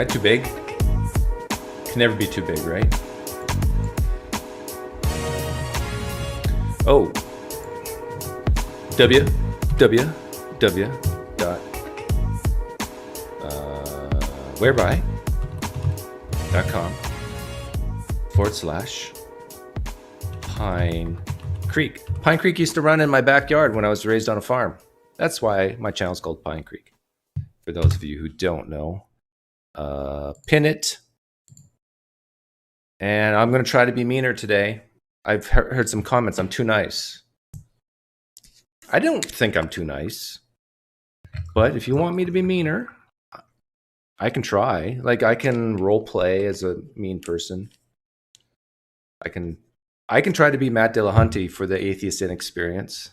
I too big? Can never be too big, right? Oh. www. whereby.com/PineCreek. PineCreek used to run in my backyard when I was raised on a farm. That's why my channel's called PineCreek. For those of you who don't know, pin it. And I'm going to try to be meaner today. I've heard some comments. I'm too nice. I don't think I'm too nice. But if you want me to be meaner, I can try. Like, I can role play as a mean person. I can try to be Matt Dillahunty for the Atheist Inexperience.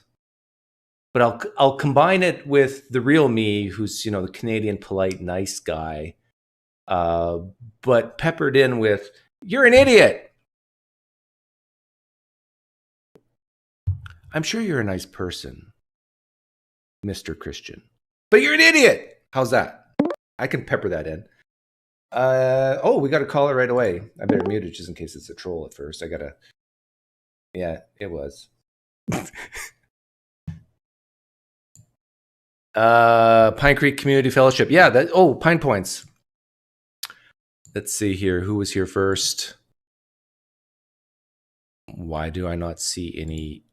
But I'll combine it with the real me, who's, you know, the Canadian polite nice guy, but peppered in with, "You're an idiot." I'm sure you're a nice person, Mr. Christian, but you're an idiot. How's that? I can pepper that in. Oh, we got a caller right away. I better mute it just in case it's a troll at first. Yeah, it was. PineCreek Community Fellowship. Yeah, Pine Points. Let's see here. Who was here first? Why do I not see any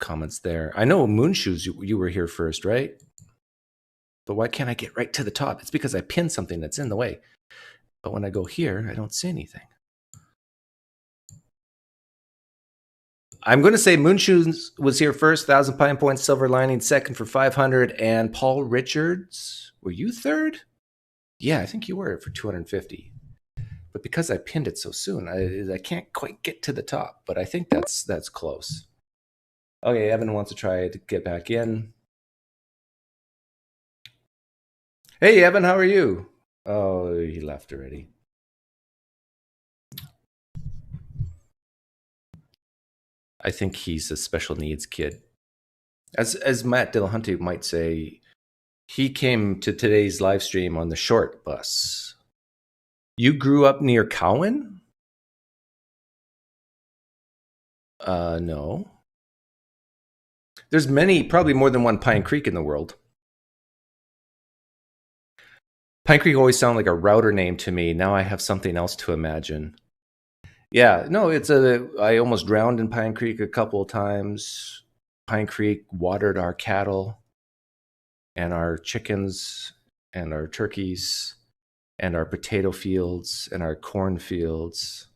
comments there? I know Moonshoes, you were here first, right? But why can't I get right to the top? It's because I pinned something that's in the way. But when I go here, I don't see anything. I'm going to say Moonshoes was here first, 1,000 Pine Points, Silver Lining second for 500, and Paul Richards, were you third? Yeah, I think you were for 250. But because I pinned it so soon, I can't quite get to the top, but I think that's close. Okay, Evan wants to try to get back in. Hey, Evan, how are you? Oh, he left already. I think he's a special needs kid. As Matt Dillahunty might say, he came to today's live stream on the short bus. You grew up near Cowan? No. There's probably more than one PineCreek in the world. PineCreek always sounded like a router name to me. Now I have something else to imagine. Yeah, no, I almost drowned in PineCreek a couple of times. PineCreek watered our cattle and our chickens and our turkeys and our potato fields and our corn fields.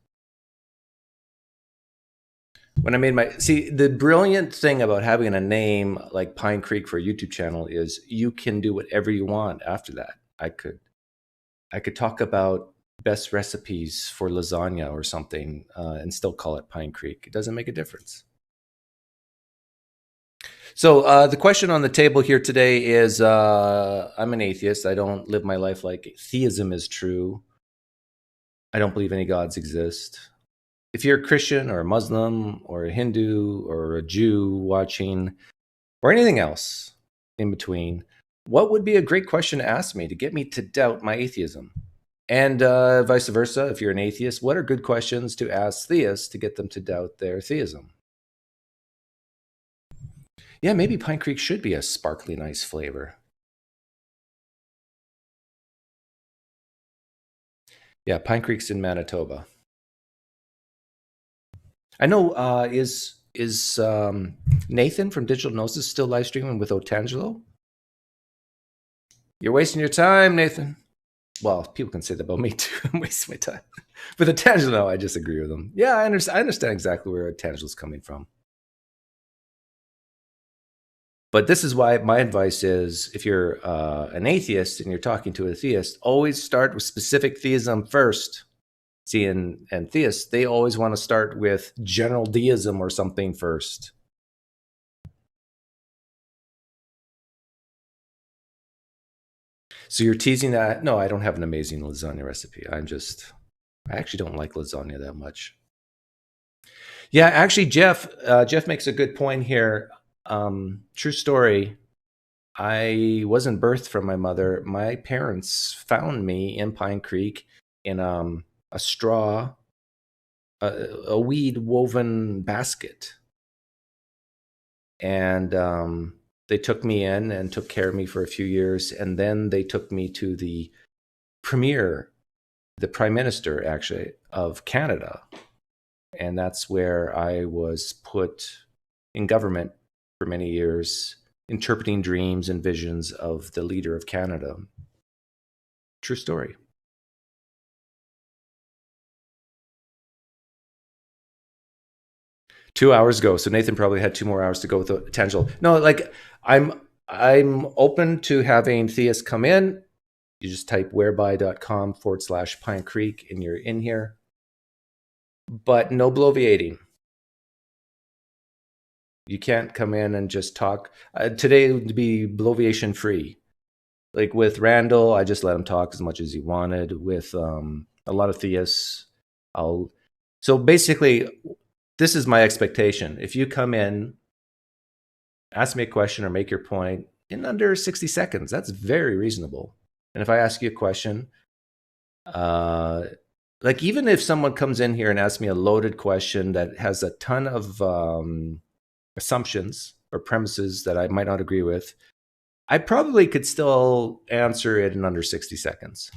When I made the brilliant thing about having a name like PineCreek for a YouTube channel is you can do whatever you want after that. I could talk about best recipes for lasagna or something and still call it PineCreek. It doesn't make a difference. So the question on the table here today is, I'm an atheist. I don't live my life like theism is true. I don't believe any gods exist. If you're a Christian or a Muslim or a Hindu or a Jew watching or anything else in between, what would be a great question to ask me to get me to doubt my atheism? And vice versa, if you're an atheist, what are good questions to ask theists to get them to doubt their theism? Yeah, maybe PineCreek should be a sparkly nice flavor. Yeah, PineCreek's in Manitoba. I know, is Nathan from Digital Gnosis still live streaming with Otangelo? You're wasting your time, Nathan. Well, people can say that about me too. I'm wasting my time. But Otangelo, I just agree with him. Yeah, I understand exactly where Otangelo's coming from. But this is why my advice is, if you're an atheist and you're talking to a theist, always start with specific theism first. See, and theists, they always want to start with general deism or something first. So you're teasing that? No, I don't have an amazing lasagna recipe. I actually don't like lasagna that much. Yeah, actually, Jeff makes a good point here. True story. I wasn't birthed from my mother. My parents found me in PineCreek in a straw, a weed woven basket. And they took me in and took care of me for a few years. And then they took me to the premier, the prime minister, actually, of Canada. And that's where I was put in government for many years, interpreting dreams and visions of the leader of Canada. True story. Two hours ago. So Nathan probably had 2 more hours to go with the potential. No, like I'm open to having theists come in. You just type whereby.com/PineCreek and you're in here. But no bloviating. You can't come in and just talk. Today would be bloviation free. Like with Randall, I just let him talk as much as he wanted. With a lot of theists, so basically, this is my expectation. If you come in, ask me a question or make your point in under 60 seconds, that's very reasonable. And if I ask you a question, like even if someone comes in here and asks me a loaded question that has a ton of assumptions or premises that I might not agree with, I probably could still answer it in under 60 seconds.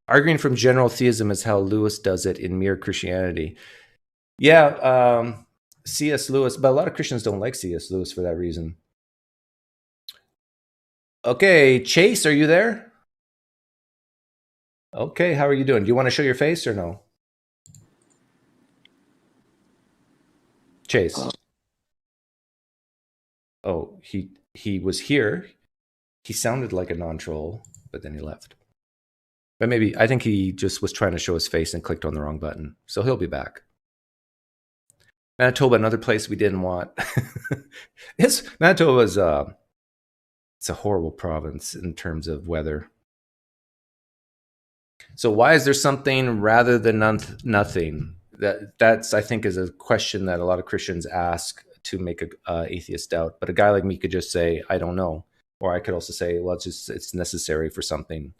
Arguing from general theism is how Lewis does it in Mere Christianity. Yeah, C.S. Lewis, but a lot of Christians don't like C.S. Lewis for that reason. Okay, Chase, are you there? Okay, how are you doing? Do you want to show your face or no? Chase. Oh, he was here. He sounded like a non-troll, but then he left. But maybe, I think he just was trying to show his face and clicked on the wrong button. So he'll be back. Manitoba, another place we didn't want. Manitoba is it's a horrible province in terms of weather. So why is there something rather than nothing? That's I think is a question that a lot of Christians ask to make a atheist doubt. But a guy like me could just say, I don't know. Or I could also say, well, it's necessary for something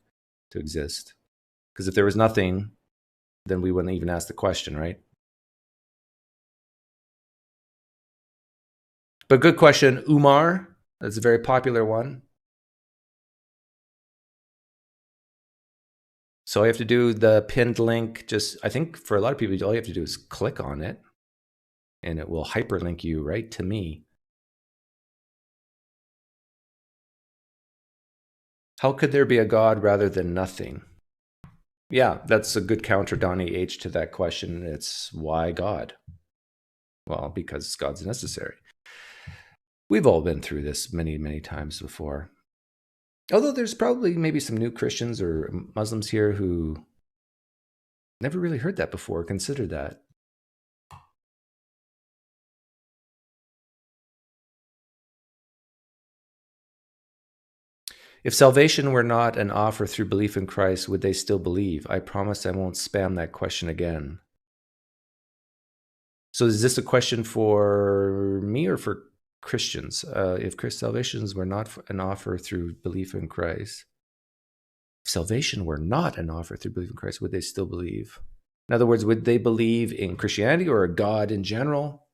to exist. Because if there was nothing, then we wouldn't even ask the question, right? But good question, Umar. That's a very popular one. So I have to do the pinned link. Just I think for a lot of people, all you have to do is click on it, and it will hyperlink you right to me. How could there be a God rather than nothing? Yeah, that's a good counter, Donnie H, to that question. It's why God? Well, because God's necessary. We've all been through this many, many times before. Although there's probably maybe some new Christians or Muslims here who never really heard that before, consider that. If salvation were not an offer through belief in Christ, would they still believe? I promise I won't spam that question again. So is this a question for me or for Christians? If salvations were not an offer through belief in Christ, if salvation were not an offer through belief in Christ, would they still believe? In other words, would they believe in Christianity or a God in general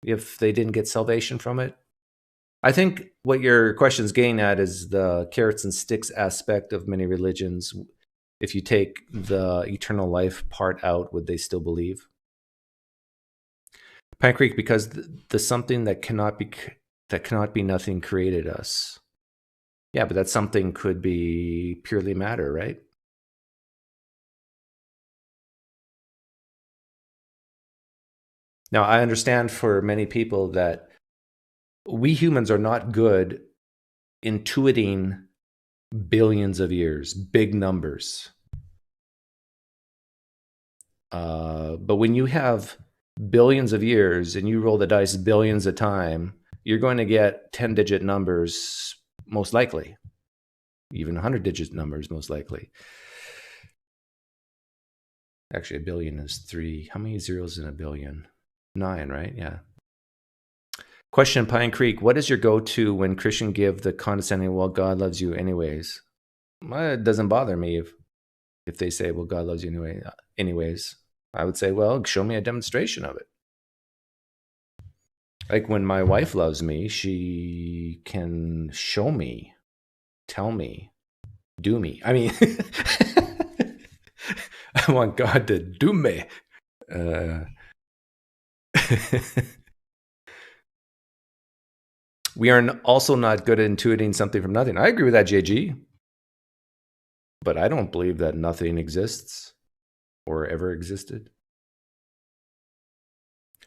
if they didn't get salvation from it? I think what your question's getting at is the carrots and sticks aspect of many religions. If you take the eternal life part out, would they still believe? PineCreek, because the something that cannot be nothing created us. Yeah, but that something could be purely matter, right? Now, I understand for many people that we humans are not good intuiting billions of years, big numbers. But when you have billions of years and you roll the dice billions of time, you're going to get 10-digit numbers most likely, even 100-digit numbers most likely. Actually, a billion is 3. How many zeros in a billion? 9, right? Yeah. Question, PineCreek, what is your go-to when Christian give the condescending, well, God loves you anyways? Well, it doesn't bother me if they say, well, God loves you anyway. Anyways, I would say, well, show me a demonstration of it. Like when my wife loves me, she can show me, tell me, do me. I mean, I want God to do me. We are also not good at intuiting something from nothing. I agree with that, JG. But I don't believe that nothing exists or ever existed.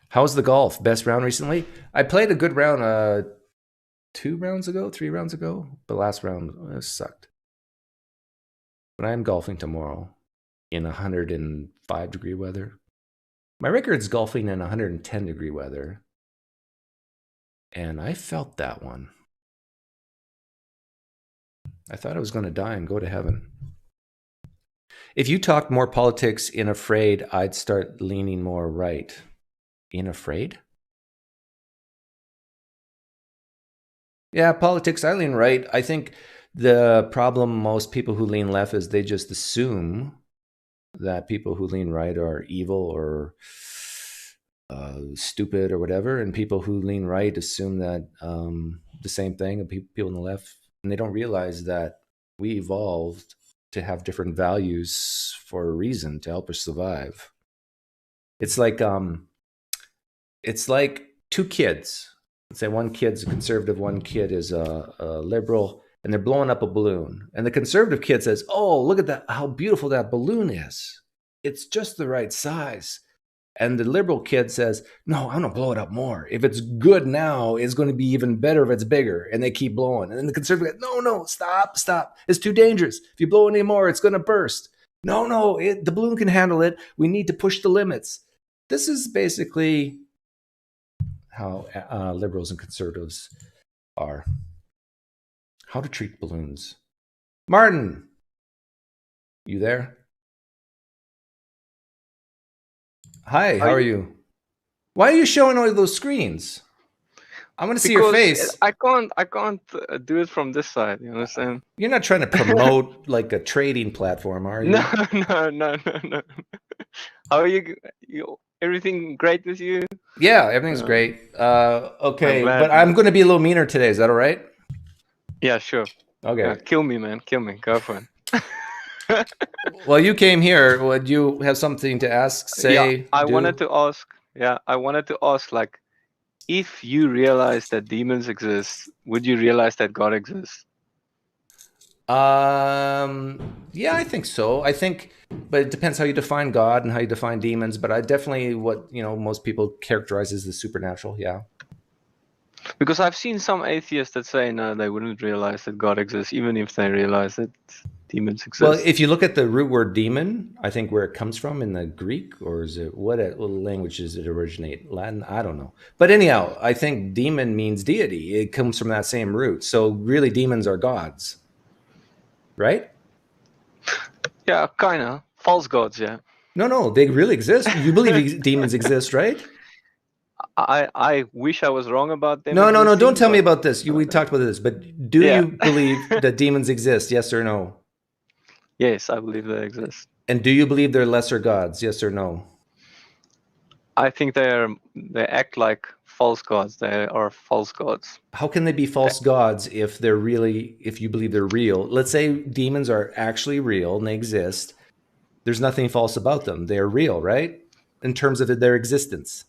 How's the golf? Best round recently? I played a good round 3 rounds ago. The last round sucked. But I am golfing tomorrow in 105-degree weather. My record's golfing in 110-degree weather. And I felt that one. I thought I was going to die and go to heaven. If you talked more politics in Afraid, I'd start leaning more right. In Afraid? Yeah, politics, I lean right. I think the problem most people who lean left is they just assume that people who lean right are evil or stupid or whatever, and people who lean right assume that the same thing of people on the left, and they don't realize that we evolved to have different values for a reason, to help us survive. It's like two kids. Let's say one kid's a conservative, one kid is a liberal, and they're blowing up a balloon. And the conservative kid says, "Oh, look at that! How beautiful that balloon is! It's just the right size." And the liberal kid says, "No, I'm gonna blow it up more. If it's good now, it's going to be even better if it's bigger." And they keep blowing. And then the conservative goes, "No, stop. It's too dangerous. If you blow any more, it's going to burst." No, the balloon can handle it. We need to push the limits. This is basically how liberals and conservatives are. How to treat balloons. Martin, you there? Hi, how are you? Why are you showing all those screens? I want to see your face. I can't do it from this side. You understand? You're not trying to promote like a trading platform, are you? No. How are you? Everything great with you? Yeah, everything's great. Okay, glad, but I'm going to be a little meaner today. Is that all right? Yeah, sure. Okay. Kill me, man. Kill me. Go for it. Well, you came here. Would you have something to ask, say, yeah, I wanted to ask, like, if you realize that demons exist, would you realize that God exists? Yeah, I think so. But it depends how you define God and how you define demons. But I definitely what most people characterize as the supernatural. Yeah. Because I've seen some atheists that say no, they wouldn't realize that God exists, even if they realize that demons exist. Well, if you look at the root word demon, I think where it comes from in the Greek, or is it what language does it originate? Latin? I don't know. But anyhow, I think demon means deity. It comes from that same root. So really, demons are gods, right? Yeah, kind of. False gods, yeah. No, they really exist. You believe demons exist, right? I wish I was wrong about them. No, don't tell me about this. We talked about this, but do you believe that demons exist? Yes or no? Yes, I believe they exist. And do you believe they're lesser gods? Yes or no? I think they act like false gods. They are false gods. How can they be false gods if you believe they're real? Let's say demons are actually real and they exist. There's nothing false about them. They're real, right? In terms of their existence.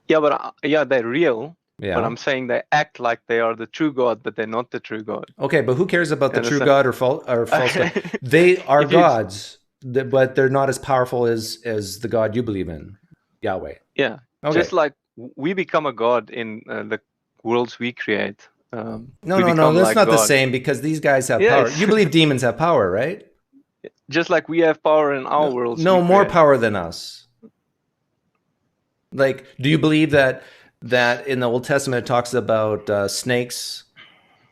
Yeah, but they're real. Yeah. But I'm saying they act like they are the true God, but they're not the true God. Okay, but who cares about the true God or false God? They are gods, but they're not as powerful as the God you believe in, Yahweh. Yeah, just like we become a god in the worlds we create. No, that's not the same, because these guys have power. You believe demons have power, right? Just like we have power in our worlds. No, more power than us. Like, do you believe that in the Old Testament it talks about snakes,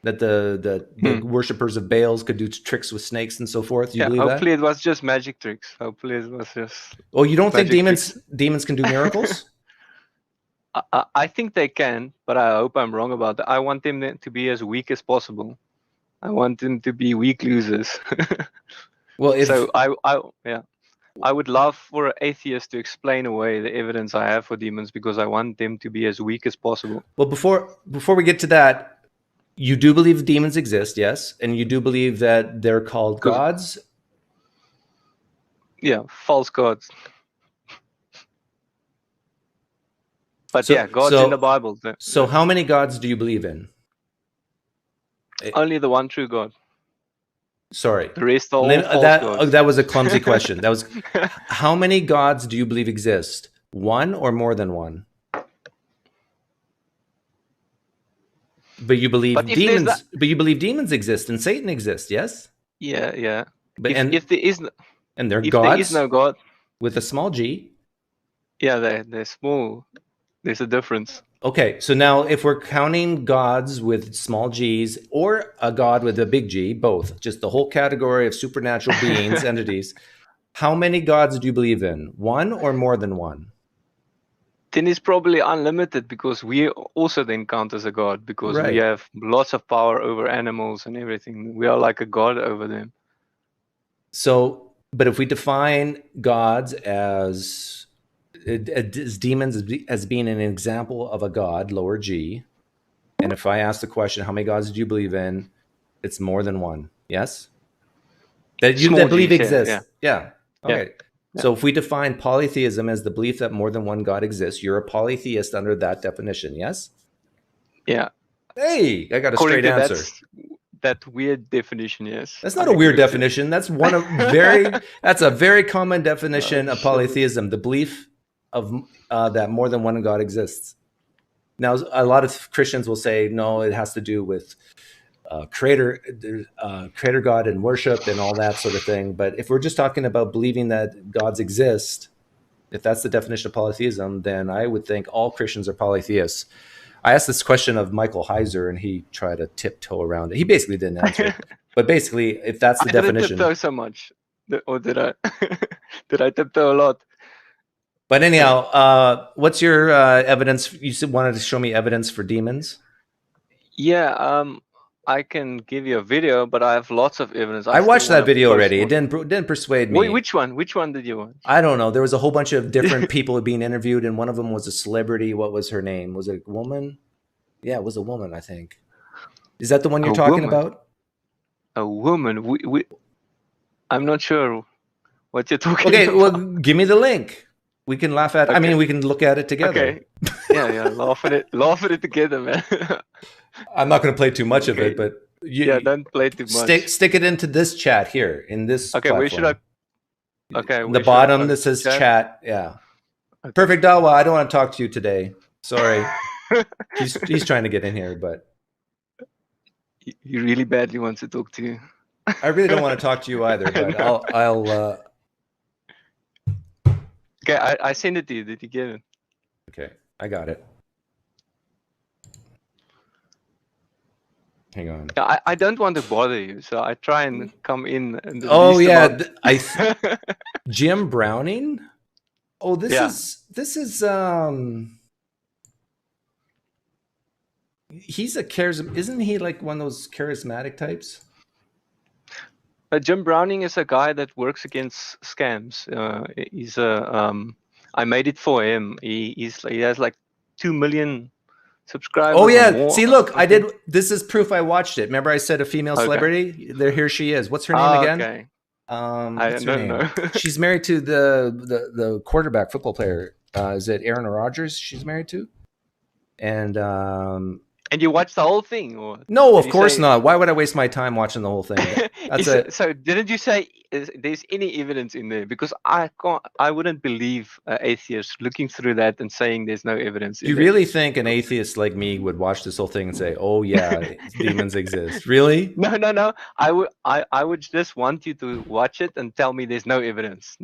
that the worshippers of Baals could do tricks with snakes and so forth? Do you believe hopefully it was just magic tricks. Hopefully it was just... Oh, you don't think demons can do miracles? I think they can, but I hope I'm wrong about that. I want them to be as weak as possible. I want them to be weak losers. Well, if So I would love for an atheist to explain away the evidence I have for demons because I want them to be as weak as possible. well before we get to that, you do believe demons exist, yes, and you do believe that they're called 'Cause- gods. Yeah, false gods. But So- yeah, God's so- in the Bible. So, how many gods do you believe in? Only the one true God. Sorry, The rest are all false gods. that was a clumsy question. That was how many gods do you believe exist? One or more than one? But you believe But if there's demons. But you believe demons exist and Satan exists. Yes. Yeah. But If there is and they're if gods there is no God, with a small g. yeah, they're small. There's a difference. Okay, so now if we're counting gods with small g's or a god with a big G, both, just the whole category of supernatural beings, entities, how many gods do you believe in? One or more than one? Then it's probably unlimited because we also then count as a god because Right. we have lots of power over animals and everything. We are like a god over them. So, but if we define gods as demons as being an example of a god, lower G, and if I ask the question, how many gods do you believe in? It's more than one. Yes? That you Small believe Gs, exists. Yeah. Okay. Yeah. So if we define polytheism as the belief that more than one God exists, you're a polytheist under that definition, yes? Yeah. Hey, I got a According straight to answer. that weird definition, yes. That's not a weird definition. That's that's a very common definition of shit. polytheism, the belief of that more than one God exists. Now, a lot of Christians will say, no, it has to do with creator God and worship and all that sort of thing. But if we're just talking about believing that gods exist, if that's the definition of polytheism, then I would think all Christians are polytheists. I asked this question of Michael Heiser, and he tried to tiptoe around it. He basically didn't answer it. But basically, if that's the definition, I didn't tiptoe so much, or did I? Did I tiptoe a lot? But anyhow, what's your evidence? You wanted to show me evidence for demons. Yeah, I can give you a video, but I have lots of evidence. I watched that video already. It didn't persuade me. Which one? Which one did you watch? I don't know. There was a whole bunch of different people being interviewed, and one of them was a celebrity. What was her name? Was it a woman? Yeah, it was a woman, I think. Is that the one you're talking about? A woman? I'm not sure what you're talking about. Okay, well, give me the link. We can laugh at it. I mean, we can look at it together. Okay. Yeah, laugh at it together, man. I'm not going to play too much of it, but don't play too much. Stick it into this chat here in this. Okay, platform. where should I? Okay, the bottom that says chat. Yeah. Okay. Perfect Dawah, I don't want to talk to you today. Sorry. he's trying to get in here, but he really badly wants to talk to you. I really don't want to talk to you either, but I'll Okay, I sent it to you. Did you get it? Okay, I got it. Hang on. I don't want to bother you, so I try and come in. And Jim Browning. Oh, this is he's a charismatic. Isn't he like one of those charismatic types? Jim Browning is a guy that works against scams. He's I made it for him. He has like 2 million subscribers. Oh yeah. See, look, I did. This is proof I watched it. Remember, I said a female celebrity. Here she is. What's her name again? Okay. I don't know. She's married to the quarterback football player. Is it Aaron Rodgers? She's married to, and you watched the whole thing? Or no, of course not. Why would I waste my time watching the whole thing? So didn't you say there's any evidence in there? Because I wouldn't believe an atheist looking through that and saying there's no evidence. You really think an atheist like me would watch this whole thing and say, "Oh yeah, demons exist"? Really? No. I would just want you to watch it and tell me there's no evidence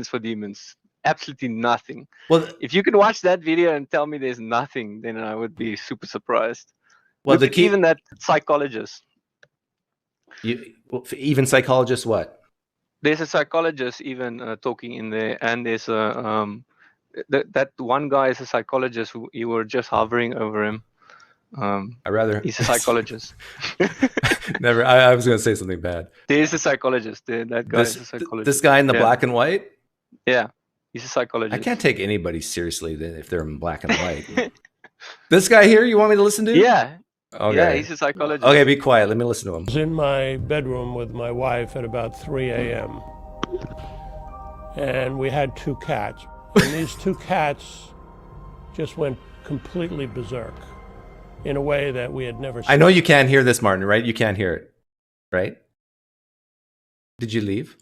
for demons. Absolutely nothing. Well, if you can watch that video and tell me there's nothing, then I would be super surprised. Well, even that psychologist. Even psychologists, what? There's a psychologist even talking in there, and there's a that one guy is a psychologist who you were just hovering over him. He's a psychologist. Never. I was going to say something bad. There's a psychologist. That guy is a psychologist. This guy in the black and white? Yeah, he's a psychologist. I can't take anybody seriously if they're in black and white. This guy here, you want me to listen to? Yeah. Okay. Yeah, he's a psychologist. Okay, be quiet. Let me listen to him. I was in my bedroom with my wife at about 3 a.m. And we had 2 cats. And these 2 cats just went completely berserk in a way that we had never seen. I know you can't hear this, Martin, right? You can't hear it, right? Did you leave?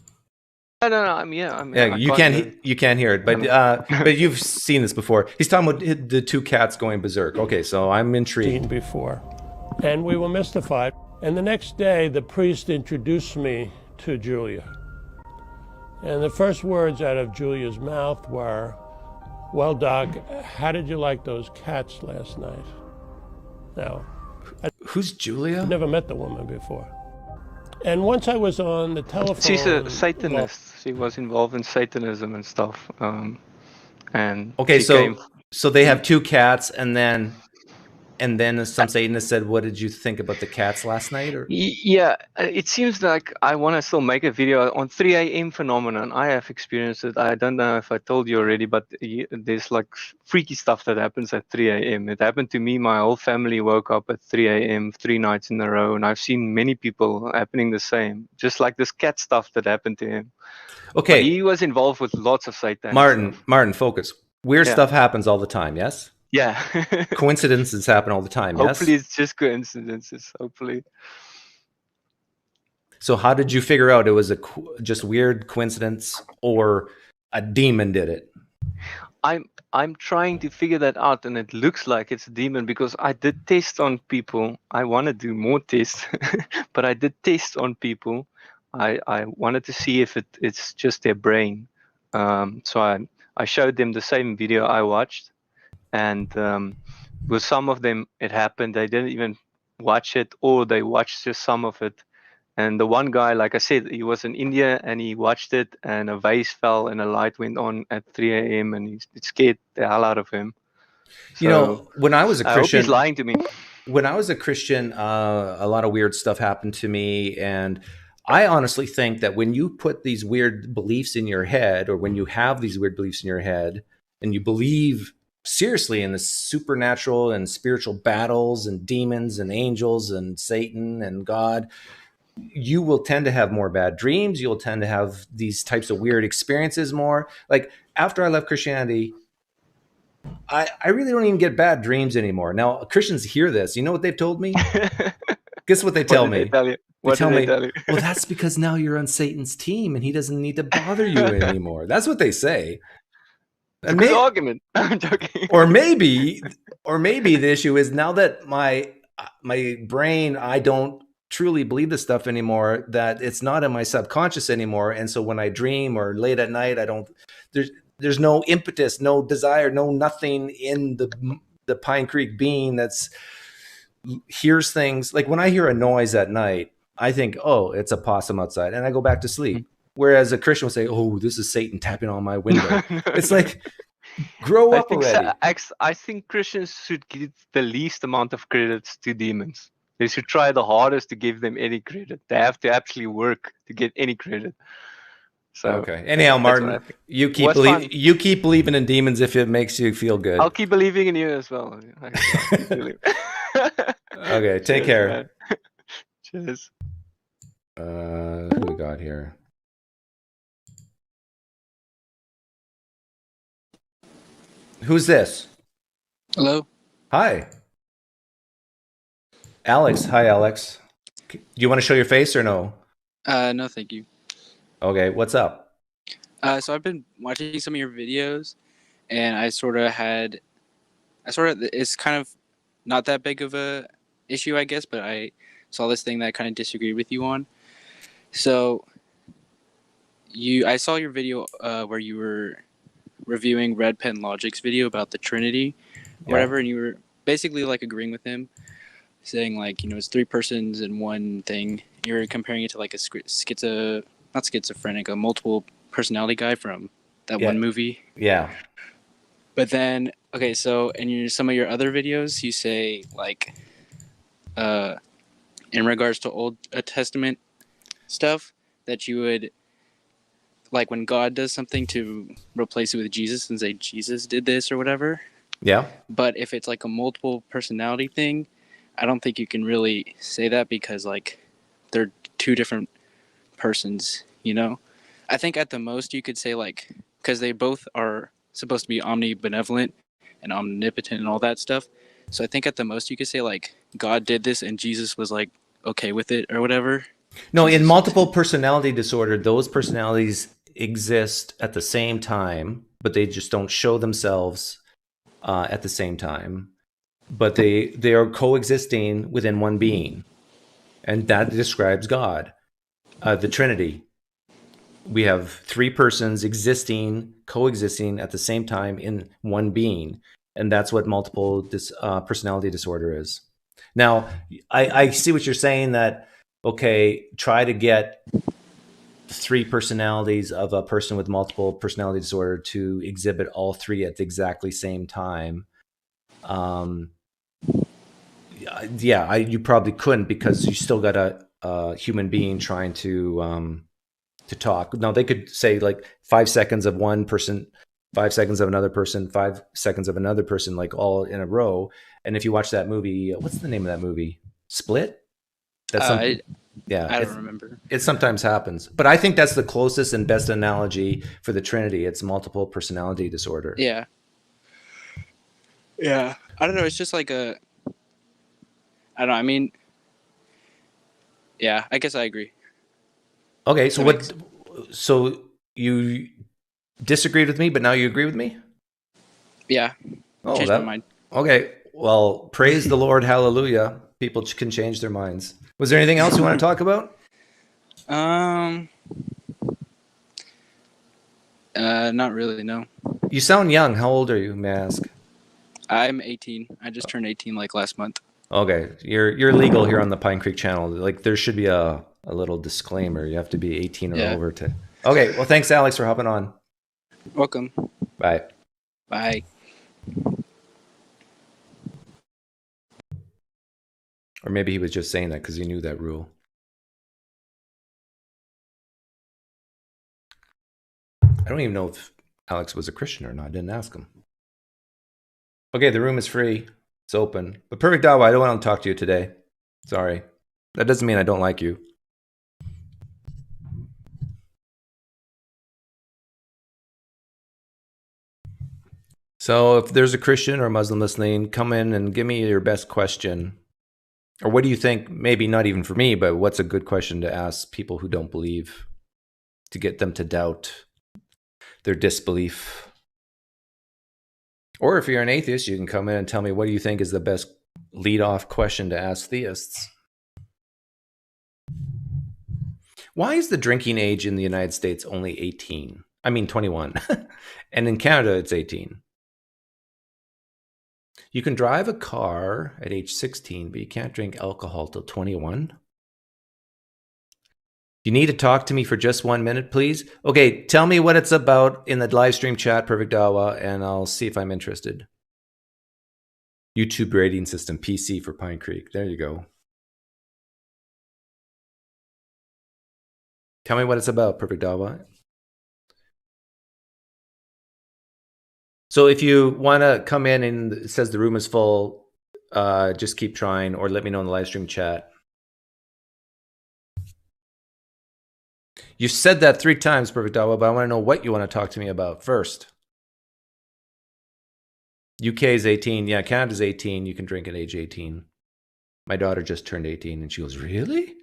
No. I'm yeah. You can't hear it, but you've seen this before. He's talking about the 2 cats going berserk. Okay, so I'm intrigued. Before, and we were mystified. And the next day, the priest introduced me to Julia. And the first words out of Julia's mouth were, "Well, Doc, how did you like those cats last night?" Now, who's Julia? I've never met the woman before. And once I was on the telephone... She's a Satanist. She was involved in Satanism and stuff. And okay, so they have 2 cats, and then some Satanist said, "What did you think about the cats last night?" Or yeah, it seems like I want to still make a video on 3 a.m. phenomenon. I have experienced it. I don't know if I told you already, but there's like freaky stuff that happens at 3 a.m. It happened to me. My whole family woke up at 3 a.m. 3 nights in a row, and I've seen many people happening the same. Just like this cat stuff that happened to him. Okay, but he was involved with lots of Satan. Martin, focus. Weird stuff happens all the time. Yes. Yeah. Coincidences happen all the time. Hopefully yes? It's just coincidences. Hopefully. So how did you figure out it was just weird coincidence or a demon did it? I'm trying to figure that out, and it looks like it's a demon because I did tests on people. I want to do more tests, but I did tests on people. I wanted to see if it's just their brain. So I showed them the same video I watched. And with some of them, it happened. They didn't even watch it, or they watched just some of it. And the one guy, like I said, he was in India, and he watched it, and a vase fell, and a light went on at 3 a.m., and it scared the hell out of him. So, when I was a Christian, I hope he's lying to me. When I was a Christian, a lot of weird stuff happened to me, and I honestly think that when you put these weird beliefs in your head, or when you have these weird beliefs in your head, and you believe seriously in the supernatural and spiritual battles and demons and angels and Satan and God, you will tend to have more bad dreams. You'll tend to have these types of weird experiences more. Like after I left Christianity, I really don't even get bad dreams anymore. Now Christians hear this. You know what they've told me? Guess what they tell me? They tell me, well, that's because now you're on Satan's team and he doesn't need to bother you anymore. That's what they say. It's a good argument. I'm joking. Or maybe the issue is now that my brain, I don't truly believe this stuff anymore, that it's not in my subconscious anymore. And so when I dream or late at night, there's no impetus, no desire, no nothing in the PineCreek being that's hears things. Like when I hear a noise at night, I think, oh, it's a possum outside, and I go back to sleep. Whereas a Christian will say, oh, this is Satan tapping on my window. No. It's like, grow up already. I think Christians should give the least amount of credits to demons. They should try the hardest to give them any credit. They have to actually work to get any credit. So, okay. Anyhow, Martin, you keep believing in demons if it makes you feel good. I'll keep believing in you as well. Okay, take care. Man. Cheers. Who we got here? Who's this? Hello. Hi. Alex. Hi, Alex. Do you want to show your face or no? No, thank you. Okay, what's up? So I've been watching some of your videos, and it's kind of not that big of a issue, I guess, but I saw this thing that I kind of disagreed with you on. So I saw your video where you were reviewing Red Pen Logic's video about the Trinity, whatever, and you were basically like agreeing with him, saying like, it's 3 persons in one thing. You were comparing it to like a multiple personality guy from that one movie. Yeah. But then, okay, so in some of your other videos, you say like, in regards to Old Testament stuff, that you would like when God does something to replace it with Jesus and say Jesus did this or whatever. Yeah. But if it's like a multiple personality thing, I don't think you can really say that because like they're two different persons, you know? I think at the most you could say like, because they both are supposed to be omnibenevolent and omnipotent and all that stuff. So I think at the most you could say like God did this and Jesus was like okay with it or whatever. No, Jesus in multiple personality disorder, those personalities exist at the same time, but they just don't show themselves at the same time. But they are coexisting within one being, and that describes God, the Trinity. We have three persons coexisting at the same time in one being, and that's what multiple personality disorder is. Now, I see what you're saying, that okay, try to get three personalities of a person with multiple personality disorder to exhibit all three at the exactly same time. You probably couldn't, because you still got a human being trying to talk. Now they could say like 5 seconds of one person, 5 seconds of another person, 5 seconds of another person, like all in a row. And if you watch that movie, what's the name of that movie? Split? That's something. Yeah, I don't remember. It sometimes happens, but I think that's the closest and best analogy for the Trinity. It's multiple personality disorder. Yeah. Yeah. I don't know. It's just like I don't know. I mean, yeah, I guess I agree. Okay, so so you disagreed with me, but now you agree with me? Yeah. Changed my mind. Okay. Well, praise the Lord. Hallelujah. People can change their minds. Was there anything else you want to talk about? Not really, no. You sound young. How old are you, may I ask? I'm 18. I just turned 18 like last month. Okay. You're legal here on the PineCreek channel. Like there should be a little disclaimer. You have to be 18 or over to. Okay. Well, thanks, Alex, for hopping on. Welcome. Bye. Bye. Or maybe he was just saying that because he knew that rule. I don't even know if Alex was a Christian or not. I didn't ask him. Okay, the room is free. It's open. But Perfect Dawah, I don't want to talk to you today. Sorry. That doesn't mean I don't like you. So if there's a Christian or a Muslim listening, come in and give me your best question. Or what do you think, maybe not even for me, but what's a good question to ask people who don't believe, to get them to doubt their disbelief? Or if you're an atheist, you can come in and tell me, what do you think is the best lead-off question to ask theists? Why is the drinking age in the United States only 18? I mean 21. And in Canada, it's 18. You can drive a car at age 16, but you can't drink alcohol till 21. You need to talk to me for just 1 minute, please. Okay, tell me what it's about in the live stream chat, Perfect Dawah, and I'll see if I'm interested. YouTube rating system, PC for PineCreek. There you go. Tell me what it's about, Perfect Dawah. So if you want to come in and it says the room is full, just keep trying, or let me know in the live stream chat. You said that 3 times, Perfect Dawah, but I want to know what you want to talk to me about first. UK is 18. Yeah, Canada's 18. You can drink at age 18. My daughter just turned 18 and she goes, really?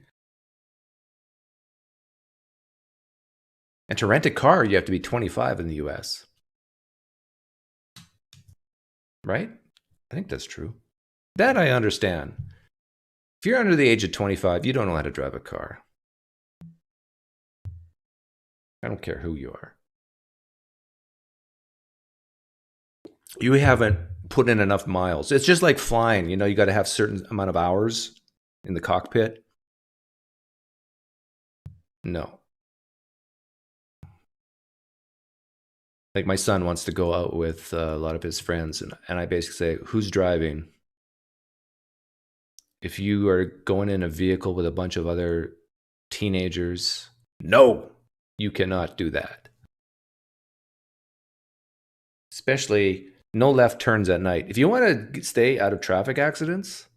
And to rent a car, you have to be 25 in the US. Right? I think that's true. That I understand. If you're under the age of 25, you don't know how to drive a car. I don't care who you are. You haven't put in enough miles. It's just like flying. You know, you got to have a certain amount of hours in the cockpit. No. Like my son wants to go out with a lot of his friends, and I basically say, who's driving? If you are going in a vehicle with a bunch of other teenagers, no, you cannot do that. Especially no left turns at night. If you want to stay out of traffic accidents,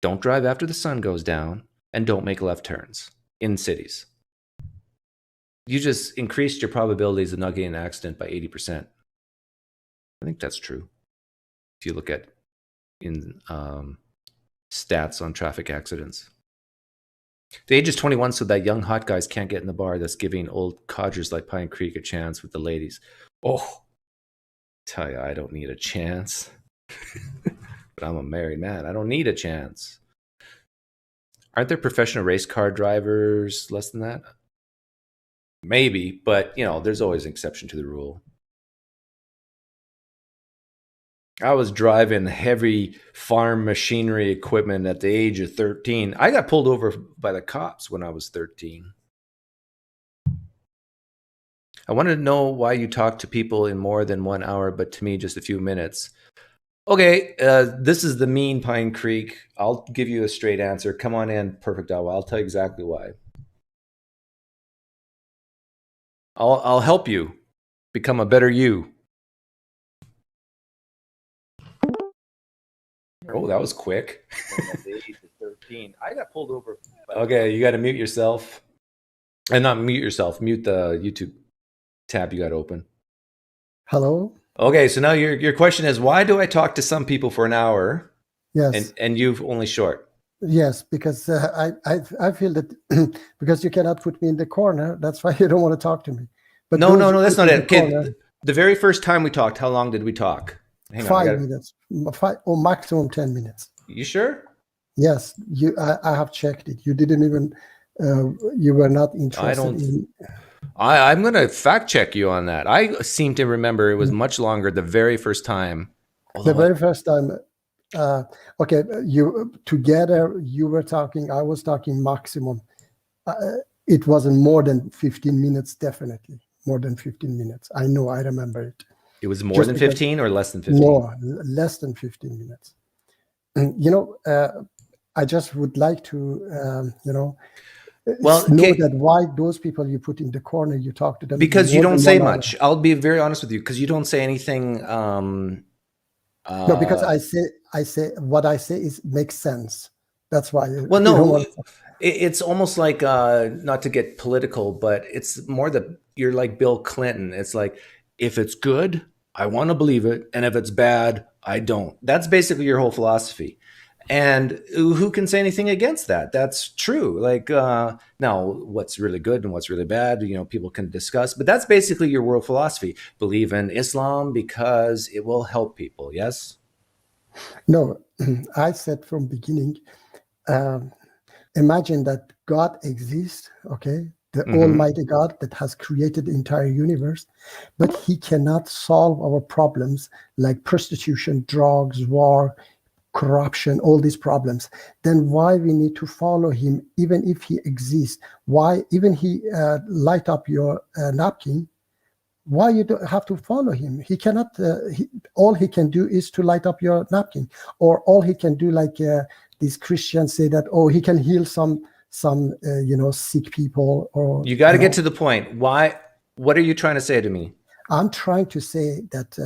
don't drive after the sun goes down, and don't make left turns in cities. You just increased your probabilities of not getting an accident by 80%. I think that's true. If you look at in stats on traffic accidents. The age is 21, so that young hot guys can't get in the bar. That's giving old codgers like PineCreek a chance with the ladies. Oh, tell you, I don't need a chance. But I'm a married man. I don't need a chance. Aren't there professional race car drivers less than that? Maybe, but you know, there's always an exception to the rule. I was driving heavy farm machinery equipment at the age of 13. I got pulled over by the cops when I was 13. I wanted to know why you talk to people in more than 1 hour, but to me, just a few minutes. Okay, this is the mean PineCreek. I'll give you a straight answer. Come on in, Perfect Dawah. I'll tell you exactly why. I'll help you become a better you. Oh, that was quick. At the age of 13, I got pulled over. Okay, you got to mute yourself. And not mute yourself. Mute the YouTube tab you got open. Hello. Okay, so now your question is, why do I talk to some people for an hour? Yes. And you've only short. Yes, because I feel that because you cannot put me in the corner, that's why you don't want to talk to me. But no, that's not it. Okay, the very first time we talked, how long did we talk? Hang on, 5 minutes, or maximum 10 minutes. You sure? Yes, I have checked it. You didn't even, you were not interested I'm going to fact check you on that. I seem to remember it was much longer the very first time. The very first time. Okay, together you were talking, I was talking maximum. It wasn't more than 15 minutes, definitely. More than 15 minutes. I know, I remember it. It was more than 15 or less than 15? No, less than 15 minutes. You know, I just would like to, you know, know that why those people you put in the corner, you talk to them. Because you don't say much. I'll be very honest with you, because you don't say anything. No, because I say what I say makes sense. That's why. Well, no, it's almost like not to get political, but it's more that you're like Bill Clinton. It's like, if it's good, I want to believe it, and if it's bad, I don't. That's basically your whole philosophy. And who can say anything against that? That's true. Like now, what's really good and what's really bad, you know, people can discuss. But that's basically your world philosophy. Believe in Islam because it will help people. Yes. No, I said from beginning. Imagine that God exists. Okay, the Almighty God that has created the entire universe, but He cannot solve our problems like prostitution, drugs, war, corruption, all these problems. Then why we need to follow Him even if He exists? Why even He light up your napkin? Why you don't have to follow Him? He cannot. All He can do is to light up your napkin, or all He can do, like these Christians say that, oh, He can heal some you know, sick people. Or you got to get to the point. Why? What are you trying to say to me? I'm trying to say that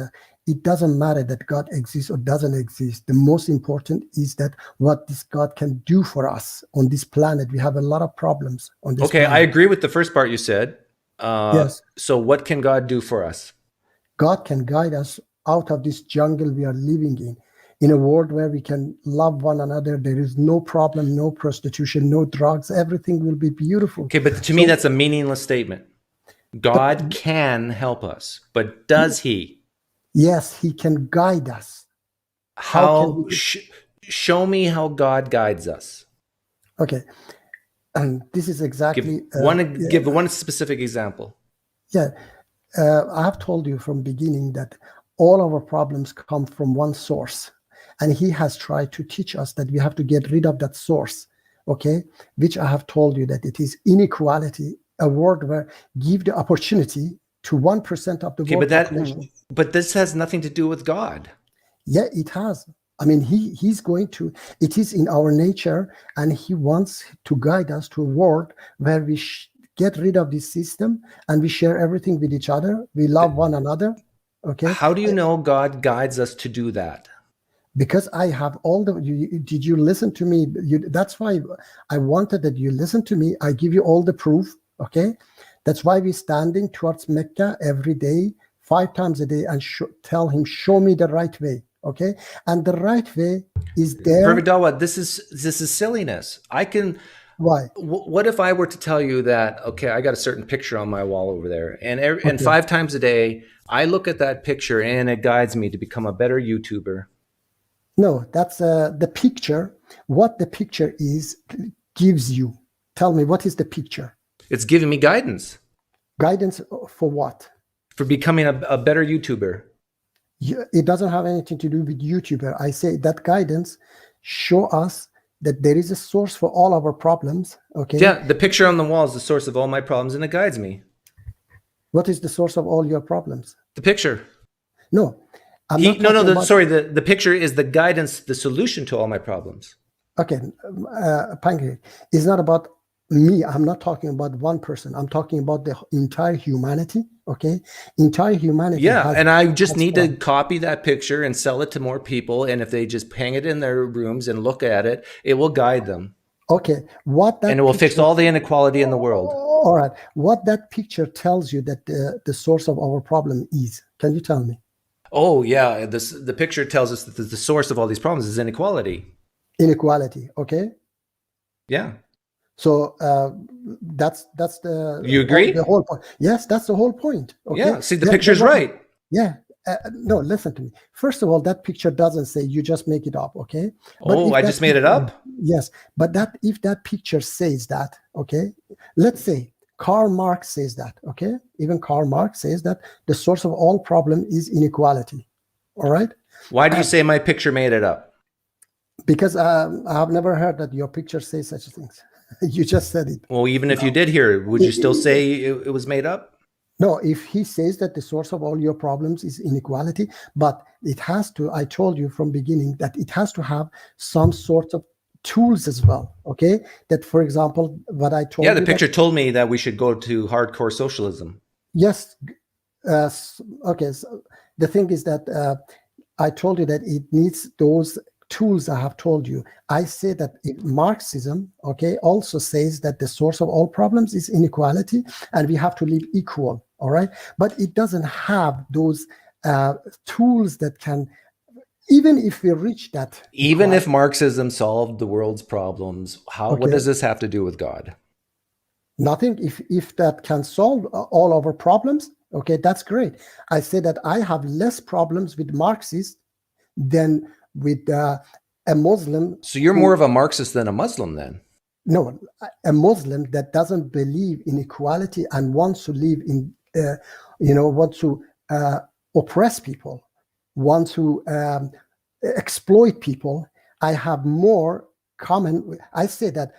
it doesn't matter that God exists or doesn't exist. The most important is that what this God can do for us on this planet. We have a lot of problems on this planet. I agree with the first part you said. Yes. So what can God do for us? God can guide us out of this jungle we are living in a world where we can love one another. There is no problem, no prostitution, no drugs. Everything will be beautiful. Okay, but to me, that's a meaningless statement. God can help us, but does He? Yes, He can guide us. How? Show me how God guides us. Okay. And this is exactly... Give one specific example. Yeah. I have told you from beginning that all our problems come from one source. And He has tried to teach us that we have to get rid of that source. Okay? Which I have told you that it is inequality, a world where give the opportunity to 1% of the world population. But this has nothing to do with God. Yeah, it has. I mean, he's going to, it is in our nature, and he wants to guide us to a world where we get rid of this system and we share everything with each other. We love one another. Okay. How do you know God guides us to do that? Because I have all the, did you listen to me? That's why I wanted that you listen to me. I give you all the proof. Okay. That's why we're standing towards Mecca every day, 5 times a day, and tell him, show me the right way. Okay. And the right way is there. Perfect Dawah, this is silliness. I can. Why? What if I were to tell you that, okay, I got a certain picture on my wall over there, and 5 times a day, I look at that picture and it guides me to become a better YouTuber. No, that's the picture. What the picture is gives you. Tell me, what is the picture? It's giving me guidance. Guidance for what? For becoming a better YouTuber. It doesn't have anything to do with YouTuber. I say that guidance show us that there is a source for all our problems. Okay. Yeah, the picture on the wall is the source of all my problems, and it guides me. What is the source of all your problems? The picture. No. The picture is the guidance, the solution to all my problems. Okay, PineCreek, it's not about me. I'm not talking about one person. I'm talking about the entire humanity. Okay, entire humanity. Yeah, and I just need to copy that picture and sell it to more people. And if they just hang it in their rooms and look at it, it will guide them. Okay, and it will fix all the inequality in the world. All right, what that picture tells you that the source of our problem is? Can you tell me? Oh yeah, the picture tells us that the source of all these problems is inequality. Inequality, okay. Yeah. So that's the. You agree? The whole point. Yes, that's the whole point. Okay? Yeah. See, the picture's right. Yeah. No, listen to me. First of all, that picture doesn't say, you just make it up. Okay. But I just made it up. Yes, but if that picture says that, okay. Let's say Karl Marx says that. Okay. Even Karl Marx says that the source of all problem is inequality. All right. Why do you say my picture made it up? Because I have never heard that your picture says such things. You just said it. Well, even if you did hear it, would you still say it was made up? No, if he says that the source of all your problems is inequality, but it has to, I told you from beginning that it has to have some sort of tools as well. Okay. That, for example, what I told you. Yeah, the picture told me that we should go to hardcore socialism. Yes. Okay. So the thing is that I told you that it needs those tools I have told you. I say that Marxism, okay, also says that the source of all problems is inequality and we have to live equal, all right? But it doesn't have those tools that can, even if we reach that. Even if Marxism solved the world's problems, what does this have to do with God? Nothing. If that can solve all our problems, okay, that's great. I say that I have less problems with Marxists than with a Muslim. So you're more of a Marxist than a Muslim then? No, a Muslim that doesn't believe in equality and wants to live in, wants to oppress people, wants to exploit people. I have more common. I say that,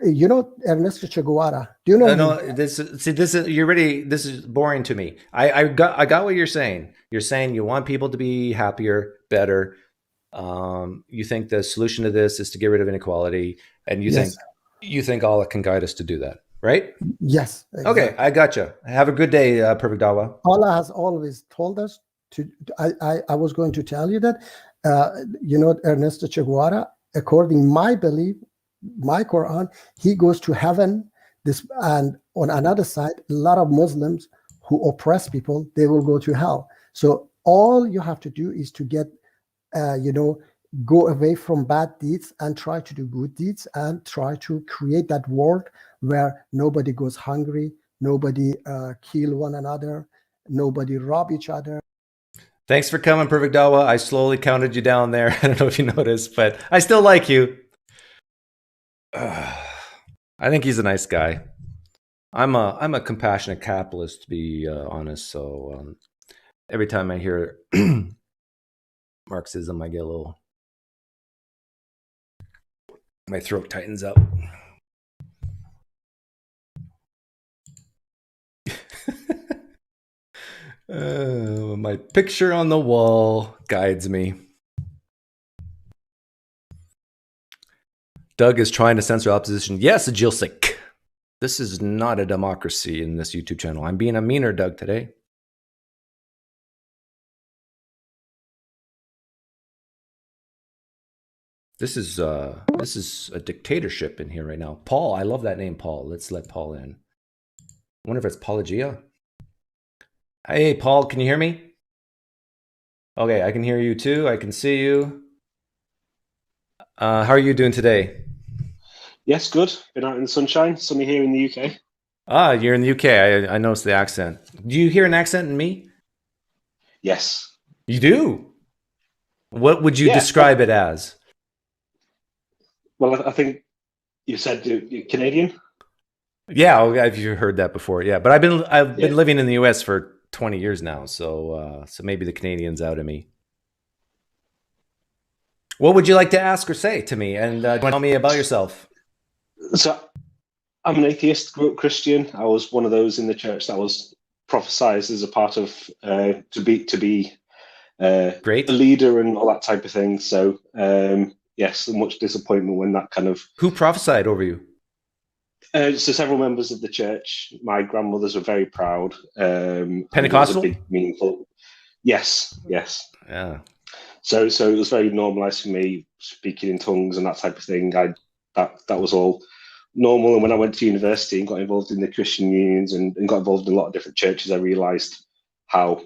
Ernesto Che Guevara. Do you know? No, this is boring to me. I got what you're saying. You're saying you want people to be happier, better. You think the solution to this is to get rid of inequality, and you think Allah can guide us to do that, right? Yes. Exactly. Okay, I gotcha. Have a good day, Perfect Dawah. Allah has always told us to. I was going to tell you that, Ernesto Che Guevara, according my belief, my Quran, he goes to heaven. And on another side, a lot of Muslims who oppress people, they will go to hell. So all you have to do is to get. Go away from bad deeds and try to do good deeds and try to create that world where nobody goes hungry, nobody kill one another, nobody rob each other. Thanks for coming, Perfect Dawah. I slowly counted you down there. I don't know if you noticed, but I still like you. I think he's a nice guy. I'm a compassionate capitalist, to be honest. So every time I hear Marxism, I get a little, my throat tightens up. My picture on the wall guides me. Doug is trying to censor opposition. Yes, Jilsic. This is not a democracy in this YouTube channel. I'm being a meaner Doug today. This is a dictatorship in here right now. Paul, I love that name, Paul. Let's let Paul in. I wonder if it's Apologia. Hey, Paul, can you hear me? Okay, I can hear you too. I can see you. How are you doing today? Yes, good. Been out in the sunshine. Sunny here in the UK. Ah, you're in the UK. I noticed the accent. Do you hear an accent in me? Yes. You do? What would you describe it as? Well, I think you said you're Canadian. Yeah, I've heard that before. Yeah, but I've been living in the US for 20 years now, so maybe the Canadian's out of me. What would you like to ask or say to me? And tell me about yourself. So, I'm an atheist, grew up Christian. I was one of those in the church that was prophesized as a part of to be great, a leader and all that type of thing. So, yes, much disappointment when that kind of. Who prophesied over you? So several members of the church. My grandmothers were very proud. Pentecostal? Big, meaningful. Yes. Yeah. So it was very normalized for me, speaking in tongues and that type of thing. That was all normal. And when I went to university and got involved in the Christian unions and got involved in a lot of different churches, I realized how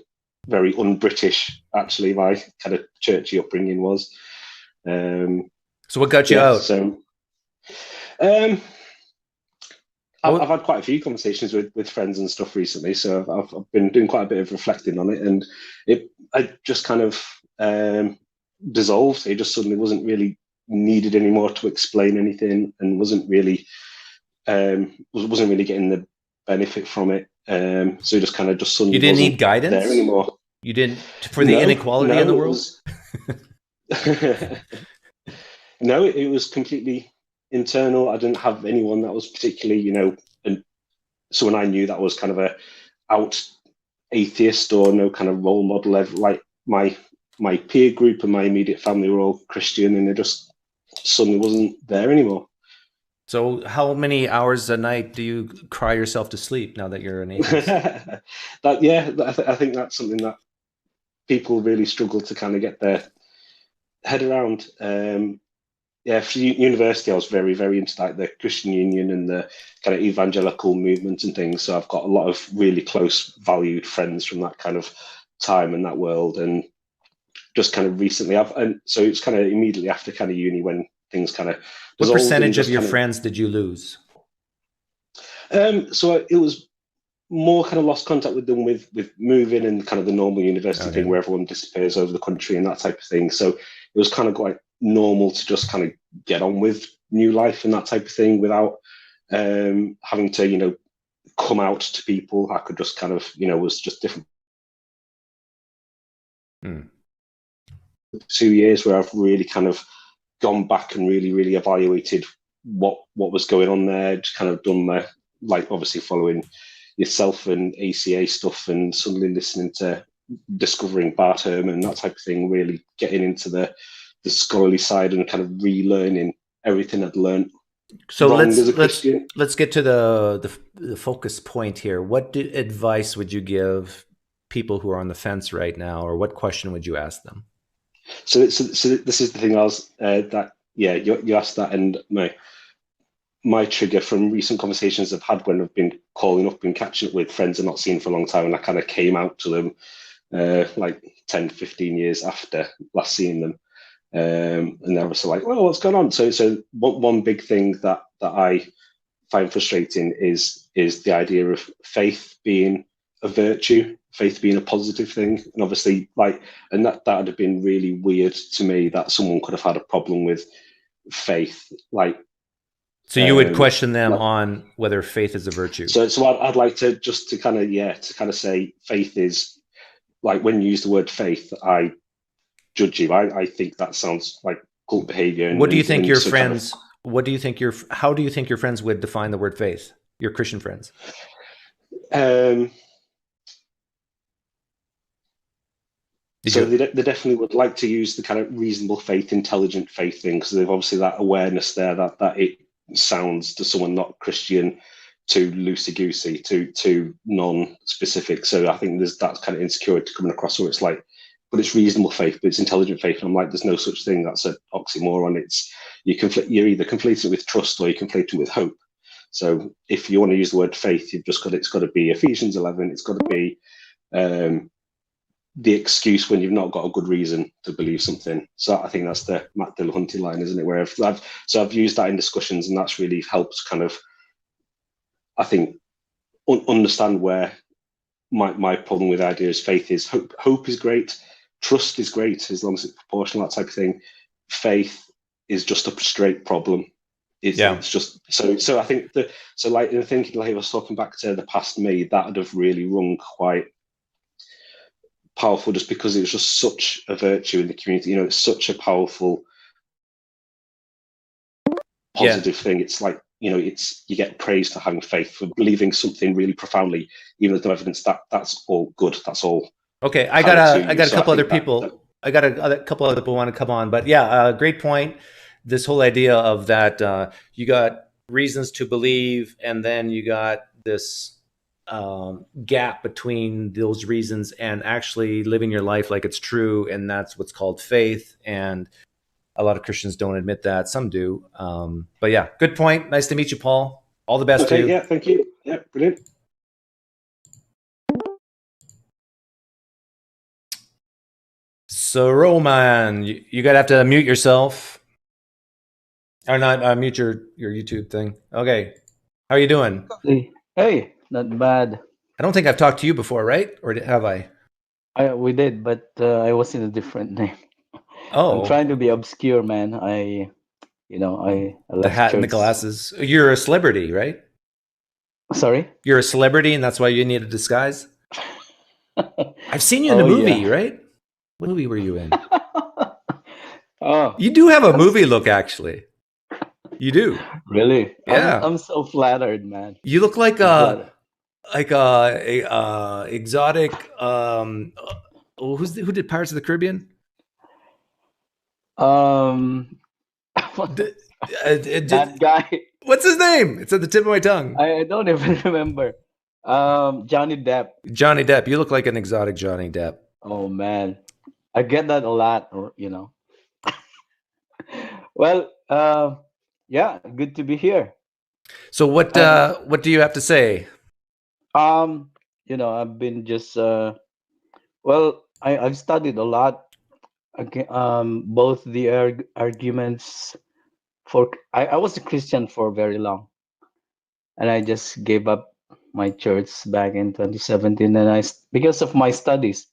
very un-British actually my kind of churchy upbringing was. So what got you out? So I've had quite a few conversations with friends and stuff recently, so I've been doing quite a bit of reflecting on it, and I just kind of dissolved. It just suddenly wasn't really needed anymore to explain anything, and wasn't really getting the benefit from it. So it just suddenly you didn't wasn't need guidance there anymore. You didn't for the inequality in the world. No, it was completely internal. I didn't have anyone that was particularly, and someone I knew that was kind of a out atheist or no kind of role model. Like my peer group and my immediate family were all Christian, and it just suddenly wasn't there anymore. So how many hours a night do you cry yourself to sleep now that you're an atheist? I think that's something that people really struggle to kind of get their head around. For university, I was very, very into like the Christian Union and the kind of evangelical movement and things. So I've got a lot of really close, valued friends from that kind of time and that world. And just kind of recently, so it's kind of immediately after kind of uni when things kind of. What percentage of your friends did you lose? So it was more kind of lost contact with them with moving and kind of the normal university thing where everyone disappears over the country and that type of thing. So it was kind of quite normal to just kind of get on with new life and that type of thing without having to, come out to people. I could just kind of, was just different. 2 years where I've really kind of gone back and really, really evaluated what was going on there. Just kind of done my, like obviously following yourself and ACA stuff and suddenly listening to discovering Bart Ehrman and that type of thing, really getting into the scholarly side and kind of relearning everything I'd learned. So let's get to the focus point here. What advice would you give people who are on the fence right now, or what question would you ask them? So this is the thing. You asked that, and my trigger from recent conversations I've had when I've been calling up and catching up with friends I've not seen for a long time, and I kind of came out to them like 10, 15 years after last seeing them. And they're also like, well, what's going on? So one big thing that I find frustrating is the idea of faith being a virtue, faith being a positive thing. And obviously and that would have been really weird to me that someone could have had a problem with faith. So you would question them on whether faith is a virtue. So I'd like to just to kind of say faith is, like, when you use the word faith, I judge you. I think that sounds like cult behavior. What do you think your friends? How do you think your friends would define the word faith? Your Christian friends. They definitely would like to use the kind of reasonable faith, intelligent faith thing, because they've obviously that awareness there that it sounds to someone not Christian too loosey-goosey, too non-specific. So I think there's that kind of insecurity coming across where it's like, but it's reasonable faith, but it's intelligent faith. And I'm like, there's no such thing. That's an oxymoron. You're either conflating it with trust or you're conflating it with hope. So if you want to use the word faith, it's got to be Ephesians 11. It's got to be the excuse when you've not got a good reason to believe something. So I think that's the Matt Dillahunty line, isn't it? Where I've used that in discussions, and that's really helped kind of, I think, understand where my problem with ideas faith is. Hope is great. Trust is great as long as it's proportional, that type of thing. Faith is just a straight problem. It's just so. I think like in thinking, like I was talking back to the past me, that would have really rung quite powerful, just because it was just such a virtue in the community. You know, it's such a powerful, positive thing. It's like, you know, you get praised for having faith, for believing something really profoundly, even with no evidence. That's all good. That's all. Okay, I got a couple other people. I got a couple other people want to come on, but yeah, great point. This whole idea of that you got reasons to believe, and then you got this gap between those reasons and actually living your life like it's true, and that's what's called faith. And a lot of Christians don't admit that. Some do. But yeah, good point. Nice to meet you, Paul. All the best to you. Yeah, thank you. Yeah, brilliant. So Roman, you gotta have to mute yourself, or not mute your YouTube thing. Okay, how are you doing? Hey, not bad. I don't think I've talked to you before, right? Or have I? We did, but I was in a different name. Oh, I'm trying to be obscure, man. I left the hat and the church. glasses. You're a celebrity, right? Sorry? You're a celebrity, and that's why you need a disguise. I've seen you in a movie, right? What movie were you in? Oh, You do have a movie look, actually. You do. really? Yeah. I'm so flattered, man. You look like I'm a exotic. Who did Pirates of the Caribbean? That guy. What's his name? It's at the tip of my tongue. I don't even remember. Johnny Depp. Johnny Depp. You look like an exotic Johnny Depp. Oh man, I get that a lot. Well, yeah, good to be here. So what do you have to say? I've been just I've studied a lot. Both the arguments for I was a Christian for very long, and I just gave up my church back in 2017, and because of my studies.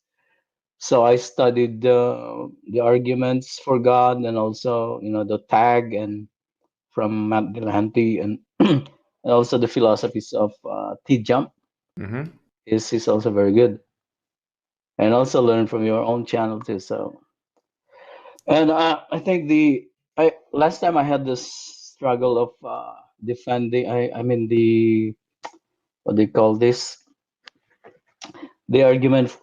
So I studied the arguments for God, and also the tag and from Matt Dillahunty, and and also the philosophies of T. Jump. Mm-hmm. Is also very good, and also learn from your own channel too. So, and I think last time I had this struggle of defending. I mean the what they call this, the argument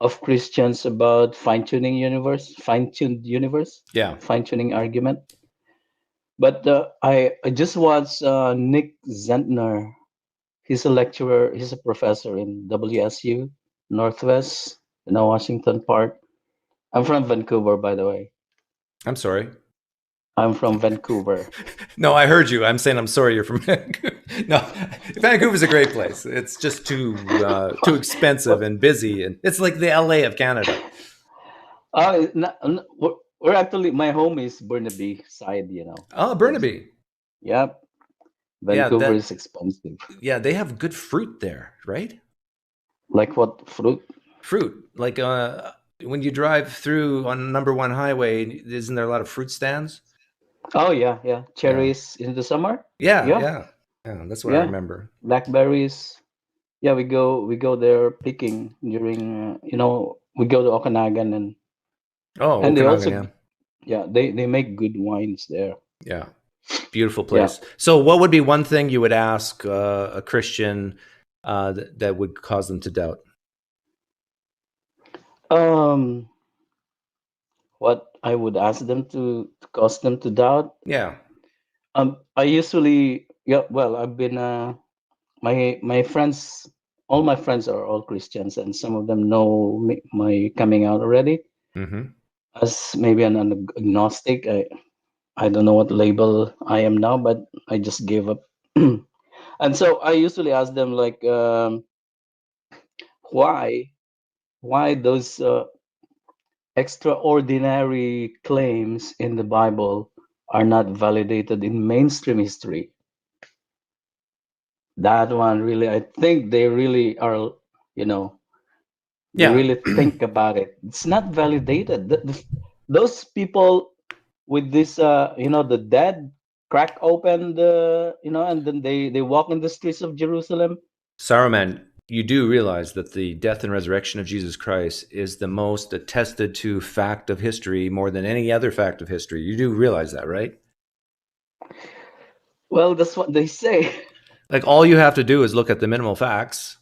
of Christians about fine-tuned universe, Yeah, fine-tuning argument. But I just watched Nick Zentner. He's a lecturer. He's a professor in WSU Northwest, Washington Park. I'm from Vancouver, by the way. I'm sorry. I'm from Vancouver. No, I heard you. I'm saying I'm sorry you're from Vancouver. No, Vancouver's a great place. It's just too expensive and busy, and it's like the LA of Canada. We're actually, my home is Burnaby side. Oh, Burnaby. Yep. Vancouver is expensive. Yeah, they have good fruit there, right? Like what fruit? Fruit, like when you drive through on number 1 highway, isn't there a lot of fruit stands? Oh yeah. Cherries in the summer. Yeah. That's what I remember. Blackberries. Yeah, we go there picking during. We go to Okanagan and. Oh, and Okanagan, they also, they make good wines there. Yeah, beautiful place. Yeah. So, what would be one thing you would ask a Christian that would cause them to doubt? what I would ask them to cause them to doubt. Yeah. I usually, yeah, well, I've been my friends, all my friends are all Christians, and some of them know me, my coming out already Mm-hmm. as maybe an agnostic. I don't know what label I am now, but I just gave up. And so I usually ask them like, why those extraordinary claims in the Bible are not validated in mainstream history? That one really, I think they really are, you know, they Yeah. really think about it. It's not validated. Those people with this, the dead crack open the, and then they walk in the streets of Jerusalem. Saruman, you do realize that the death and resurrection of Jesus Christ is the most attested to fact of history more than any other fact of history. You do realize that, right? Well, that's what they say. Like, all you have to do is look at the minimal facts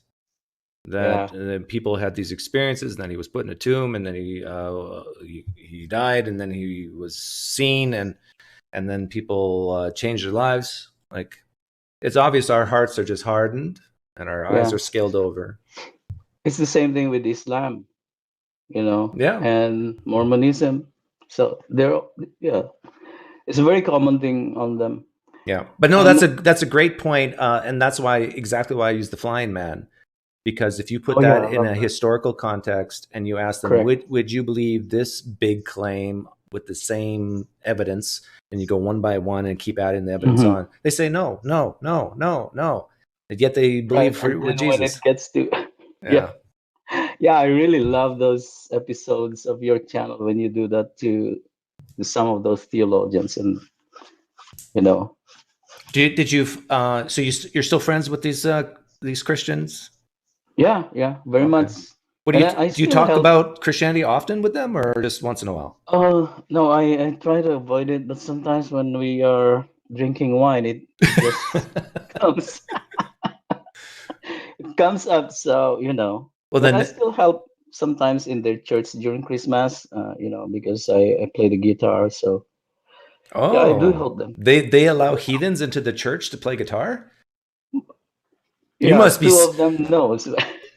that Yeah. people had these experiences, and then he was put in a tomb, and then he died, and then he was seen, and then people changed their lives. Like, it's obvious our hearts are just hardened and our eyes are scaled over. It's the same thing with Islam, Yeah. and Mormonism. So it's a very common thing on them. Yeah, but no, that's a great point, and that's exactly why I use the flying man, because if you put that in a historical context and you ask them, would you believe this big claim with the same evidence, and you go one by one and keep adding the evidence on, they say no, no, no, no, no, and yet they believe with Jesus. When it gets to I really love those episodes of your channel when you do that to some of those theologians, and Did you? So you're still friends with these Christians? Yeah, very much. What do you talk about Christianity often with them, or just once in a while? No, I try to avoid it, but sometimes when we are drinking wine, it just comes. It comes up, so Well, but then I still help sometimes in their church during Christmas, because I play the guitar, so. Oh, yeah, I do help them. They allow heathens into the church to play guitar? You must be. Two of them knows.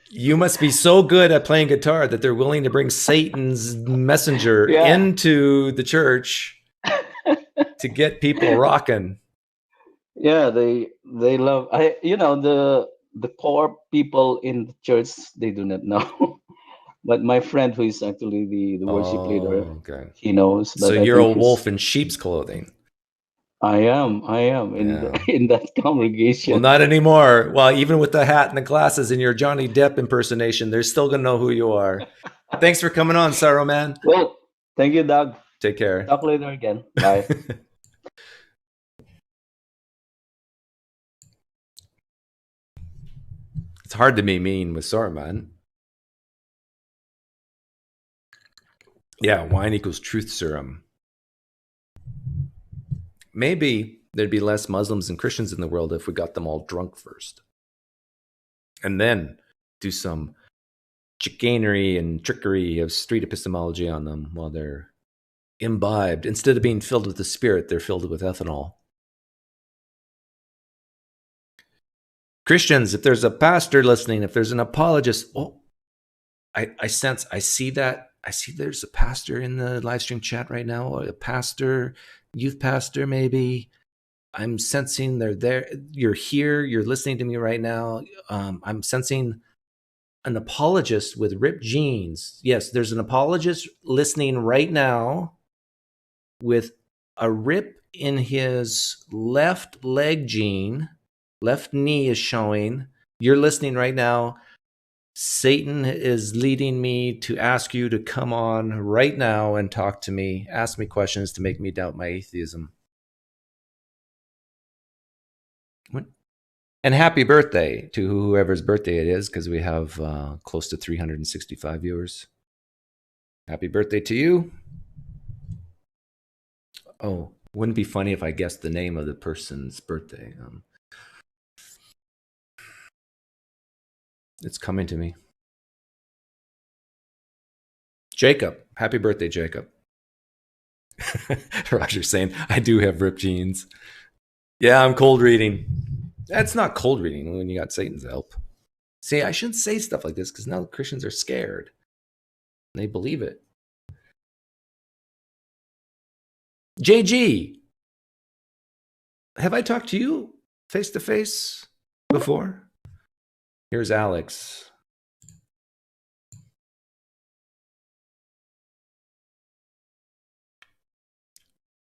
You must be so good at playing guitar that they're willing to bring Satan's messenger into the church to get people rocking. Yeah, they love. The core people in the church, they do not know. But my friend, who is actually the worship leader, he knows. So you're a wolf in sheep's clothing. I am in that congregation. Well, not anymore. Well, even with the hat and the glasses and your Johnny Depp impersonation, they're still gonna know who you are. Thanks for coming on, Saruman. Well, thank you, Doug. Take care. Talk later again. Bye. It's hard to be mean with Saruman. Yeah, wine equals truth serum. Maybe there'd be less Muslims and Christians in the world if we got them all drunk first. And then do some chicanery and trickery of street epistemology on them while they're imbibed. Instead of being filled with the Spirit, they're filled with ethanol. Christians, if there's a pastor listening, if there's an apologist, I see there's a pastor in the live stream chat right now, a pastor, youth pastor maybe. I'm sensing they're there. You're here. You're listening to me right now. I'm sensing an apologist with ripped jeans. Yes, there's an apologist listening right now with a rip in his left leg jean. Left knee is showing. You're listening right now. Satan is leading me to ask you to come on right now and talk to me, ask me questions to make me doubt my atheism. And happy birthday to whoever's birthday it is, because we have close to 365 viewers. Happy birthday to you. Oh, wouldn't it be funny if I guessed the name of the person's birthday? It's coming to me. Jacob. Happy birthday, Jacob. Roger's saying, I do have ripped jeans. Yeah, I'm cold reading. That's not cold reading when you got Satan's help. See, I shouldn't say stuff like this because now Christians are scared. They believe it. JG, have I talked to you face to face before? Here's Alex.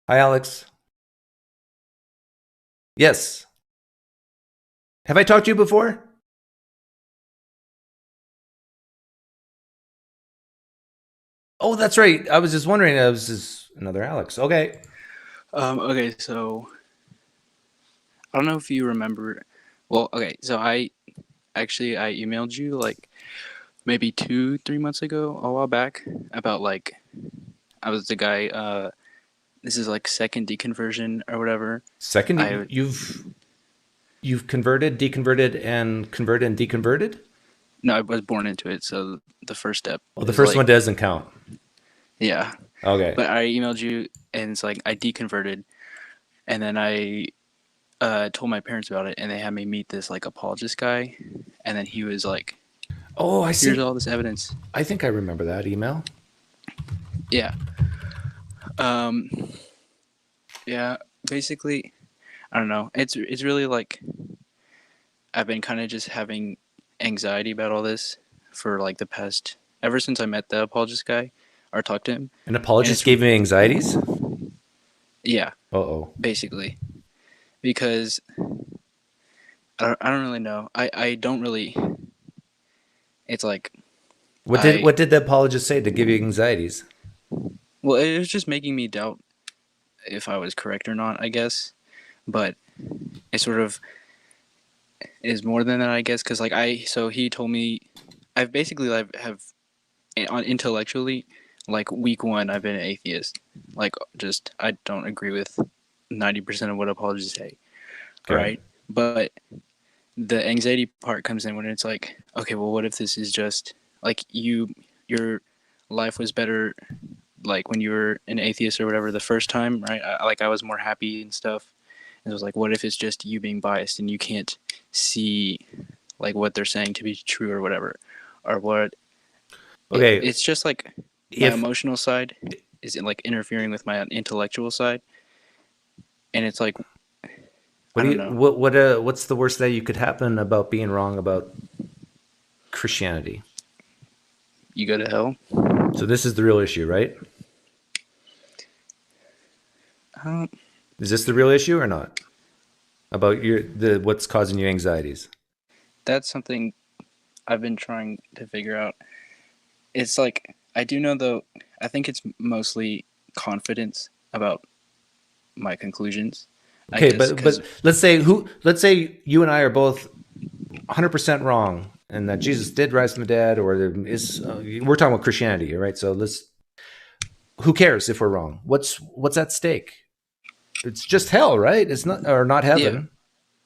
Hi, Alex. Yes. Have I talked to you before? Oh, that's right. I was just wondering. I was just another Alex. Okay. Okay, so I don't know if you remember. Well, okay, so I emailed you like maybe 2-3 months ago, a while back, about like I was the guy. This is like second deconversion or whatever. Second, you've converted, deconverted, and converted and deconverted? No, I was born into it, so the first step. Oh, the first one doesn't count. Yeah. Okay. But I emailed you, and it's like I deconverted, and then I told my parents about it, and they had me meet this like apologist guy, and then he was like, "Oh, I see. Here's all this evidence." I think I remember that email. Yeah. Yeah. Basically, I don't know. It's really like I've been kind of just having anxiety about all this for like the past ever since I met the apologist guy or talked to him. An apologist gave me anxieties? Yeah. Uh-oh. Basically. Because I don't really know. I don't really. It's like. What did the apologist say to give you anxieties? Well, it was just making me doubt if I was correct or not, I guess. But it sort of is more than that, I guess, because like so he told me I've basically have intellectually, like week one I've been an atheist. Like just I don't agree with 90% of what apologists say. Okay. Right? But the anxiety part comes in when it's like, okay, well, what if this is just like your life was better like when you were an atheist or whatever the first time, right? I was more happy and stuff. And it was like, what if it's just you being biased and you can't see like what they're saying to be true or whatever, or what? Okay, it's just like my emotional side is like interfering with my intellectual side, and it's like, what's the worst that you could happen about being wrong about Christianity? You go to hell. So this is the real issue, right? Is this the real issue or not? About what's causing you anxieties? That's something I've been trying to figure out. It's like I do know though. I think it's mostly confidence about my conclusions. Okay, but let's say you and I are both 100% wrong, and that Jesus did rise from the dead, or there is. We're talking about Christianity, right? So who cares if we're wrong? What's at stake? It's just hell, right? It's not, or not heaven. Yeah.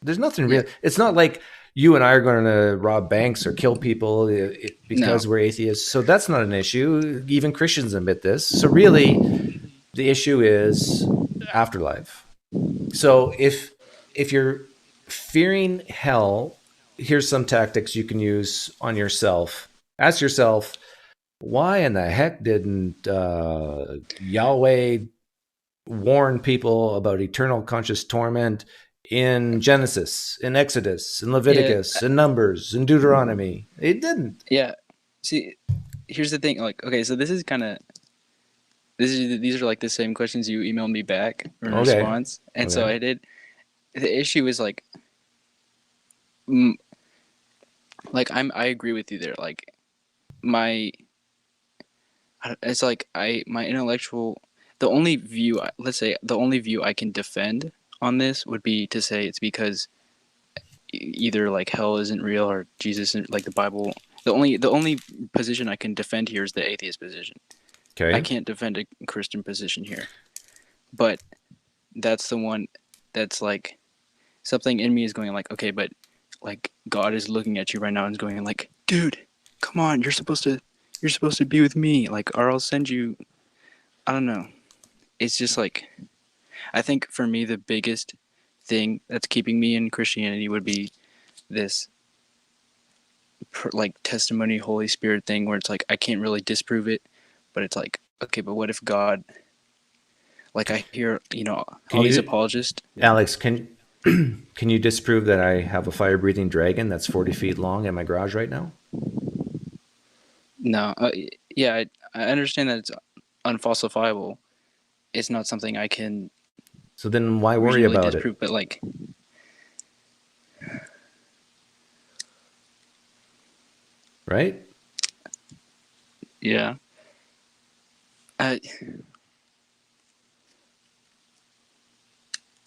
There's nothing real. It's not like you and I are going to rob banks or kill people because we're atheists. So that's not an issue. Even Christians admit this. So really, the issue is afterlife. So if you're fearing hell, here's some tactics you can use on yourself. Ask yourself, why in the heck didn't Yahweh warn people about eternal conscious torment in Genesis, in Exodus, in Leviticus, in Numbers, in Deuteronomy? It didn't. Yeah. See, here's the thing. Like, okay, so these are like the same questions you emailed me back in response, and so I did. The issue is like I agree with you there. Like my intellectual. The only view I can defend on this would be to say it's because either like hell isn't real or Jesus, like the Bible. The only position I can defend here is the atheist position. Okay. I can't defend a Christian position here, but that's the one that's like something in me is going like, okay, but like God is looking at you right now and is going like, dude, come on, you're supposed to be with me, like, or I'll send you. I don't know. it's just like, I think for me, the biggest thing that's keeping me in Christianity would be this like testimony Holy Spirit thing, where it's like I can't really disprove it, but it's like, okay, but what if God, like I hear, all these apologists. Alex, can you disprove that I have a fire-breathing dragon that's 40 feet long in my garage right now? No, yeah, I understand that it's unfalsifiable. It's not something I can. So then why worry about disprove, it? But like, right? Yeah.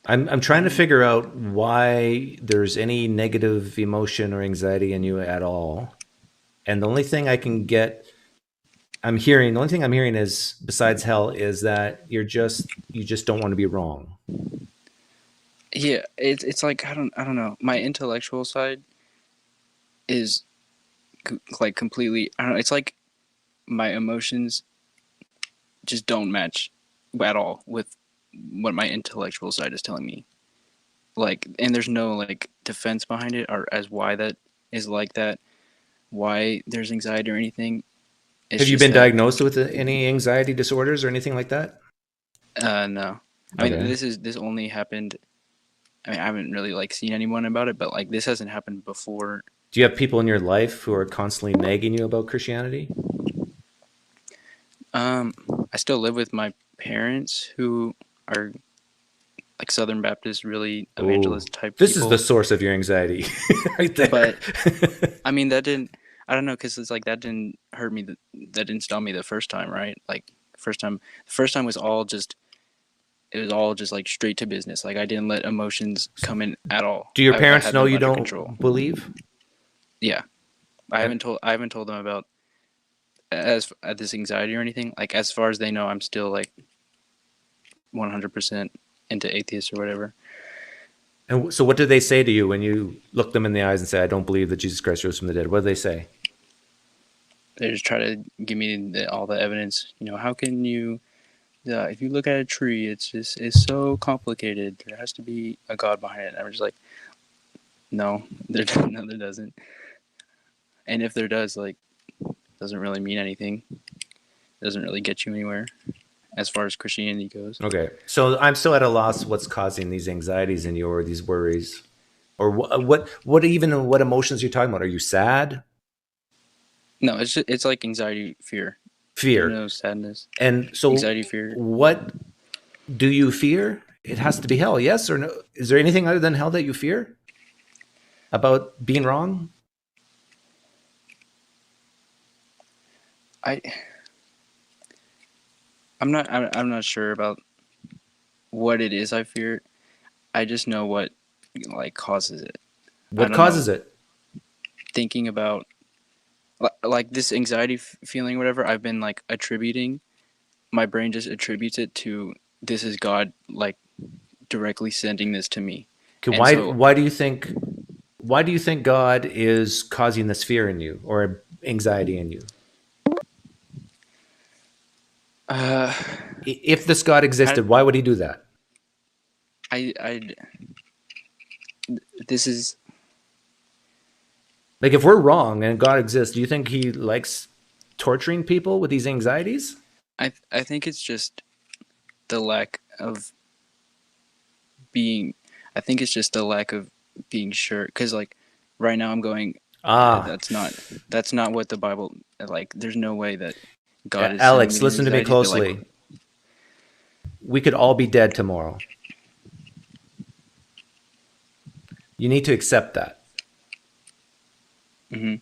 I'm trying to figure out why there's any negative emotion or anxiety in you at all. And the only thing the only thing I'm hearing is, besides hell, is that you just don't want to be wrong. Yeah, it's like I don't know. My intellectual side is like completely. I don't know. It's like my emotions just don't match at all with what my intellectual side is telling me. Like, and there's no like defense behind it, or as why that is like that, why there's anxiety or anything. Have you been diagnosed with any anxiety disorders or anything like that? No. I mean, this only happened. I mean, I haven't really like seen anyone about it, but like this hasn't happened before. Do you have people in your life who are constantly nagging you about Christianity? I still live with my parents who are like Southern Baptist, really evangelist type This people. is the source of your anxiety right there. But I mean, that didn't, I don't know, because it's like that didn't hurt me, that didn't stop me the first time, right? Like the first time was all just, it was all just like straight to business. Like I didn't let emotions come in at all. Do your parents know you don't believe? Yeah. I haven't told them about as this anxiety or anything. Like as far as they know, I'm still like 100% into atheist or whatever. And so what do they say to you when you look them in the eyes and say, I don't believe that Jesus Christ rose from the dead? What do they say? They just try to give me all the evidence. How can you, if you look at a tree, it's so complicated. There has to be a God behind it. And I'm just like, no, there doesn't. And if there does, like, doesn't really mean anything. It doesn't really get you anywhere as far as Christianity goes. Okay. So I'm still at a loss what's causing these anxieties in you, or these worries, or what emotions you're talking about. Are you sad? No, it's like anxiety, fear. Fear. No sadness. And so anxiety, fear. What do you fear? It has to be hell, yes or no? Is there anything other than hell that you fear about being wrong? I'm not sure about what it is I fear. I just know what like causes it. What causes it? Thinking about like this anxiety feeling, whatever. I've been like attributing. My brain just attributes it to this is God like directly sending this to me. Okay, why do you think God is causing this fear in you or anxiety in you? If this God existed, why would he do that? This is like, if we're wrong and God exists, do you think he likes torturing people with these anxieties? I think it's just the lack of being. I think it's just the lack of being sure. Because like right now I'm going. That's not what the Bible like. There's no way that God is. Alex, listen to me closely. Like, we could all be dead tomorrow. You need to accept that. Mm-hmm.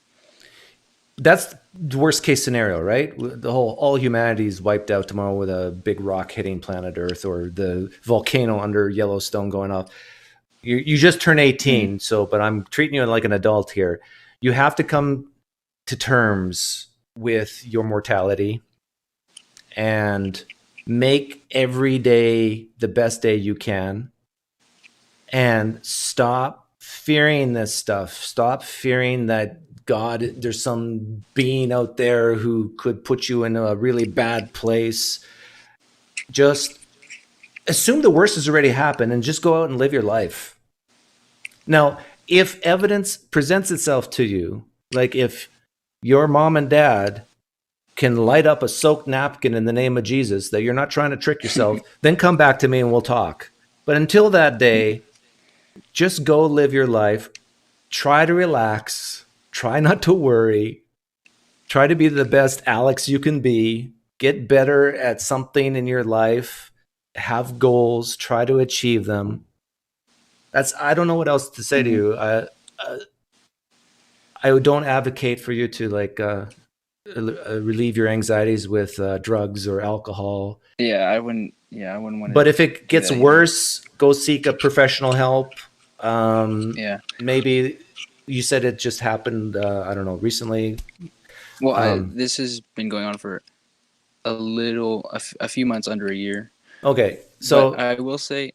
That's the worst case scenario, right? All humanity is wiped out tomorrow with a big rock hitting planet Earth, or the volcano under Yellowstone going off. You just turned 18, but I'm treating you like an adult here. You have to come to terms with your mortality and make every day the best day you can, and stop fearing this stuff. Stop fearing that God, there's some being out there who could put you in a really bad place. Just assume the worst has already happened and just go out and live your life. Now, if evidence presents itself to you, like if your mom and dad can light up a soaked napkin in the name of Jesus, that you're not trying to trick yourself, then come back to me and we'll talk. But until that day, just go live your life. Try to relax. Try not to worry. Try to be the best Alex you can be. Get better at something in your life. Have goals. Try to achieve them. I don't know what else to say to you. I don't advocate for you to like relieve your anxieties with drugs or alcohol. Yeah, I wouldn't want to. But if it gets worse, go seek a professional help. Maybe you said it just happened, I don't know, recently. Well, this has been going on for a few months, under a year. Okay, so but I will say,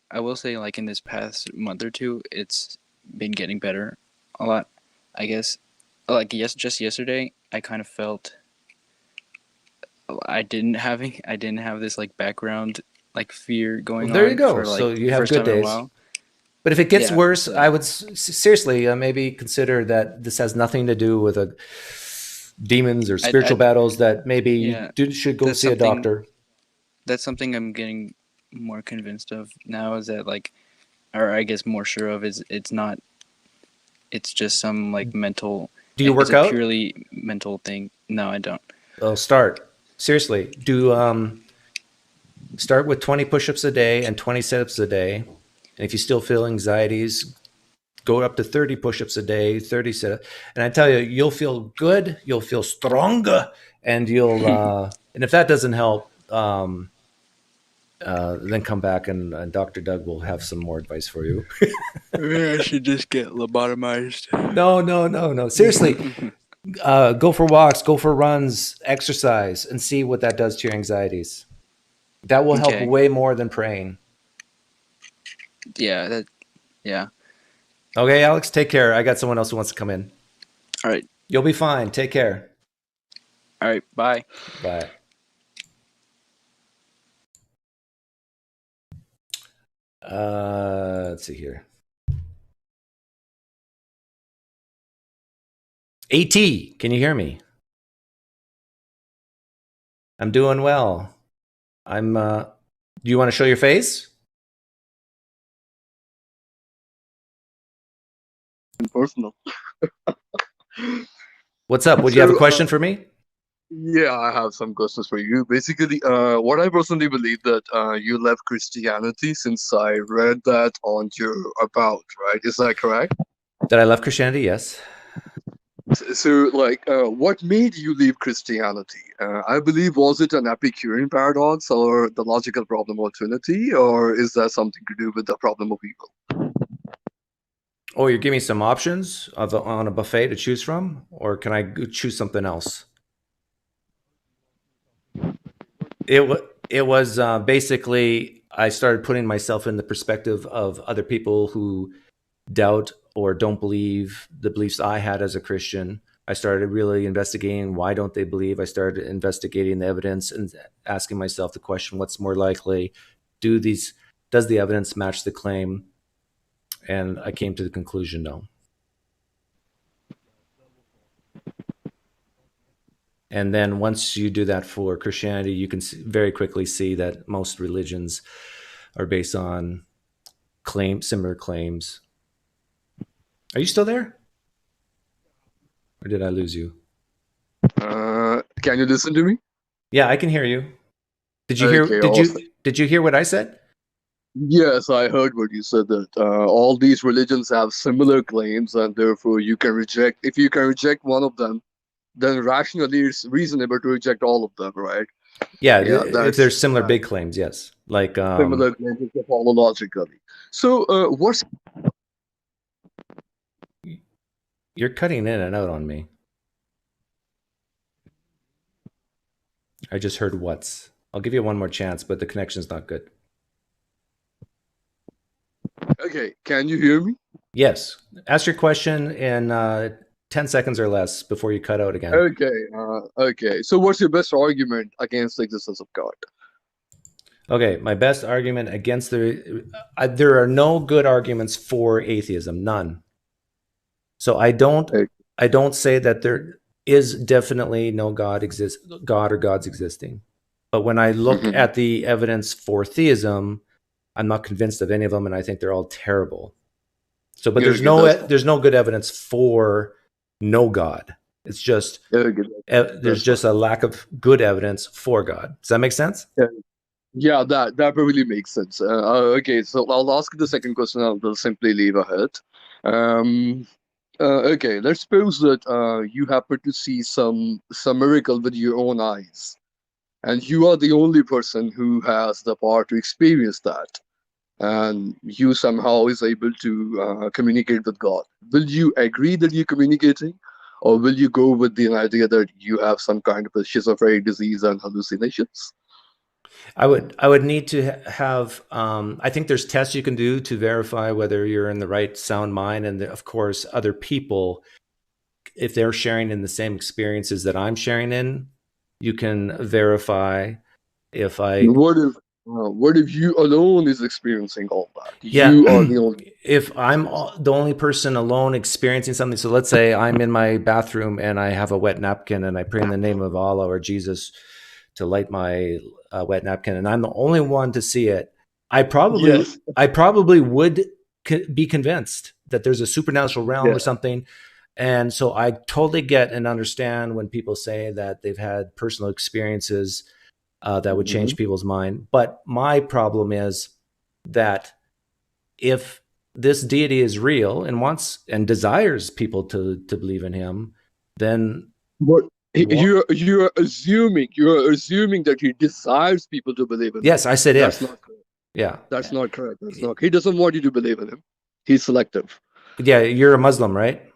like in this past month or two, it's been getting better a lot. I guess, like just yesterday, I kind of felt I didn't have this like background like fear going on. There you go. For, like, so you have good days. But if it gets worse, I would seriously maybe consider that this has nothing to do with demons or spiritual battles, that maybe you should go see a doctor. That's something I'm getting more convinced of now, is that like, or I guess more sure of, is it's just some like mental. Do you work out? Purely mental thing. No, I don't. Well, start. Seriously. Start with 20 push-ups a day and 20 sit-ups a day. And if you still feel anxieties, go up to 30 push-ups a day, 30 sit-ups. And I tell you, you'll feel good, you'll feel stronger, and you'll and if that doesn't help, then come back and Dr. Doug will have some more advice for you. I should just get lobotomized. No. Seriously, go for walks, go for runs, exercise, and see what that does to your anxieties. That will help way more than praying. Yeah. Okay, Alex, take care. I got someone else who wants to come in. All right. You'll be fine. Take care. All right. Bye. Bye. Let's see here. AT, can you hear me? I'm doing well. Do you want to show your face? Personal. What's up? Would you have a question for me? Yeah, I have some questions for you. Basically, what I personally believe that you left Christianity, since I read that on your About, right? Is that correct? That I left Christianity? Yes. So, like, what made you leave Christianity? I believe, was it an Epicurean paradox or the logical problem of Trinity, or is that something to do with the problem of evil? Oh, you're giving me some options on a buffet to choose from, or can I choose something else? It was basically, I started putting myself in the perspective of other people who doubt or don't believe the beliefs I had as a Christian. I started really investigating why don't they believe. I started investigating the evidence and asking myself the question, what's more likely? Does the evidence match the claim? And I came to the conclusion, no. And then once you do that for Christianity, you can very quickly see that most religions are based on similar claims. Are you still there? Or did I lose you? Can you listen to me? Yeah, I can hear you. Did you hear? Did you hear what I said? Yes, I heard what you said, that all these religions have similar claims, and therefore you can reject. If you can reject one of them, then rationally it's reasonable to reject all of them, right? Yeah, if there's similar big claims, yes. Like similar claims to follow logically. So what's... You're cutting in and out on me. I just heard what's. I'll give you one more chance, but the connection's not good. Okay, can you hear me? Yes. Ask your question in 10 seconds or less before you cut out again. Okay. So what's your best argument against the existence of God? Okay, my best argument against there are no good arguments for atheism, none. So I don't say that there is definitely no God or gods existing. But when I look at the evidence for theism, I'm not convinced of any of them, and I think they're all terrible. So, but there's no good evidence for no God. It's just there's just a lack of good evidence for God. Does that make sense? Yeah, that probably makes sense. Okay, so I'll ask the second question. I'll simply leave ahead. Okay, let's suppose that you happen to see some miracle with your own eyes, and you are the only person who has the power to experience that, and you somehow is able to communicate with God. Will you agree that you're communicating, or will you go with the idea that you have some kind of a schizophrenic disease and hallucinations? I would need to have. I think there's tests you can do to verify whether you're in the right sound mind, and of course, other people, if they're sharing in the same experiences that I'm sharing in, you can verify if I. What if you alone is experiencing all that? Yeah, you are the only. If I'm the only person alone experiencing something, so let's say I'm in my bathroom and I have a wet napkin and I pray in the name of Allah or Jesus to light my wet napkin, and I'm the only one to see it, I probably would be convinced that there's a supernatural realm or something. And so I totally get and understand when people say that they've had personal experiences that would change people's mind. But my problem is that if this deity is real and wants and desires people to believe in him, then you're assuming that he desires people to believe in him. Yes, I said that's if. Not correct. Yeah, that's not correct. That's not. He doesn't want you to believe in him. He's selective. Yeah, you're a Muslim, right?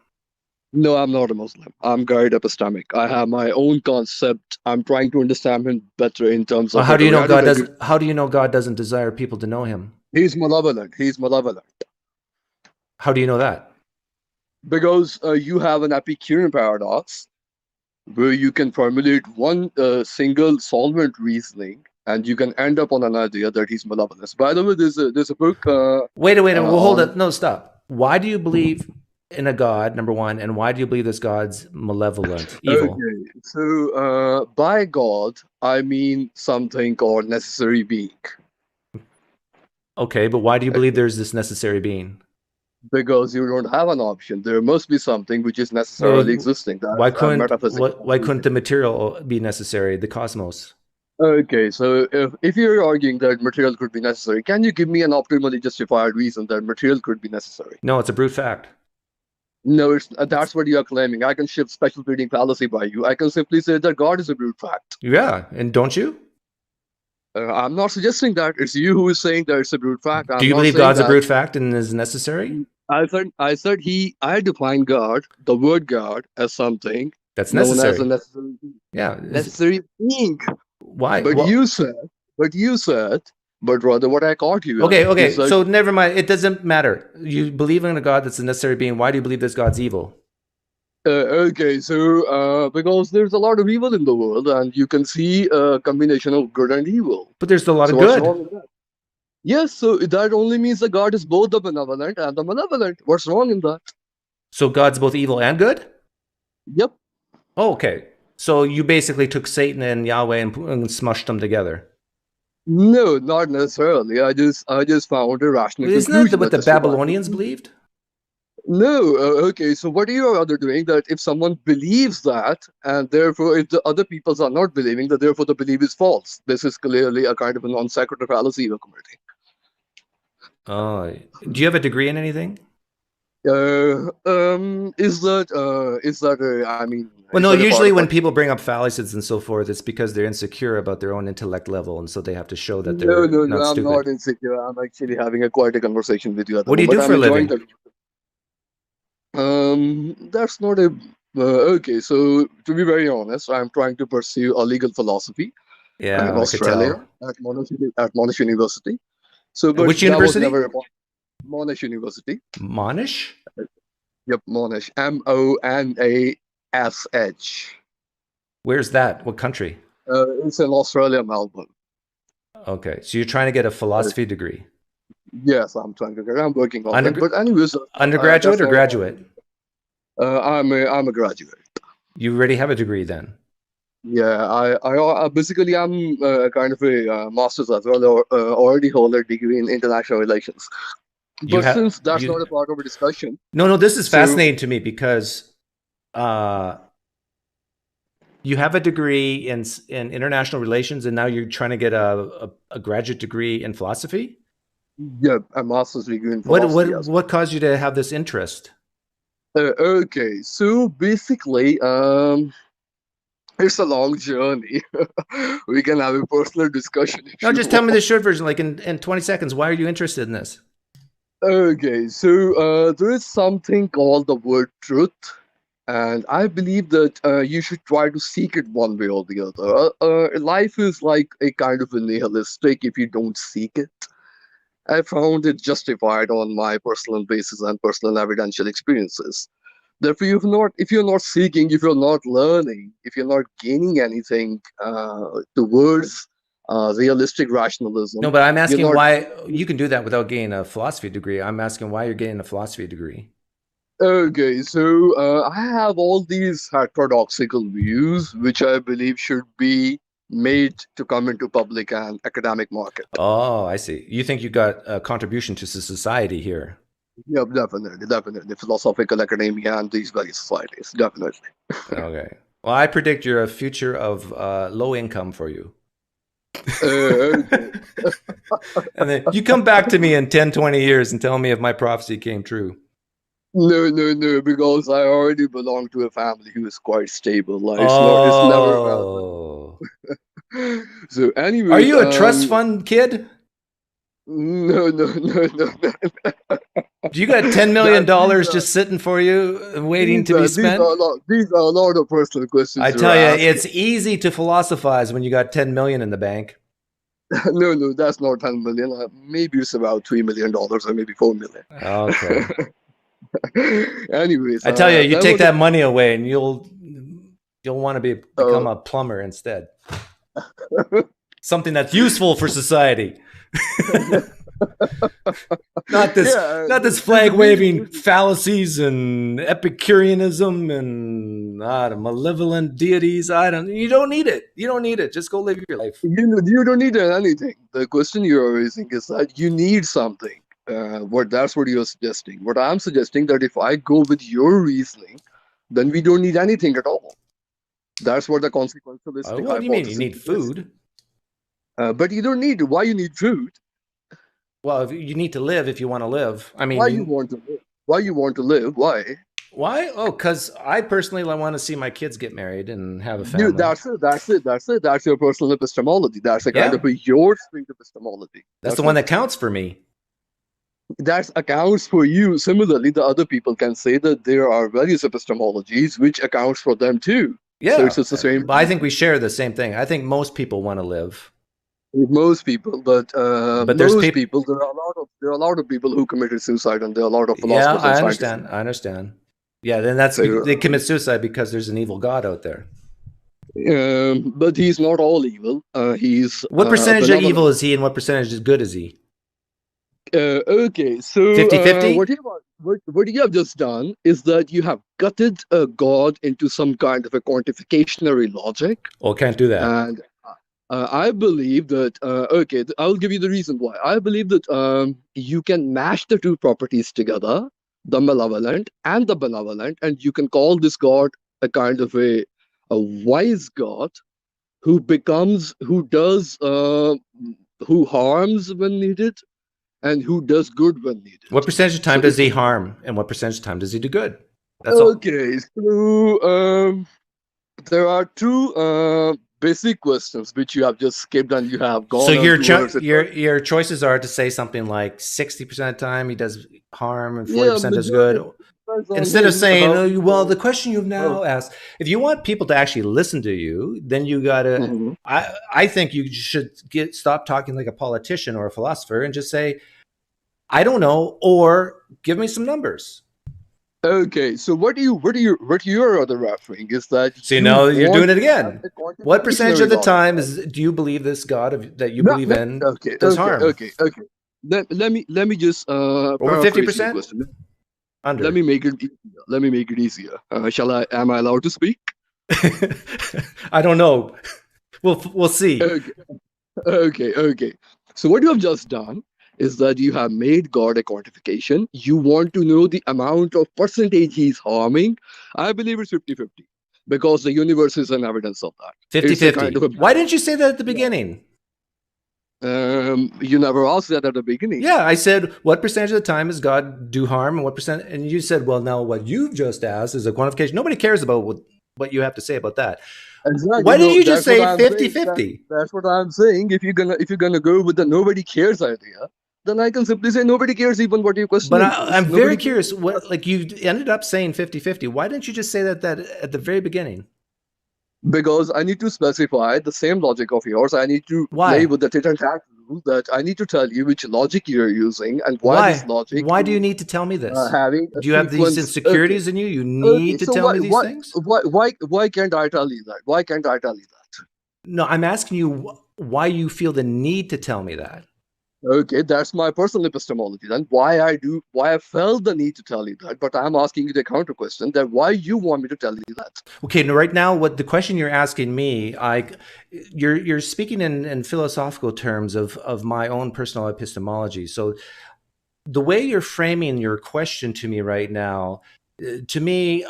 No, I'm not a Muslim. I'm Karud epistemic. I have my own concept. I'm trying to understand him better in terms of. How do you know God doesn't? How do you know God doesn't desire people to know him? He's malevolent. He's malevolent. How do you know that? Because you have an Epicurean paradox, where you can formulate one single solvent reasoning, and you can end up on an idea that he's malevolent. By the way, there's a book. Wait. Well, hold it. No, stop. Why do you believe in a God, number one, and why do you believe this God's malevolent, evil? Okay, so by God, I mean something called necessary being. Okay, but why do you believe there's this necessary being? Because you don't have an option. There must be something which is necessarily existing. Why couldn't the material be necessary, the cosmos? Okay, so if you're arguing that material could be necessary, can you give me an optimally justified reason that material could be necessary? No, it's a brute fact. No, that's what you are claiming. I can shift special breeding fallacy by you. I can simply say that God is a brute fact. Yeah, and don't you? I'm not suggesting that. It's you who is saying that it's a brute fact. Do you believe God's a brute fact and is necessary? I define God, the word God, as something that's necessary. Known as a necessary being. Yeah, necessary being. Why? But you said, but rather what I caught you. Okay. So never mind. It doesn't matter. You believe in a God that's a necessary being. Why do you believe this God's evil? Okay, so because there's a lot of evil in the world, and you can see a combination of good and evil. But there's a lot of good. Yes, so that only means that God is both the benevolent and the malevolent. What's wrong in that? So God's both evil and good? Yep. Oh, okay. So you basically took Satan and Yahweh and smushed them together. No, not necessarily. I just found a rational conclusion. Isn't that what the Babylonians believed? No. Okay, so what are you other doing? That if someone believes that, and therefore if the other peoples are not believing, that therefore the belief is false. This is clearly a kind of a non sequitur fallacy you're committing. Do you have a degree in anything? Is that I mean, well, no, usually when people bring up fallacies and so forth, it's because they're insecure about their own intellect level, and so they have to show that they're not stupid. I'm not insecure. I'm actually having quite a conversation with you. What do you do for a living? That's not a okay. So to be very honest, I'm trying to pursue a legal philosophy. Yeah, in Australia at Monash University. So, but which university? Monash University. Monash? Yep, Monash. MONASH. Where's that? What country? It's in Australia, Melbourne. Okay, so you're trying to get a philosophy degree. Yes, I'm trying to get. I'm working on it. But anyways, undergraduate or graduate? I'm a graduate. You already have a degree then? Yeah, I basically I'm kind of a master's as well, or already hold a degree in international relations. But since that's not a part of a discussion. No, this is fascinating to me because you have a degree in international relations, and now you're trying to get a graduate degree in philosophy. Yeah, a master's degree in philosophy. What caused you to have this interest? Okay, so basically, it's a long journey. We can have a personal discussion. No, just tell me the short version, like in 20 seconds. Why are you interested in this? Okay, so there is something called the word truth, and I believe that you should try to seek it one way or the other. Life is like a kind of a nihilistic if you don't seek it. I found it justified on my personal basis and personal evidential experiences. Therefore, if you're not seeking, if you're not learning, if you're not gaining anything towards realistic rationalism. No, but I'm asking why you can do that without getting a philosophy degree. I'm asking why you're getting a philosophy degree. Okay, so I have all these heterodoxical views, which I believe should be made to come into public and academic market. Oh, I see. You think you got a contribution to society here? Yeah, definitely. Philosophical academia and these various societies, definitely. Okay. Well, I predict you're a future of low income for you. Okay. And then you come back to me in 10, 20 years and tell me if my prophecy came true. No, because I already belong to a family who is quite stable. Like, it's never. So anyway, are you a trust fund kid? No. Do you got $10 million just sitting for you, waiting to be spent? These are a lot of personal questions. I tell you, it's easy to philosophize when you got 10 million in the bank. No, that's not 10 million. Maybe it's about $3 million or maybe 4 million. Okay. Anyways, I tell you, you take that money away, and you'll want to become a plumber instead. Something that's useful for society. not this flag waving fallacies and Epicureanism and malevolent deities. You don't need it. Just go live your life. You don't need anything. The question you're raising is that you need something. That's what you're suggesting. What I'm suggesting that if I go with your reasoning, then we don't need anything at all. That's what the consequentialistic. What do you mean? You need food. But you don't need. Why you need food? Well, you need to live if you want to live. I mean, why you want to live? Why you want to live? Why? Why? Oh, because I personally want to see my kids get married and have a family. Dude, that's it. That's your personal epistemology. That's a kind of your street epistemology. That's the one that counts for me. That accounts for you. Similarly, the other people can say that there are various epistemologies which accounts for them too. Yeah, so it's just the same. But I think we share the same thing. I think most people want to live. Most people, but there's people. There are a lot of people who committed suicide, and there are a lot of philosophers. Yeah, I understand. Yeah, then they commit suicide because there's an evil God out there. But he's not all evil. He's what percentage of evil is he, and what percentage is good is he? Okay, so 50-50? What you have just done is that you have gutted God into some kind of a quantificationary logic. Oh, can't do that. And I believe that, okay, I'll give you the reason why. I believe that you can mash the two properties together, the malevolent and the benevolent, and you can call this God a kind of a wise God who harms when needed, and who does good when needed. What percentage of time does he harm, and what percentage of time does he do good? That's okay. So there are two basic questions which you have just skipped, and you have gone. So your choices are to say something like 60% of the time he does harm and 40% does good. Instead of saying, well, the question you've now asked, if you want people to actually listen to you, then you gotta. I think you should stop talking like a politician or a philosopher and just say, I don't know, or give me some numbers. Okay, so what you're other referring is that See, now you're doing it to have again. a What percentage quantificationary of the logic, time right? do you believe this God that you No, believe no, in okay, does okay, harm? okay, okay. Let me just Over paraphrase your 50%? question. Let Under. me make it easier. Let me make it easier. Am I allowed to speak? I don't know. We'll see. Okay, okay. So what you have just done is that you have made God a quantification. You want to know the amount of percentage he's harming. I believe it's 50-50 because the universe is an evidence of that. It's a kind 50-50. of a Why didn't you say that at the beginning? you never asked that at the beginning. Yeah, I said, what percentage of the time does God do harm and what percent? And you said, well, now what you've just asked is a quantification. Nobody cares about what you have to say about that. Exactly. Why didn't No, you just that's what say I'm saying. 50-50? That's what I'm saying. If you're gonna go with the nobody cares idea, then I can simply say nobody cares even what your But question is. I'm Nobody very cares. curious. What, like, you ended up saying 50-50. Why didn't you just say that at the very beginning? Because I need to specify the same logic of yours. I need to play Why? with the tit and tat rule that I need to tell you which logic you're using and why this Why? logic Why do you is need to tell me this? having a Do you have these sequence. Okay, insecurities in you? You okay. need to So tell me these things? why can't I tell you that? Why can't I tell you that? No, I'm asking you why you feel the need to tell me that. Okay, that's my personal epistemology. Then why I felt the need to tell you that, but I'm asking you the counter question that why you want me to tell you that. Okay, now right now, what the question you're asking me, you're speaking in philosophical terms of my own personal epistemology. So the way you're framing your question to me right now, to me,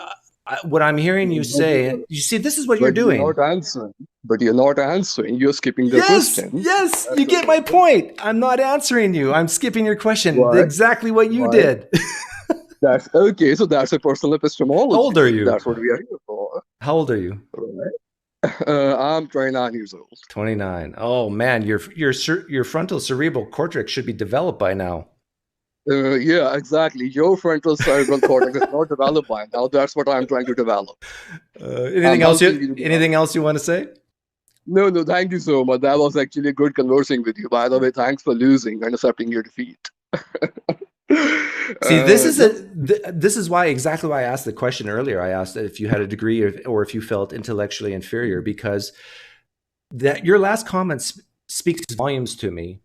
what I'm hearing you say, you see, this is what you're But you're doing. not answering. But you're not answering. You're skipping the Yes, question. yes, That's you the get my problem. point. I'm not answering you. I'm skipping your question. Why? Exactly what you Why? did. That's okay. So that's a personal How old are epistemology. you? That's what we are here for. How old are you? Right? I'm 29 years old. 29. Oh man, your frontal cerebral cortex should be developed by now. Yeah, exactly. Your frontal cerebral cortex is not developed by now. That's what I'm trying to develop. Anything else? Anything else you want to say? No, thank you so much. That was actually good conversing with you. By the way, thanks for losing and accepting your defeat. See, this is why exactly why I asked the question earlier. I asked if you had a degree or if you felt intellectually inferior, because that your last comments speaks volumes to me.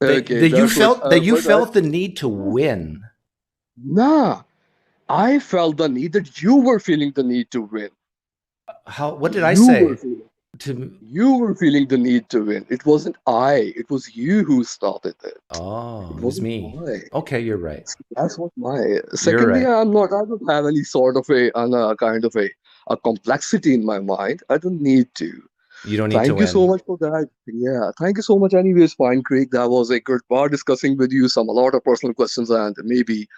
Okay, You that's what. felt you felt the need to win. Nah, I felt the need that you were feeling the need to win. How? What did I You were say? feeling. You were feeling the need to win. It wasn't I. It was you who started it. Oh, It it was wasn't me. I. Okay, you're right. That's what my. You're Secondly, right. I don't have any sort of a kind of a complexity in my mind. I don't need to. You don't need to Thank you so win. much for that. Yeah, thank you so much. Anyways, PineCreek, that was a good part discussing with you a lot of personal questions, and maybe,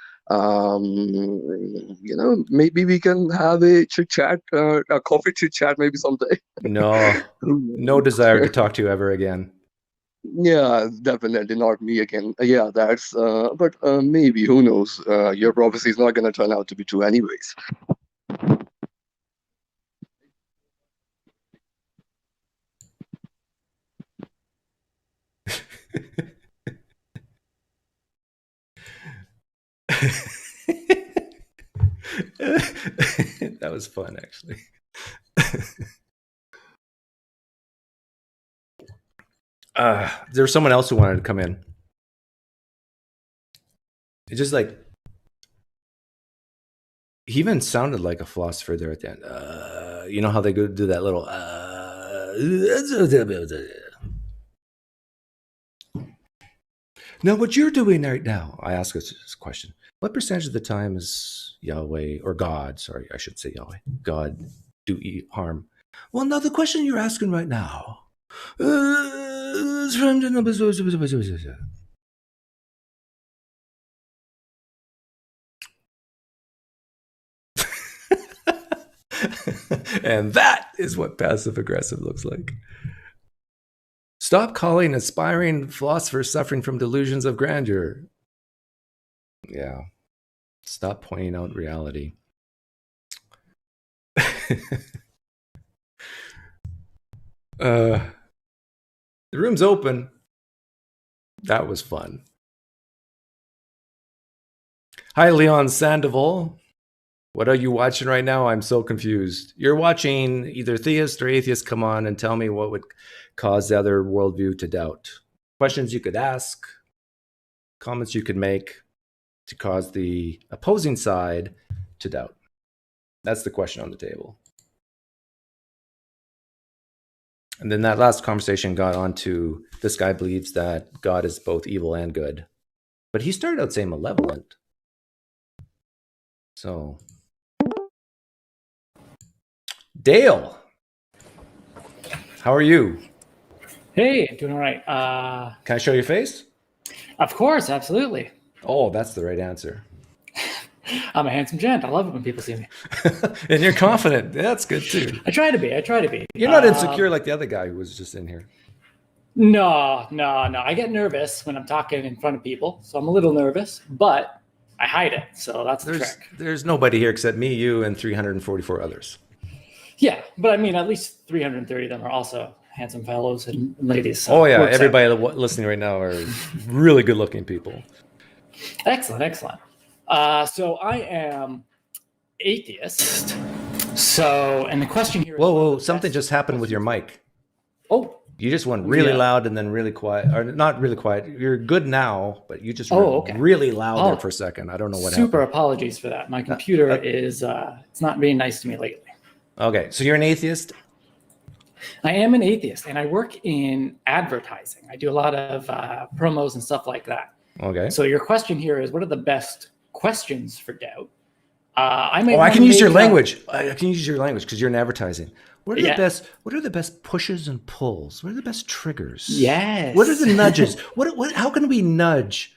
maybe we can have a chit chat, a coffee chit chat, maybe someday. No desire to talk to you ever again. Yeah, definitely not me again. Yeah, that's. But maybe who knows? Your prophecy is not going to turn out to be true, anyways. That was fun, actually. There's someone else who wanted to come in. It's just like he even sounded like a philosopher there at the end. You know how they go do that little. Now, what you're doing right now, I ask us this question: what percentage of the time is Yahweh or God? Sorry, I should say Yahweh. God do harm. Well, now the question you're asking right now is from the and that is what passive aggressive looks like. Stop calling aspiring philosophers suffering from delusions of grandeur. Yeah. Stop pointing out reality. The room's open. That was fun. Hi, Leon Sandoval. What are you watching right now? I'm so confused. You're watching either theist or atheist come on and tell me what would cause the other worldview to doubt. Questions you could ask, comments you could make to cause the opposing side to doubt. That's the question on the table. And then that last conversation got on to this guy believes that God is both evil and good. But he started out saying malevolent. So, Dale, how are you? Hey, I'm doing all right. Can I show your face? Of course, absolutely. Oh, that's the right answer. I'm a handsome gent. I love it when people see me. And you're confident. That's good too. I try to be. You're not insecure like the other guy who was just in here. No. I get nervous when I'm talking in front of people, so I'm a little nervous, but I hide it. So that's the trick. There's nobody here except me, you, and 344 others. Yeah, but I mean, at least 330 of them are also handsome fellows and ladies. So everybody listening right now are really good-looking people. Excellent. So I am atheist. So, and the question here is... Whoa, something just happened with your mic. Oh. You just went really loud and then really quiet. Or not really quiet. You're good now, but you just went really loud there for a second. I don't know what happened. Super apologies for that. My computer is... it's not being nice to me lately. Okay, so you're an atheist? I am an atheist, and I work in advertising. I do a lot of promos and stuff like that. Okay. So your question here is, what are the best questions for doubt? I can use your language. I can use your language because you're in advertising. What are the best pushes and pulls? What are the best triggers? Yes. What are the nudges? How can we nudge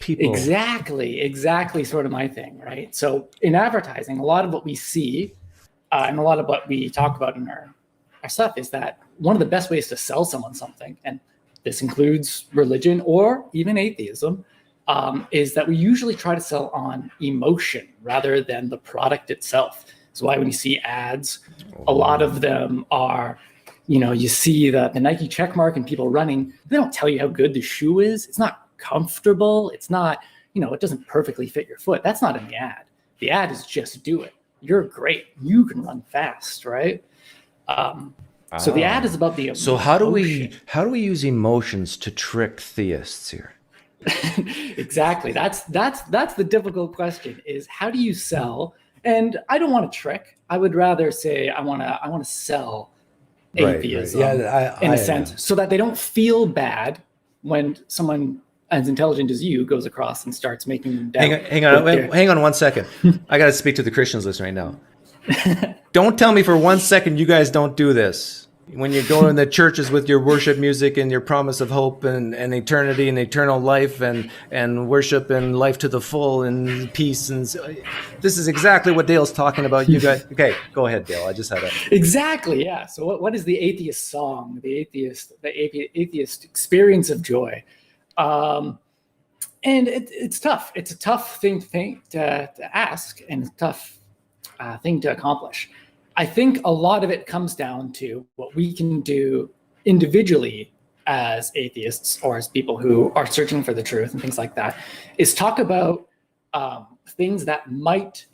people? Exactly sort of my thing, right? So in advertising, a lot of what we see and a lot of what we talk about in our stuff is that one of the best ways to sell someone something, and this includes religion or even atheism, is that we usually try to sell on emotion rather than the product itself. So why when you see ads, a lot of them are, you see the Nike check mark and people running, they don't tell you how good the shoe is. It's not comfortable. It's not, it doesn't perfectly fit your foot. That's not in the ad. The ad is just do it. You're great. You can run fast, right? So the ad is about the emotion. So how do we use emotions to trick theists here? Exactly. That's the difficult question is how do you sell? And I don't want to trick. I would rather say I want to sell atheism in a sense so that they don't feel bad when someone as intelligent as you goes across and starts making them doubt. Hang on 1 second. I got to speak to the Christians list right now. Don't tell me for 1 second you guys don't do this. When you go in the churches with your worship music and your promise of hope and eternity and eternal life and worship and life to the full and peace. And this is exactly what Dale's talking about. You guys, okay, go ahead, Dale. I just had Exactly, yeah. So what is the atheist song? The atheist experience of joy. And it's tough. It's a tough thing to ask and a tough thing to accomplish. I think a lot of it comes down to what we can do individually as atheists or as people who are searching for the truth and things like that, is talk about things that might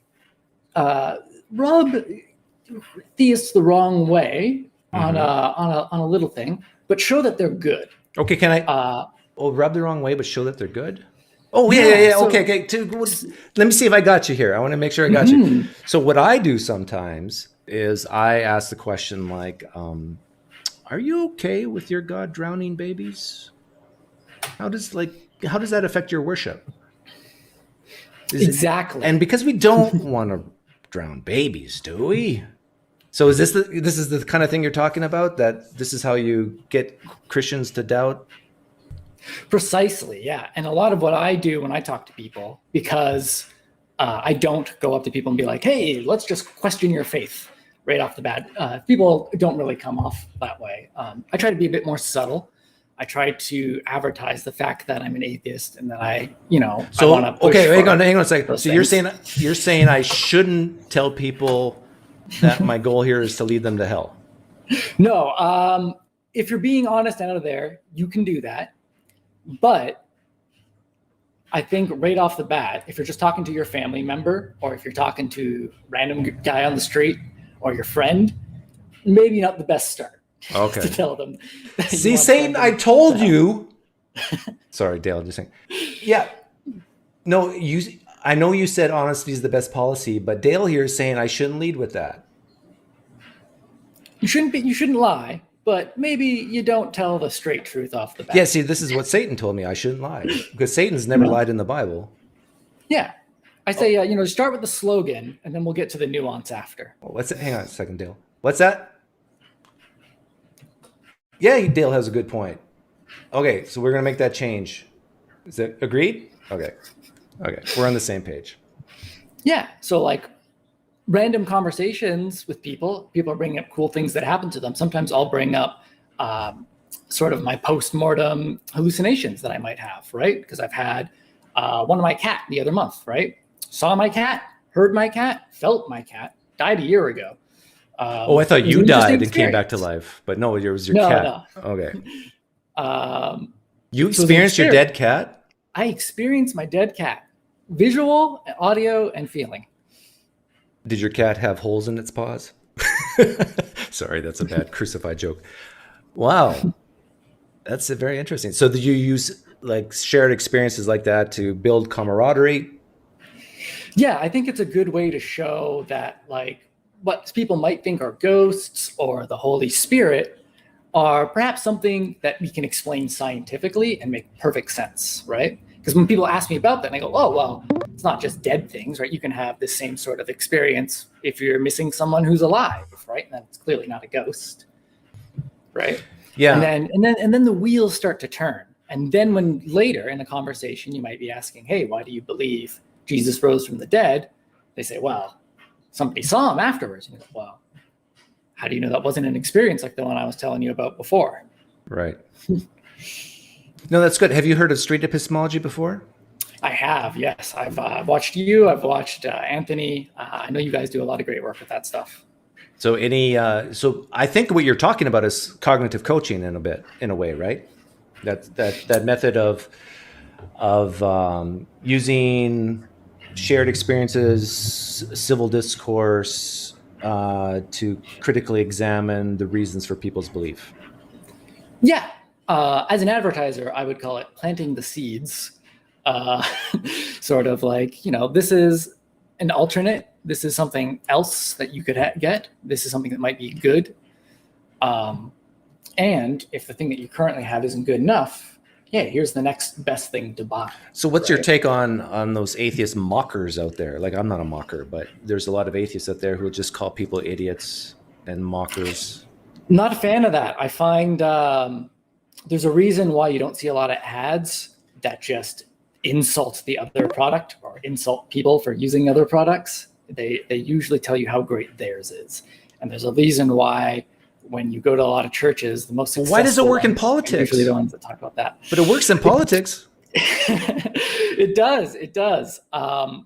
rub theists the wrong way on a little thing, but show that they're good. Okay, can I? Rub the wrong way, but show that they're good. Oh yeah. So, okay. Let me see if I got you here. I want to make sure I got you. So what I do sometimes is I ask the question like, are you okay with your God drowning babies? How does that affect your worship? Exactly. And because we don't want to drown babies, do we? So this is the kind of thing you're talking about, that this is how you get Christians to doubt? Precisely, yeah. And a lot of what I do when I talk to people, because I don't go up to people and be like, hey, let's just question your faith right off the bat. People don't really come off that way. I try to be a bit more subtle. I try to advertise the fact that I'm an atheist and that I want to push hang on a second. So you're saying I shouldn't tell people that my goal here is to lead them to hell? No. If you're being honest out of there, you can do that. But I think right off the bat, if you're just talking to your family member, or if you're talking to a random guy on the street or your friend, maybe not the best start. Okay. To tell them. See, Satan, I told you. Sorry, Dale, just saying. Yeah. No, I know you said honesty is the best policy, but Dale here is saying I shouldn't lead with that. You shouldn't lie, but maybe you don't tell the straight truth off the bat. Yeah, see, this is what Satan told me. I shouldn't lie because Satan's never lied in the Bible. Yeah. I say, start with the slogan and then we'll get to the nuance after. Oh, hang on a second, Dale. What's that? Yeah, Dale has a good point. Okay, so we're going to make that change. Is that agreed? Okay. We're on the same page. Yeah. So like random conversations with people are bringing up cool things that happen to them. Sometimes I'll bring up sort of my post-mortem hallucinations that I might have, right? Because I've had one of my cat the other month, right? Saw my cat, heard my cat, felt my cat, died a year ago. I thought you died and came back to life, but no, it was your cat. No. Okay. You experienced your dead cat? I experienced my dead cat, visual, audio, and feeling. Did your cat have holes in its paws? Sorry, that's a bad crucified joke. Wow. That's very interesting. So did you use like shared experiences like that to build camaraderie? Yeah, I think it's a good way to show that like what people might think are ghosts or the Holy Spirit are perhaps something that we can explain scientifically and make perfect sense, right? Because when people ask me about that, and I go, oh, well, it's not just dead things, right? You can have this same sort of experience if you're missing someone who's alive, right? And that's clearly not a ghost, right? Yeah. And then the wheels start to turn. And then when later in a conversation, you might be asking, hey, why do you believe Jesus rose from the dead? They say, well, somebody saw him afterwards. And you go, well, how do you know that wasn't an experience like the one I was telling you about before? Right. No, that's good. Have you heard of street epistemology before? I have, yes. I've watched you. I've watched Anthony. I know you guys do a lot of great work with that stuff. So so I think what you're talking about is cognitive coaching in a way, right? That method of using shared experiences, civil discourse, to critically examine the reasons for people's belief. Yeah. As an advertiser, I would call it planting the seeds. Sort of like, this is an alternate. This is something else that you could get. This is something that might be good. And if the thing that you currently have isn't good enough, yeah, here's the next best thing to buy. So what's your take on those atheist mockers out there? Like, I'm not a mocker, but there's a lot of atheists out there who just call people idiots and mockers. Not a fan of that. I find there's a reason why you don't see a lot of ads that just insult the other product or insult people for using other products. They usually tell you how great theirs is. And there's a reason why when you go to a lot of churches, the most successful Why does it work in politics? Usually the ones that talk about that. But it works in politics. It does. And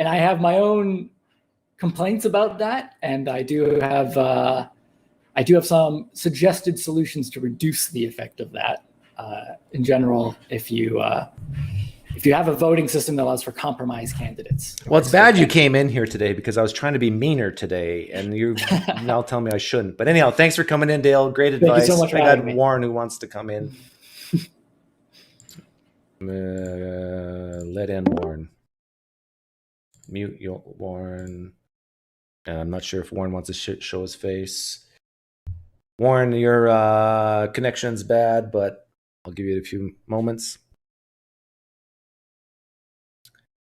I have my own complaints about that. And I do have some suggested solutions to reduce the effect of that. In general, if you have a voting system that allows for compromise candidates. Well, it's bad you came in here today because I was trying to be meaner today, and you now tell me I shouldn't. But anyhow, thanks for coming in, Dale. Great advice. Thank you so much for I got having me. Warren who wants to come in. Let in Warren. Mute Warren. And I'm not sure if Warren wants to show his face. Warren, your connection's bad, but I'll give you a few moments.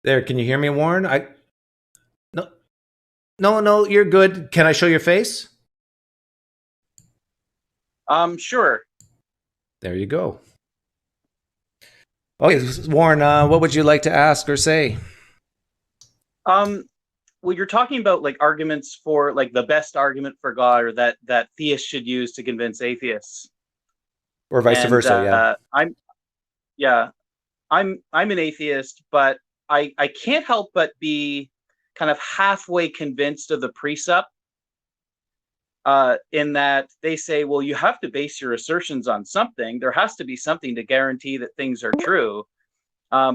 There, can you hear me, Warren? No, you're good. Can I show your face? Sure. There you go. Okay, Warren, what would you like to ask or say? Well, you're talking about like arguments for like the best argument for God, or that theists should use to convince atheists, or vice versa. I'm an atheist, but I can't help but be kind of halfway convinced of the precept, in that they say, well, you have to base your assertions on something. There has to be something to guarantee that things are true.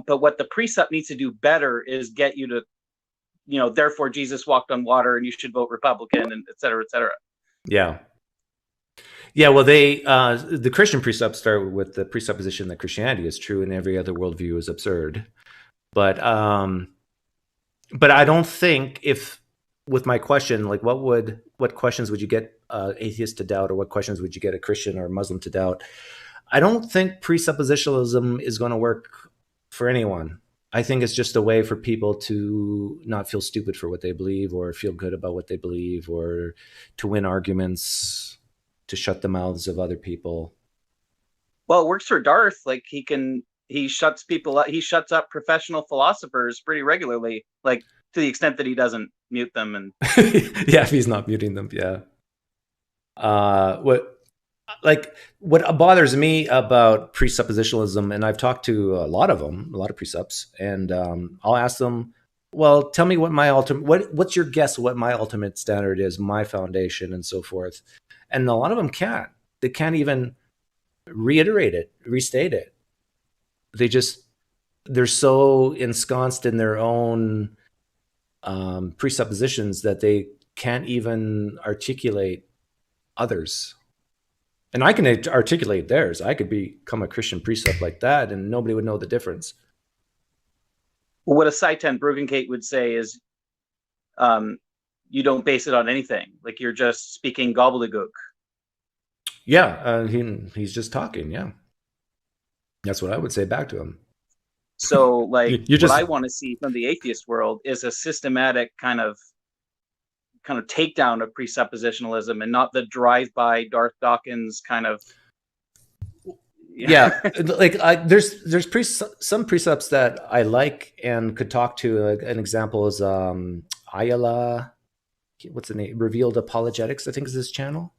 But what the precept needs to do better is get you to, therefore Jesus walked on water and you should vote Republican, and et cetera, et cetera. Yeah. Yeah, well, the Christian precepts start with the presupposition that Christianity is true and every other worldview is absurd. But I don't think with my question, like what questions would you get atheists to doubt, or what questions would you get a Christian or a Muslim to doubt? I don't think presuppositionalism is going to work for anyone. I think it's just a way for people to not feel stupid for what they believe, or feel good about what they believe, or to win arguments, to shut the mouths of other people. Well, it works for Darth. Like he shuts people up. He shuts up professional philosophers pretty regularly, like to the extent that he doesn't mute them. And yeah, if he's not muting them, yeah. What bothers me about presuppositionalism, and I've talked to a lot of precepts, and I'll ask them, well, tell me what's your guess what my ultimate standard is, my foundation, and so forth. And a lot of them can't. They can't even restate it. They're so ensconced in their own presuppositions that they can't even articulate others. And I can articulate theirs. I could become a Christian precept like that, and nobody would know the difference. Well, what a Seitan Bruggencate would say is, you don't base it on anything. Like you're just speaking gobbledygook. Yeah, he's just talking. Yeah, that's what I would say back to him. So, like, what I want to see from the atheist world is a systematic kind of takedown of presuppositionalism, and not the drive-by Darth Dawkins kind of. Yeah, like there's some precepts that I like and could talk to. An example is Ayala. What's the name? Revealed Apologetics, I think is his channel.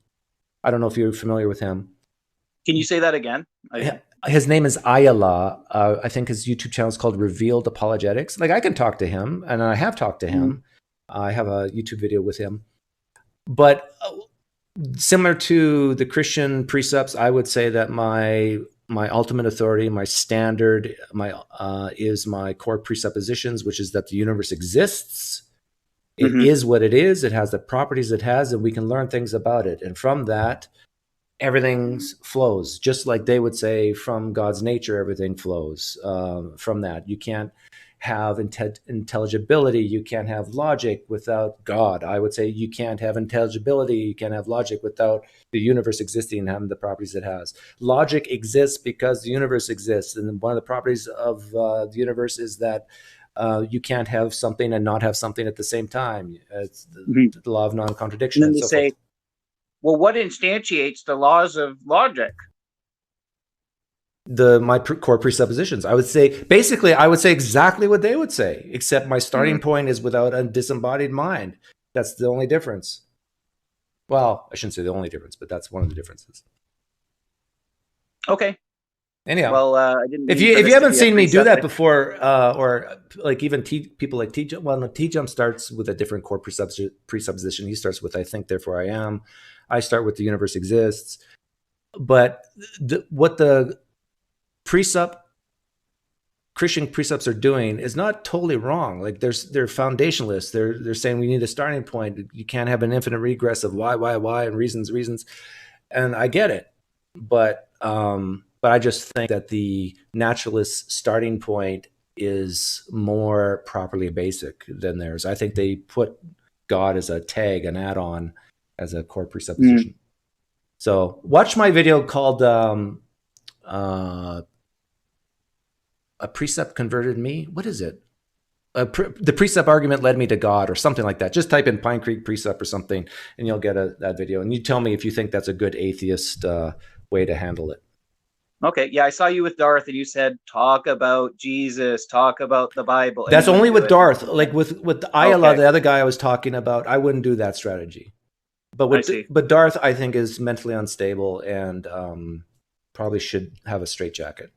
I don't know if you're familiar with him. Can you say that again? His name is Ayala. I think his YouTube channel is called Revealed Apologetics. Like I can talk to him, and I have talked to him. I have a YouTube video with him. But similar to the Christian precepts, I would say that my ultimate authority, my standard, is my core presuppositions, which is that the universe exists. It is what it is. It has the properties it has, and we can learn things about it. And from that, everything flows. Just like they would say, from God's nature, everything flows. From that, you can't have intelligibility. You can't have logic without God. I would say you can't have intelligibility. You can't have logic without the universe existing and having the properties it has. Logic exists because the universe exists. And one of the properties of the universe is that you can't have something and not have something at the same time. It's the law of non-contradiction. And then they say, well, what instantiates the laws of logic? My core presuppositions. I would say exactly what they would say, except my starting point is without a disembodied mind. That's the only difference. Well, I shouldn't say the only difference, but that's one of the differences. Okay. Anyhow, well, I didn't. If you haven't seen me do that before, or like even people like T-Jump, well, no, T-Jump starts with a different core presupposition. He starts with I think, therefore I am. I start with the universe exists. But what the Christian precepts are doing is not totally wrong. Like they're foundationalists. They're saying we need a starting point. You can't have an infinite regress of why, and reasons. And I get it, but I just think that the naturalist starting point is more properly basic than theirs. I think they put God as a tag, an add-on, as a core presupposition. So watch my video called A Precept Converted Me. What is it? The precept argument led me to God, or something like that. Just type in PineCreek precept or something, and you'll get that video. And you tell me if you think that's a good atheist way to handle it. Okay, yeah, I saw you with Darth, and you said talk about Jesus, talk about the Bible. That's only with Darth. Like with Ayala, the other guy I was talking about, I wouldn't do that strategy. But but Darth, I think, is mentally unstable and probably should have a straitjacket.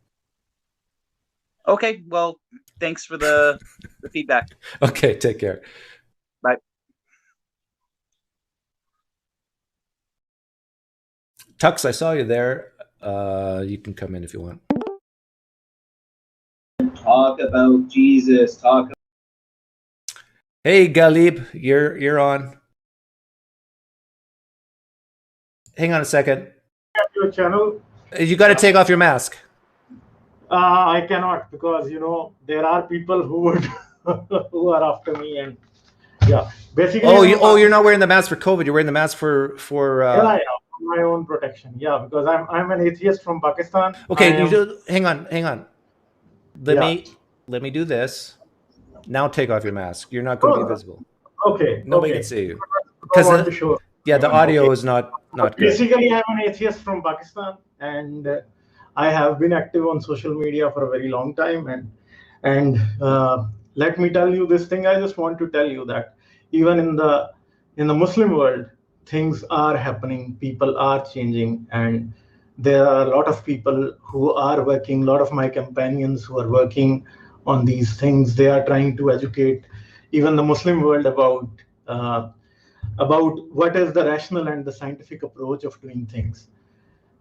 Okay, well, thanks for the feedback. Okay, take care. Bye. Tux, I saw you there. You can come in if you want. talk about Jesus, talk. Hey, Galib, you're on. Hang on a second. Your channel. You got to take off your mask. I cannot, because there are people who would who are after me, and yeah, basically. You're not wearing the mask for COVID. You're wearing the mask for yeah, my own protection. Yeah, because I'm an atheist from Pakistan. Okay, hang on. Let me do this. Now take off your mask. You're not going to be visible. Okay. Nobody can see you. Because the audio is not good. Basically, I'm an atheist from Pakistan, and I have been active on social media for a very long time. And let me tell you this thing. I just want to tell you that even in the Muslim world, things are happening. People are changing, and there are a lot of people who are working. A lot of my companions who are working on these things. They are trying to educate even the Muslim world about what is the rational and the scientific approach of doing things.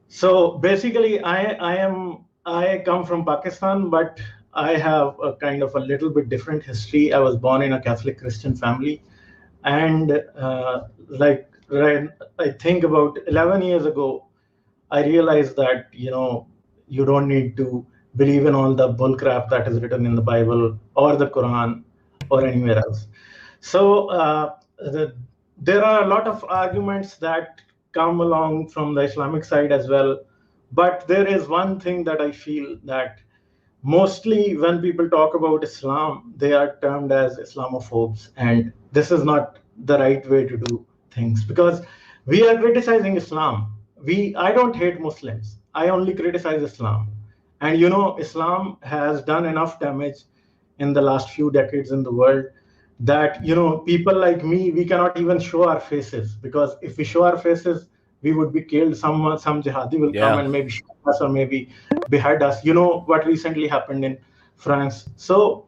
So basically, I come from Pakistan, but I have a kind of a little bit different history. I was born in a Catholic Christian family, and I think about 11 years ago, I realized that you don't need to believe in all the bull crap that is written in the Bible or the Quran or anywhere else. So there are a lot of arguments that come along from the Islamic side as well. But there is one thing that I feel that mostly when people talk about Islam, they are termed as Islamophobes. And this is not the right way to do things, because we are criticizing Islam. I don't hate Muslims. I only criticize Islam. And Islam has done enough damage in the last few decades in the world that people like me, we cannot even show our faces, because if we show our faces, we would be killed. Some jihadi will come and maybe shoot us or maybe behead us. What recently happened in France. So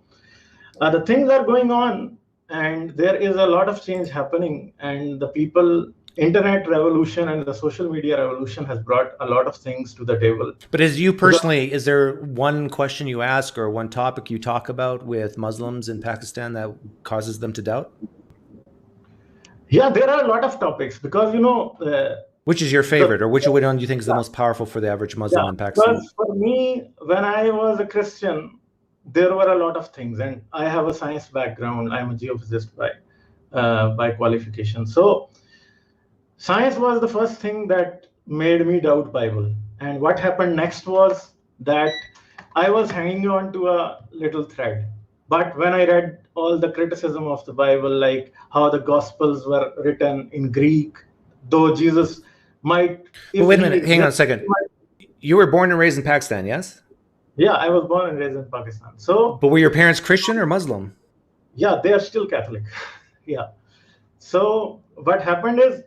the things are going on, and there is a lot of change happening, and the internet revolution and the social media revolution has brought a lot of things to the table. But as you personally, is there one question you ask or one topic you talk about with Muslims in Pakistan that causes them to doubt? Yeah, there are a lot of topics, because which is your favorite, or which one do you think is the most powerful for the average Muslim in Pakistan? Because for me, when I was a Christian, there were a lot of things, and I have a science background. I'm a geophysicist by qualification. So science was the first thing that made me doubt Bible. And what happened next was that I was hanging on to a little thread. But when I read all the criticism of the Bible, like how the Gospels were written in Greek, though Jesus might... Well, wait a minute, hang on a second. You were born and raised in Pakistan, yes? Yeah, I was born and raised in Pakistan. But were your parents Christian or Muslim? Yeah, they are still Catholic. Yeah. So what happened is,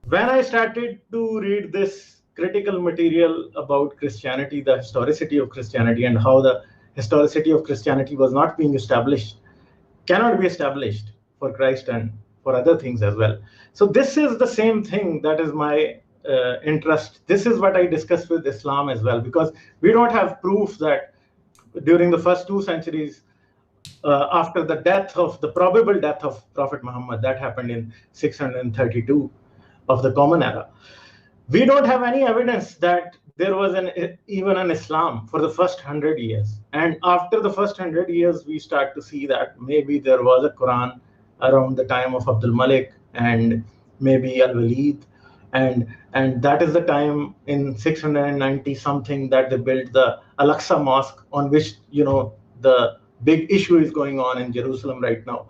when I started to read this critical material about Christianity, the historicity of Christianity, and how the historicity of Christianity was not being established, cannot be established for Christ and for other things as well. So this is the same thing that is my interest. This is what I discuss with Islam as well, because we don't have proof that during the first 2 centuries, after the probable death of Prophet Muhammad, that happened in 632 of the Common Era, we don't have any evidence that there was even an Islam for the first 100 years. And after the first 100 years, we start to see that maybe there was a Quran around the time of Abdul Malik and maybe Al-Walid. And that is the time in 690 something that they built the Al-Aqsa Mosque, on which the big issue is going on in Jerusalem right now.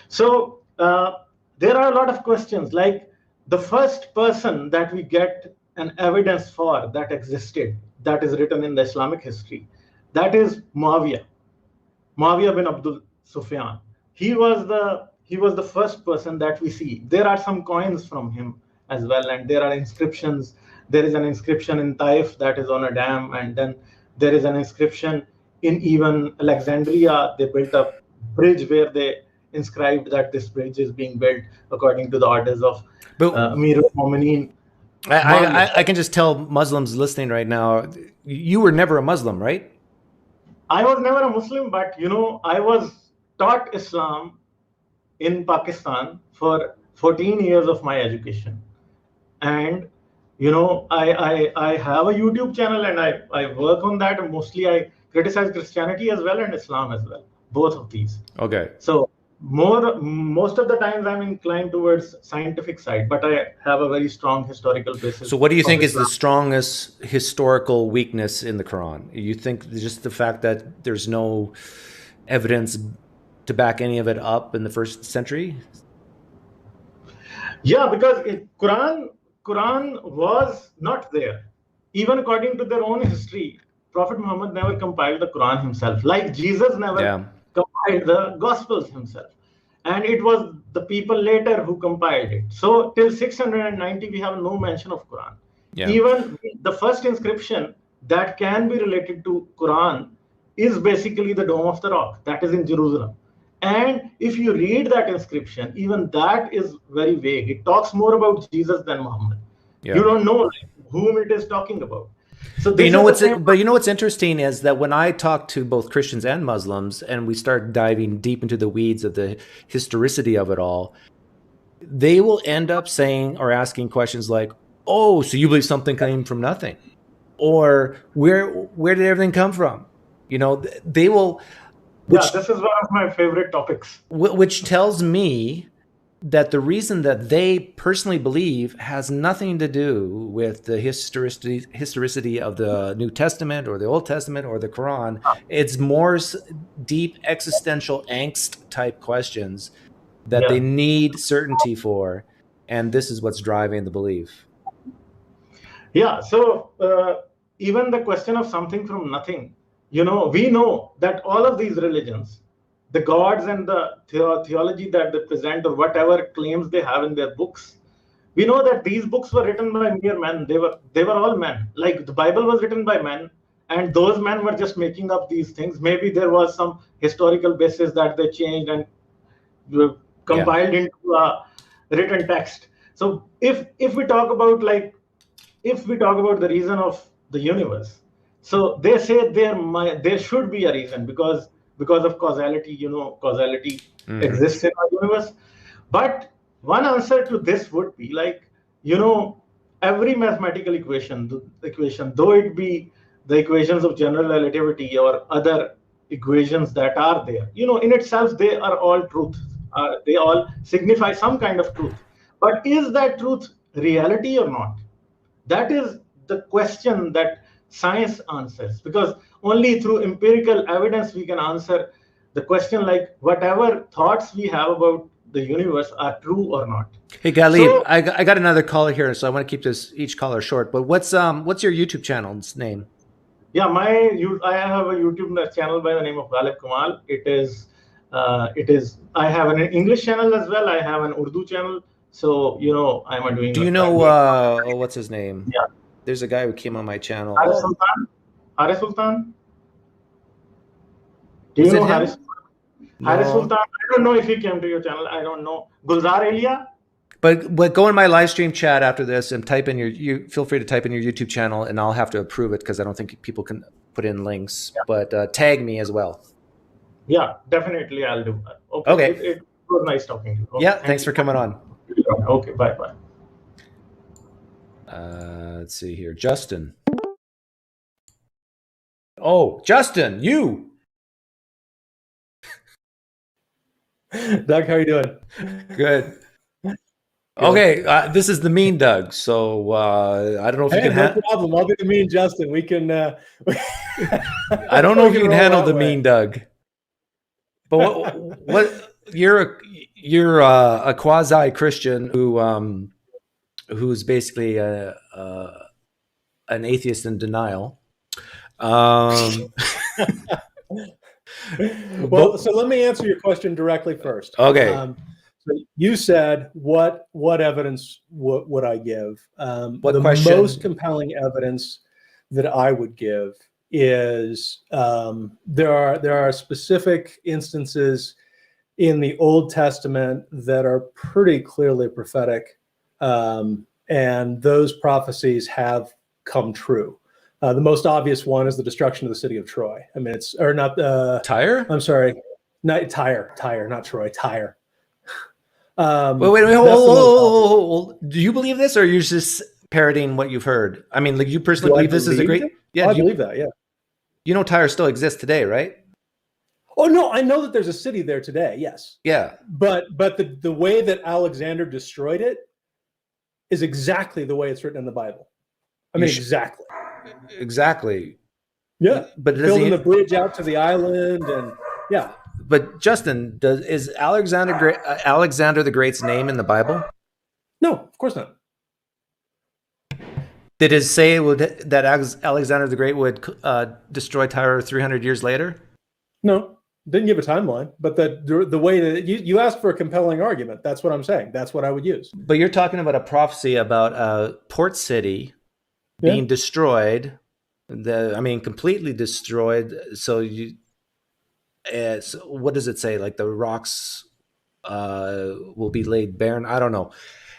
So there are a lot of questions, like the first person that we get an evidence for that existed, that is written in the Islamic history, that is Muawiyah bin Abdul Sufyan. He was the first person that we see. There are some coins from him as well, and there are inscriptions. There is an inscription in Tyre that is on a dam, and then there is an inscription in even Alexandria. They built a bridge where they inscribed that this bridge is being built according to the orders of Amir al-Mu'minin. I can just tell Muslims listening right now, you were never a Muslim, right? I was never a Muslim, but I was taught Islam in Pakistan for 14 years of my education. And I have a YouTube channel and I work on that. And mostly I criticize Christianity as well and Islam as well, both of these. Okay. So most of the times I'm inclined towards scientific side, but I have a very strong historical basis. So what do you think is the strongest historical weakness in the Quran? You think just the fact that there's no evidence to back any of it up in the first century? Yeah, because Quran was not there. Even according to their own history, Prophet Muhammad never compiled the Quran himself, like Jesus never compiled the Gospels himself. And it was the people later who compiled it. So till 690, we have no mention of Quran. Yeah. Even the first inscription that can be related to Quran is basically the Dome of the Rock, that is in Jerusalem. And if you read that inscription, even that is very vague. It talks more about Jesus than Muhammad. Yeah. You don't know whom it is talking about. So but you know what's interesting is that when I talk to both Christians and Muslims and we start diving deep into the weeds of the historicity of it all, they will end up saying or asking questions like, "Oh, so you believe something came from nothing?" Or where did everything come from? They will. This is one of my favorite topics. Which tells me that the reason that they personally believe has nothing to do with the historicity of the New Testament or the Old Testament or the Quran. It's more deep existential angst type questions that they need certainty for. And this is what's driving the belief. Yeah. So even the question of something from nothing, we know that all of these religions, the gods and the theology that they present or whatever claims they have in their books, we know that these books were written by mere men. They were all men. Like the Bible was written by men, and those men were just making up these things. Maybe there was some historical basis that they changed and compiled into a written text. So if we talk about the reason of the universe, so they say there should be a reason because of causality. Causality exists in our universe. But one answer to this would be every mathematical equation, though it be the equations of general relativity or other equations that are there, in itself they are all truth. They all signify some kind of truth. But is that truth reality or not? That is the question that science answers, because only through empirical evidence we can answer the question like whatever thoughts we have about the universe are true or not. Hey Galib, I got another caller here, so I want to keep each caller short. But what's your YouTube channel's name? Yeah, I have a YouTube channel by the name of Galib Kamal. It is I have an English channel as well. I have an Urdu channel. So I'm doing. Do you know what's his name? Yeah. There's a guy who came on my channel. Haris Sultan? Do you know Haris? No. Haris Sultan? I don't know if he came to your channel. I don't know. Gulzar Elia? But go in my live stream chat after this and type in you feel free to type in your YouTube channel and I'll have to approve it because I don't think people can put in links. Yeah. But tag me as well. Yeah, definitely I'll do that. Okay. It was nice talking to you. Okay. Yeah, thanks for coming on. Okay, bye. Let's see here. Justin. Oh, Justin, you. Doug, how are you doing? Good. Okay, this is the mean Doug. So I don't know if you can. No problem. I'll be the mean Justin. We can. I don't know if you can handle the mean Doug. But what you're a quasi Christian who's basically an atheist in denial. Well, so let me answer your question directly first. Okay. So you said what evidence would I give? What question? The most compelling evidence that I would give is there are specific instances in the Old Testament that are pretty clearly prophetic, and those prophecies have come true. The most obvious one is the destruction of the city of Troy. I mean, it's, or not, Tyre? I'm sorry, not Tyre, not Troy, Tyre. Wait, hold. Do you believe this, or are you just parroting what you've heard? I mean, like, you personally believe this is a great... Yeah, I believe that, yeah. You know Tyre still exists today, right? Oh, no, I know that there's a city there today, yes. Yeah. But the way that Alexander destroyed it is exactly the way it's written in the Bible. I mean, exactly. Exactly. Yeah. But building the bridge out to the island, and yeah. But Justin, is Alexander the Great's name in the Bible? No, of course not. Did it say that Alexander the Great would destroy Tyre 300 years later? No, didn't give a timeline. But the way that you asked for a compelling argument, that's what I'm saying. That's what I would use. But you're talking about a prophecy about a port city being destroyed. Completely destroyed. So what does it say? Like the rocks will be laid barren. I don't know.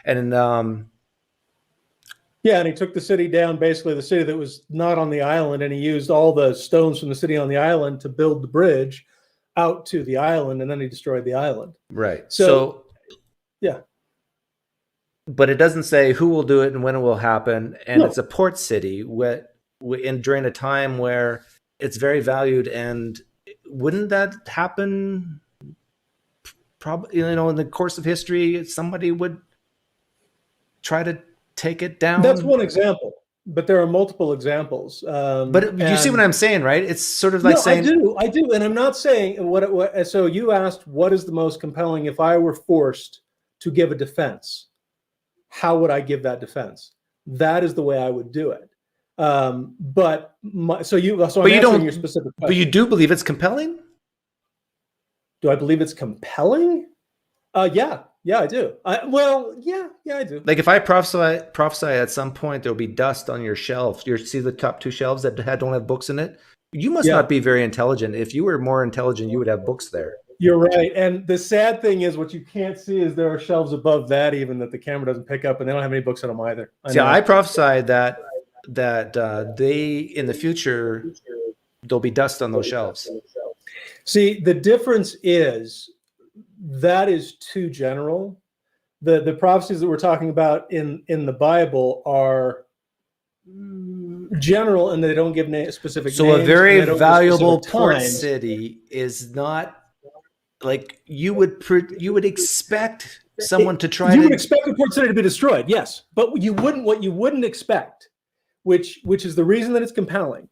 And yeah, and he took the city down, basically the city that was not on the island, and he used all the stones from the city on the island to build the bridge out to the island, and then he destroyed the island. Right. So yeah. But it doesn't say who will do it and when it will happen, and it's a port city during a time where it's very valued. And wouldn't that happen? Probably, in the course of history, somebody would try to take it down. That's one example, but there are multiple examples. But you see what I'm saying, right? It's sort of like saying... I do. And I'm not saying what so you asked, what is the most compelling if I were forced to give a defense? How would I give that defense? That is the way I would do it. I'm answering your specific question. But you do believe it's compelling? Do I believe it's compelling? Yeah, I do. I do. Like if I prophesy at some point there'll be dust on your shelf. You see the top two shelves that don't have books in it? You must not be very intelligent. If you were more intelligent, you would have books there. You're right. And the sad thing is, what you can't see is there are shelves above that even that the camera doesn't pick up, and they don't have any books in them either. I prophesied that they, in the future, there'll be dust on those shelves. See, the difference is that is too general. The prophecies that we're talking about in the Bible are general, and they don't give specific names. So a very valuable port city is not like you would expect someone to try. You would expect a port city to be destroyed, yes, but what you wouldn't expect, which is the reason that it's compelling.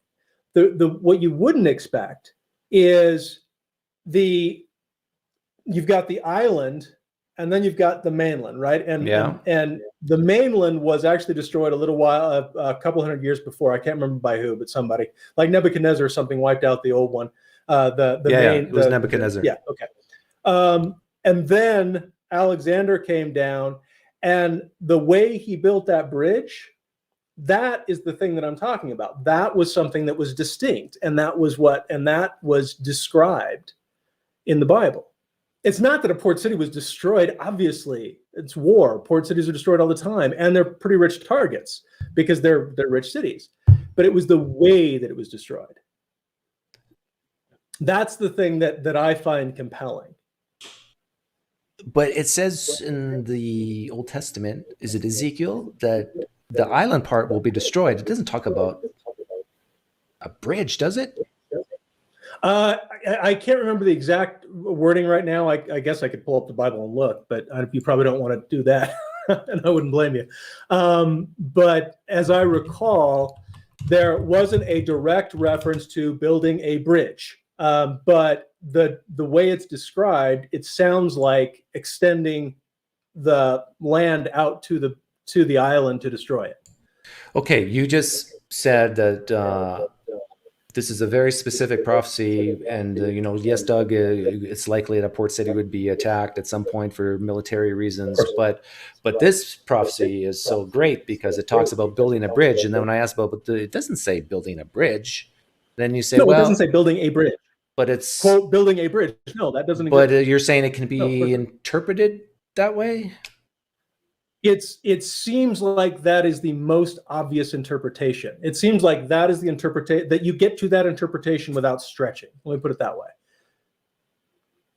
What you wouldn't expect is you've got the island, and then you've got the mainland, right? And the mainland was actually destroyed a couple hundred years before. I can't remember by who, but somebody like Nebuchadnezzar or something wiped out the old one. It was Nebuchadnezzar. Yeah, okay. And then Alexander came down, and the way he built that bridge, that is the thing that I'm talking about. That was something that was distinct, and that was described in the Bible. It's not that a port city was destroyed. Obviously, it's war. Port cities are destroyed all the time, and they're pretty rich targets because they're rich cities. But it was the way that it was destroyed. That's the thing that I find compelling. But it says in the Old Testament, is it Ezekiel, that the island part will be destroyed? It doesn't talk about a bridge, does it? I can't remember the exact wording right now. I guess I could pull up the Bible and look, but you probably don't want to do that, and I wouldn't blame you. But as I recall, there wasn't a direct reference to building a bridge. But the way it's described, it sounds like extending the land out to the island to destroy it. Okay, you just said that this is a very specific prophecy, and yes, Doug, it's likely that Port City would be attacked at some point for military reasons. But this prophecy is so great because it talks about building a bridge, and then when I ask about, it doesn't say building a bridge. Then you say, no, it doesn't say building a bridge. But it's quote building a bridge. No, that doesn't. But you're saying it can be interpreted that way? it seems like that is the most obvious interpretation. It seems like that is the interpretation, that you get to that interpretation without stretching. Let me put it that way.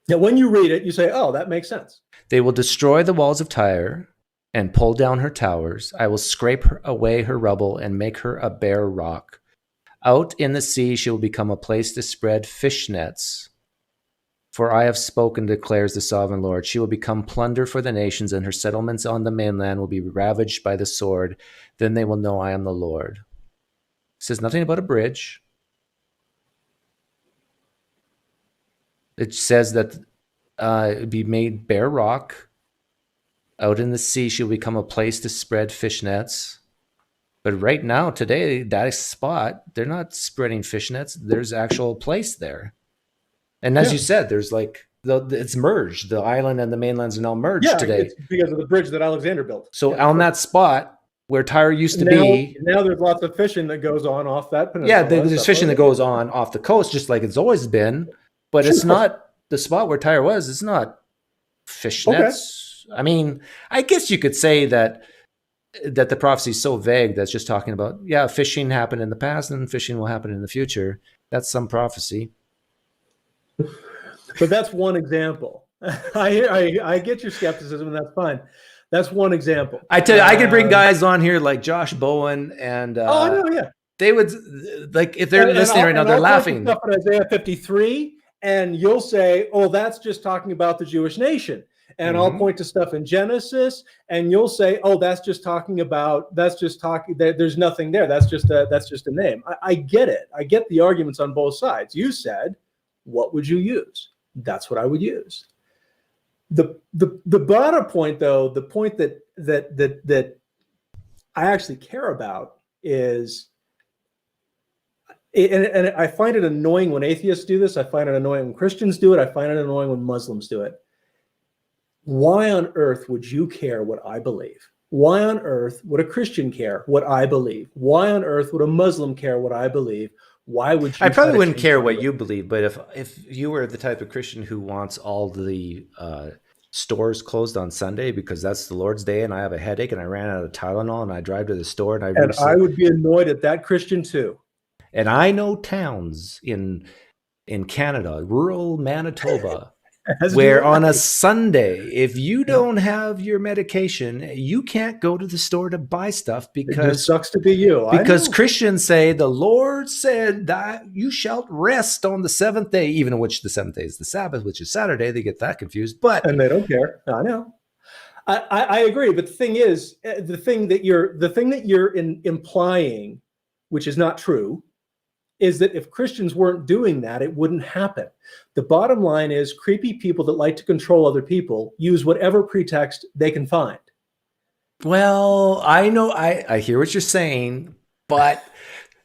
Now, when you read it, you say, oh, that makes sense. They will destroy the walls of Tyre and pull down her towers. I will scrape away her rubble and make her a bare rock. Out in the sea she will become a place to spread fish nets. For I have spoken, declares the sovereign Lord. She will become plunder for the nations, and her settlements on the mainland will be ravaged by the sword. Then they will know I am the Lord. It says nothing about a bridge. It says that it would be made bare rock. Out in the sea she will become a place to spread fish nets. But right now, today, that spot, they're not spreading fish nets. There's actual place there. And as you said, there's like, it's merged. The island and the mainlands are now merged today. It's because of the bridge that Alexander built. So on that spot where Tyre used to be. Now there's lots of fishing that goes on off that peninsula. Yeah, there's fishing that goes on off the coast, just like it's always been. But it's not the spot where Tyre was. It's not fish nets. I mean, I guess you could say that the prophecy is so vague that's just talking about, fishing happened in the past and fishing will happen in the future. That's some prophecy. But that's one example. I get your skepticism, and that's fine. That's one example. I tell you, I could bring guys on here like Josh Bowen and I know, yeah. They would, like, if they're listening right now, they're laughing. Stuff in Isaiah 53, and you'll say, "Oh, that's just talking about the Jewish nation." And I'll point to stuff in Genesis, and you'll say, "Oh, that's just talking about. There's nothing there. That's just a name." I get it. I get the arguments on both sides. You said, "What would you use?" That's what I would use. The broader point, though, the point that I actually care about is, and I find it annoying when atheists do this. I find it annoying when Christians do it. I find it annoying when Muslims do it. Why on earth would you care what I believe? Why on earth would a Christian care what I believe? Why on earth would a Muslim care what I believe? Why would you? I probably wouldn't care what you believe, but if you were the type of Christian who wants all the stores closed on Sunday because that's the Lord's day and I have a headache and I ran out of Tylenol and I drive to the store and I would be annoyed at that Christian too. And I know towns in Canada, rural Manitoba, where on a Sunday, if you don't have your medication, you can't go to the store to buy stuff because it just sucks to be you. Because Christians say the Lord said that you shalt rest on the seventh day, even in which the seventh day is the Sabbath, which is Saturday. They get that confused, and they don't care. I know. I agree, but the thing is, the thing that you're implying, which is not true, is that if Christians weren't doing that, it wouldn't happen. The bottom line is creepy people that like to control other people use whatever pretext they can find. Well, I know, I hear what you're saying, but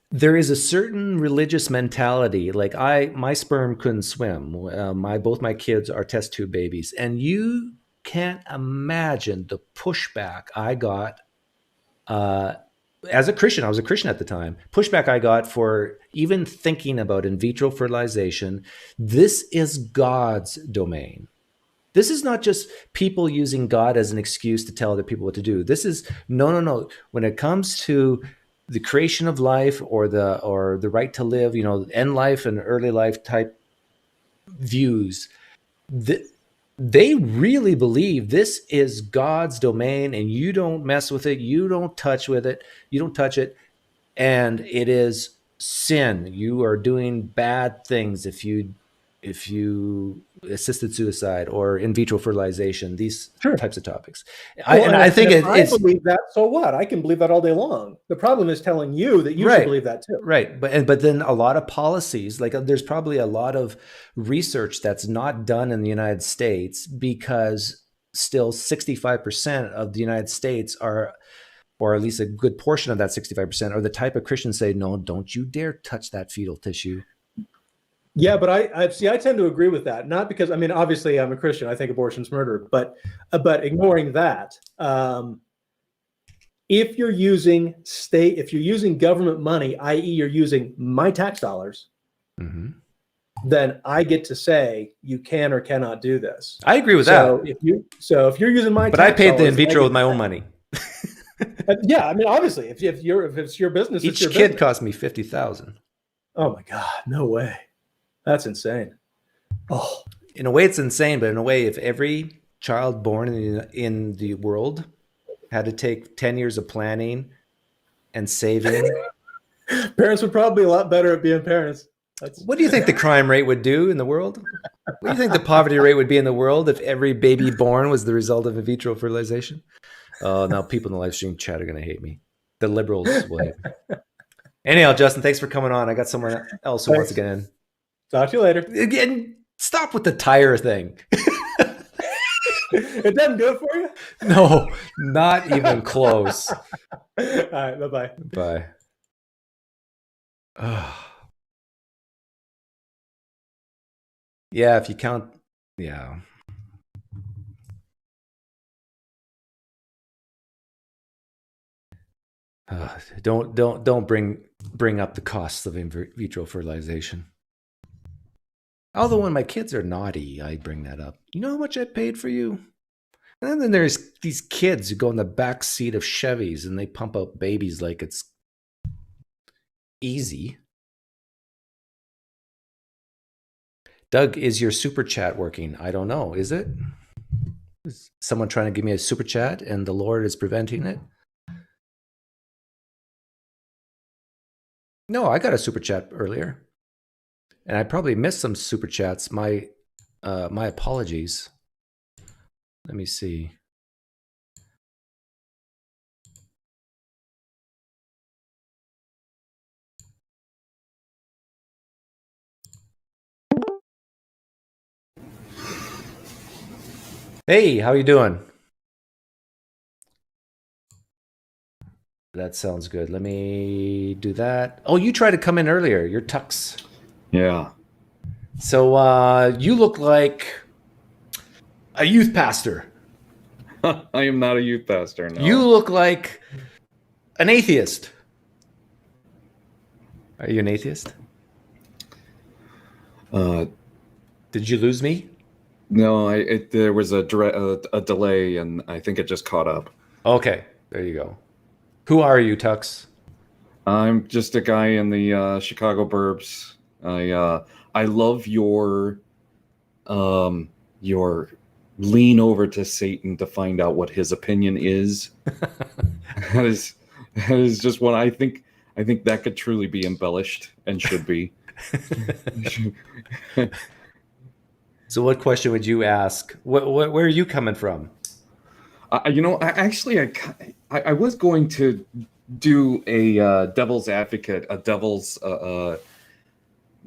there is a certain religious mentality. Like my sperm couldn't swim. Both my kids are test tube babies. And you can't imagine the pushback I got as a Christian. I was a Christian at the time. Pushback I got for even thinking about in vitro fertilization. This is God's domain. This is not just people using God as an excuse to tell other people what to do. This is no. When it comes to the creation of life or the right to live, end life and early life type views, they really believe this is God's domain and you don't mess with it. You don't touch it. And it is sin. You are doing bad things if you assisted suicide or in vitro fertilization, these types of topics. I believe that, so what? I can believe that all day long. The problem is telling you that you should believe that too. Right. But then a lot of policies, like there's probably a lot of research that's not done in the United States because still 65% of the United States are, or at least a good portion of that 65% are the type of Christians say, no, don't you dare touch that fetal tissue. Yeah, but I tend to agree with that. Not because, obviously I'm a Christian. I think abortion's murder, but ignoring that, if you're using government money, i.e. you're using my tax dollars, then I get to say you can or cannot do this. I agree with that. If you're using my, but I paid the in vitro with my own money. Yeah, I mean, obviously, if it's your business, each kid cost me $50,000. Oh my God, no way! That's insane. Oh, in a way, it's insane, but in a way, if every child born in the world had to take 10 years of planning and saving, parents would probably be a lot better at being parents. What do you think the crime rate would do in the world? What do you think the poverty rate would be in the world if every baby born was the result of in vitro fertilization? Oh, now people in the live stream chat are going to hate me. The liberals will hate me. Anyhow, Justin, thanks for coming on. I got someone else who wants to get in. Talk to you later. Again, stop with the Tyre thing. It doesn't do it for you? No, not even close. All right, bye-bye. Bye. Yeah, if you count, yeah. Don't bring up the costs of in vitro fertilization. Although when my kids are naughty, I bring that up. You know how much I paid for you? And then there's these kids who go in the back seat of Chevys and they pump out babies like it's easy. Doug, is your super chat working? I don't know. Is it? Is someone trying to give me a super chat and the Lord is preventing it? No, I got a super chat earlier. And I probably missed some super chats. My apologies. Let me see. Hey, how you doing? That sounds good. Let me do that. Oh, you tried to come in earlier. You're Tux. Yeah. So you look like a youth pastor. I am not a youth pastor, no. You look like an atheist. Are you an atheist? Did you lose me? No, there was a delay, and I think it just caught up. Okay, there you go. Who are you, Tux? I'm just a guy in the Chicago burbs. I love your lean over to Satan to find out what his opinion is. that is just what I think. I think that could truly be embellished and should be. So what question would you ask? Where are you coming from? I was going to do a devil's advocate,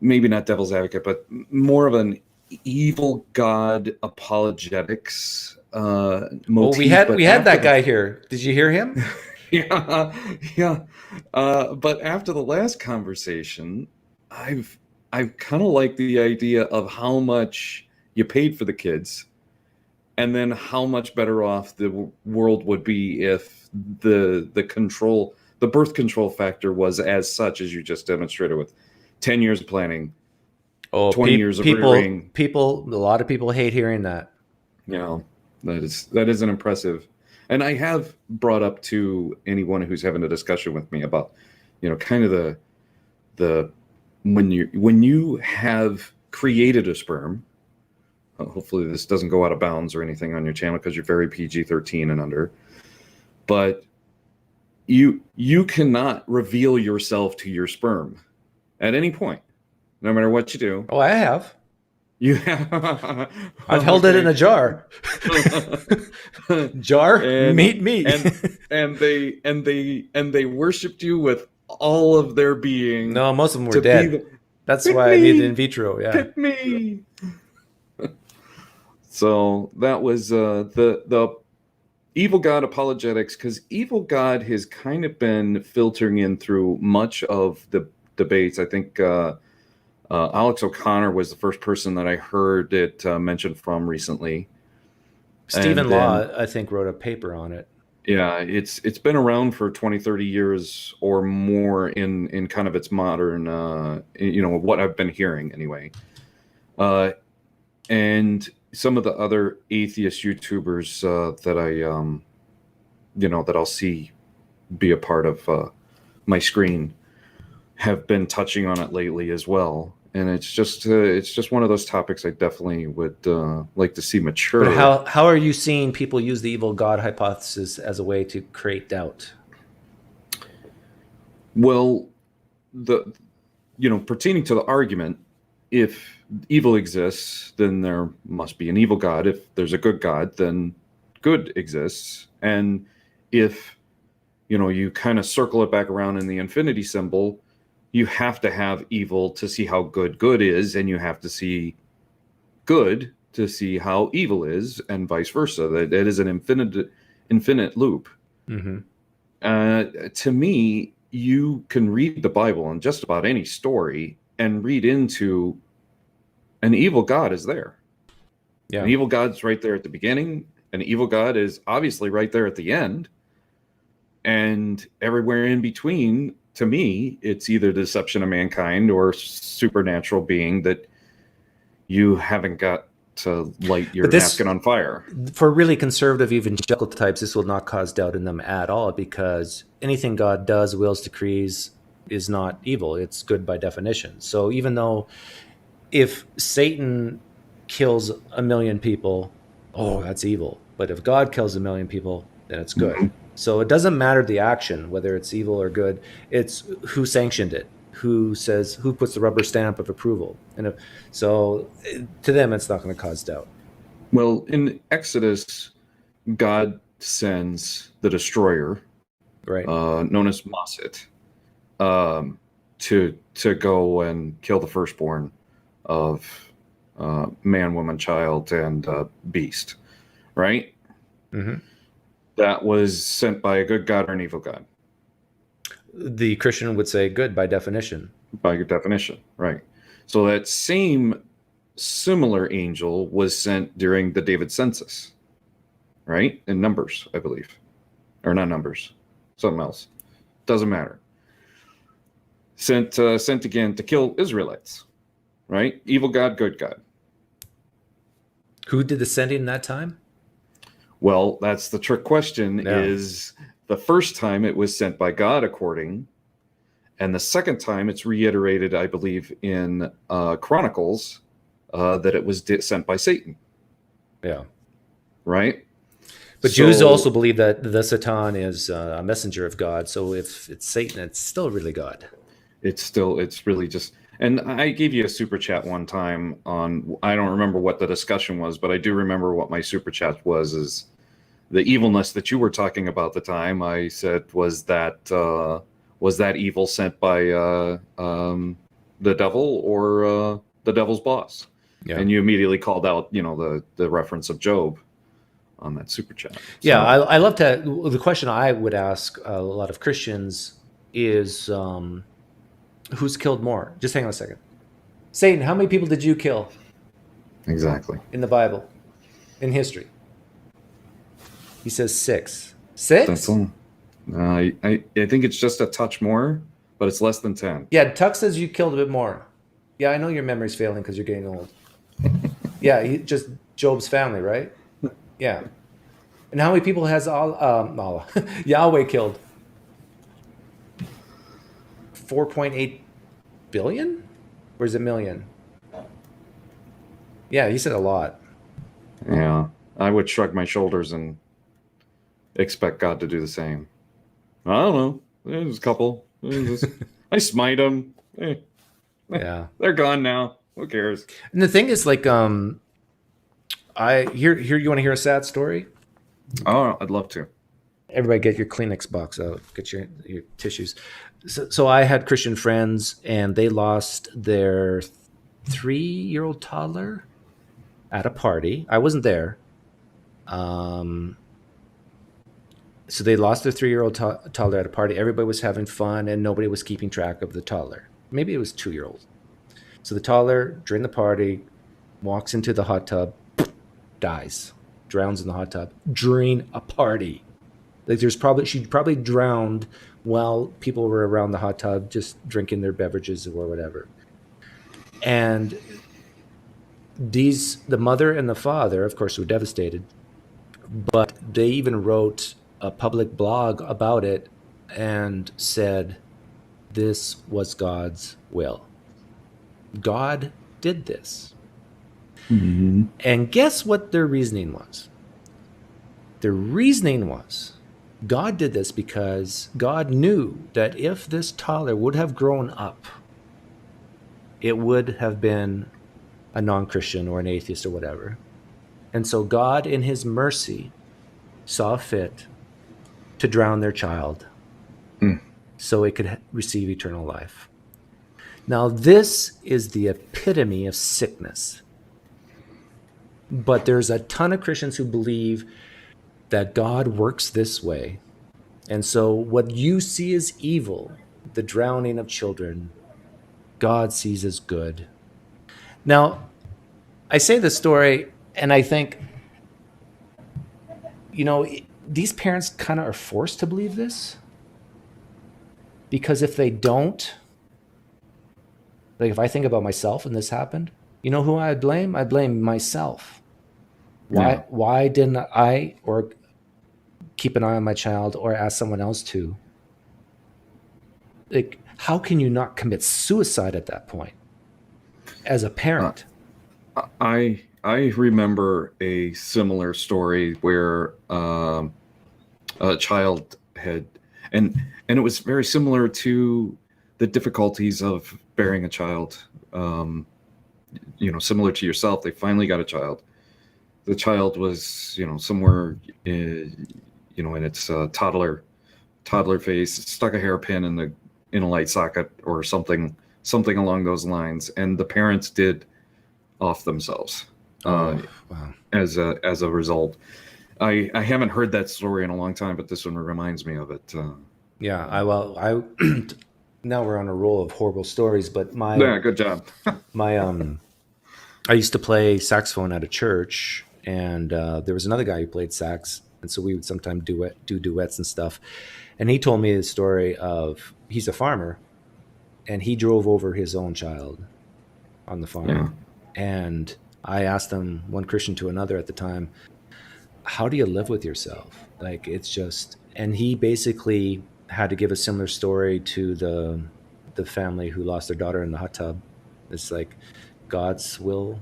maybe not devil's advocate, but more of an evil god apologetics motif. Well, we had that guy here. Did you hear him? yeah. But after the last conversation, I've kind of liked the idea of how much you paid for the kids, and then how much better off the world would be if the birth control factor was as such as you just demonstrated with 10 years of planning, 20 years of rearing. A lot of people hate hearing that. Yeah, that is an impressive. And I have brought up to anyone who's having a discussion with me about, kind of the when you have created a sperm. Hopefully this doesn't go out of bounds or anything on your channel because you're very PG-13 and under. But you cannot reveal yourself to your sperm at any point, no matter what you do. Oh, I have. You have. I've held it in a jar. Jar, meet me. and they worshipped you with all of their being. No, most of them were dead. That's why I needed in vitro. Yeah. Pick me. So that was the evil god apologetics, because evil god has kind of been filtering in through much of the debates. I think Alex O'Connor was the first person that I heard it mentioned from recently. Stephen Law, I think, wrote a paper on it. Yeah, it's been around for 20, 30 years or more in kind of its modern, what I've been hearing anyway. And some of the other atheist YouTubers that that I'll see be a part of my screen have been touching on it lately as well. And it's just one of those topics I definitely would like to see mature. But how are you seeing people use the evil God hypothesis as a way to create doubt? Well, pertaining to the argument, if evil exists, then there must be an evil God. If there's a good God, then good exists. And if you kind of circle it back around in the infinity symbol, you have to have evil to see how good is, and you have to see good to see how evil is, and vice versa. That is an infinite loop. Mm-hmm. To me, you can read the Bible in just about any story and read into an evil God is there. Yeah. An evil God's right there at the beginning. An evil God is obviously right there at the end. And everywhere in between, to me, it's either the deception of mankind or supernatural being that you haven't got to light your napkin on fire. For really conservative evangelical types, this will not cause doubt in them at all, because anything God does, wills, decrees, is not evil. It's good by definition. So even though if Satan kills 1 million people, that's evil. But if God kills 1 million people, then it's good. Mm-hmm. So it doesn't matter the action, whether it's evil or good. It's who sanctioned it, who puts the rubber stamp of approval. And so to them, it's not going to cause doubt. Well, in Exodus, God sends the destroyer, right, known as Masit, to go and kill the firstborn of man, woman, child, and beast, right? Mm-hmm. That was sent by a good God or an evil God? The Christian would say good by definition. By your definition, right. So that same similar angel was sent during the David census, right? In Numbers, I believe. Or not Numbers, something else. Doesn't matter. Sent again to kill Israelites, right? Evil God, good God. Who did the sending that time? Well, that's the trick question. Is the first time it was sent by God, according, and the second time it's reiterated, I believe, in Chronicles, that it was sent by Satan. Yeah. Right? But Jews also believe that the Satan is a messenger of God. So if it's Satan, it's still really God. It's really just... And I gave you a super chat one time on, I don't remember what the discussion was, but I do remember what my super chat was, is the evilness that you were talking about at the time. I said, was that evil sent by the devil or the devil's boss? Yeah. And you immediately called out, the reference of Job on that super chat. Yeah, I love to. The question I would ask a lot of Christians is, who's killed more? Just hang on a second. Satan, how many people did you kill? Exactly. In the Bible, in history. He says 6. 6? That's all. I think it's just a touch more, but it's less than 10. Yeah, Tuck says you killed a bit more. Yeah, I know your memory's failing because you're getting old. Yeah, just Job's family, right? Yeah. And how many people has Allah, Yahweh killed? 4.8 billion? Or is it million? Yeah, he said a lot. Yeah, I would shrug my shoulders and expect God to do the same. I don't know. There's a couple. I smite them. Yeah, they're gone now. Who cares? And the thing is, like, I here. You want to hear a sad story? Oh, I'd love to. Everybody, get your Kleenex box out. Get your tissues. So I had Christian friends, and they lost their 3-year-old toddler at a party. I wasn't there. So they lost their 3-year-old toddler at a party. Everybody was having fun, and nobody was keeping track of the toddler. Maybe it was 2-year-old. So the toddler, during the party, walks into the hot tub, dies, drowns in the hot tub during a party. Like she probably drowned while people were around the hot tub just drinking their beverages or whatever. And the mother and the father, of course, were devastated, but they even wrote a public blog about it and said this was God's will. God did this. Mm-hmm. And guess what their reasoning was? Their reasoning was God did this because God knew that if this toddler would have grown up, it would have been a non-Christian or an atheist or whatever. And so God, in his mercy, saw fit to drown their child so it could receive eternal life. Now, this is the epitome of sickness. But there's a ton of Christians who believe that God works this way. And so what you see as evil, the drowning of children, God sees as good. Now, I say this story and I think, these parents kind of are forced to believe this. Because if they don't, like if I think about myself and this happened, you know who I blame? I blame myself. Why didn't I or keep an eye on my child or ask someone else to? Like, how can you not commit suicide at that point as a parent? I remember a similar story where a child had, and it was very similar to the difficulties of bearing a child. Similar to yourself, they finally got a child. The child was, somewhere, in its toddler phase, stuck a hairpin in a light socket or something along those lines, and the parents did off themselves. Wow. As a result. I haven't heard that story in a long time, but this one reminds me of it. Yeah, I now we're on a roll of horrible stories, but good job. I used to play saxophone at a church, and there was another guy who played sax, and so we would sometimes do duets and stuff. And he told me the story of, he's a farmer, and he drove over his own child on the farm. Yeah. And I asked him, one Christian to another at the time, how do you live with yourself? Like, it's just, and he basically had to give a similar story to the family who lost their daughter in the hot tub. It's like God's will,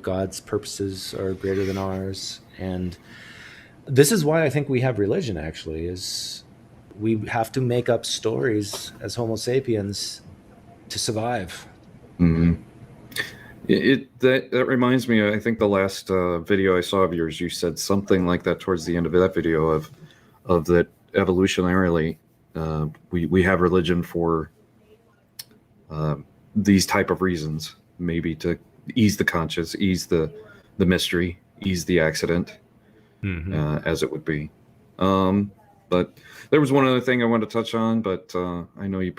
God's purposes are greater than ours. And this is why I think we have religion, actually, is we have to make up stories as Homo sapiens to survive. Mm-hmm. That reminds me, I think the last video I saw of yours, you said something like that towards the end of that video of that evolutionarily, we have religion for these type of reasons, maybe to ease the conscience, ease the mystery, ease the accident, as it would be. But there was one other thing I wanted to touch on, but I know you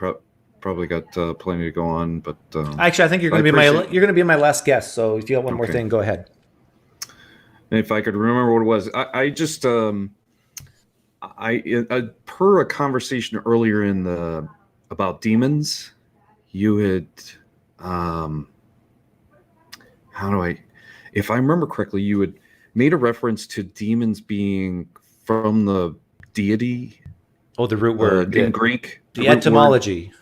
probably got plenty to go on. But actually, I think you're going to be my last guest. So if you have one more thing, go ahead. And if I could remember what it was, I just per a conversation earlier about demons, you had if I remember correctly, you had made a reference to demons being from the deity. Oh, the root word in Greek. The etymology. Word.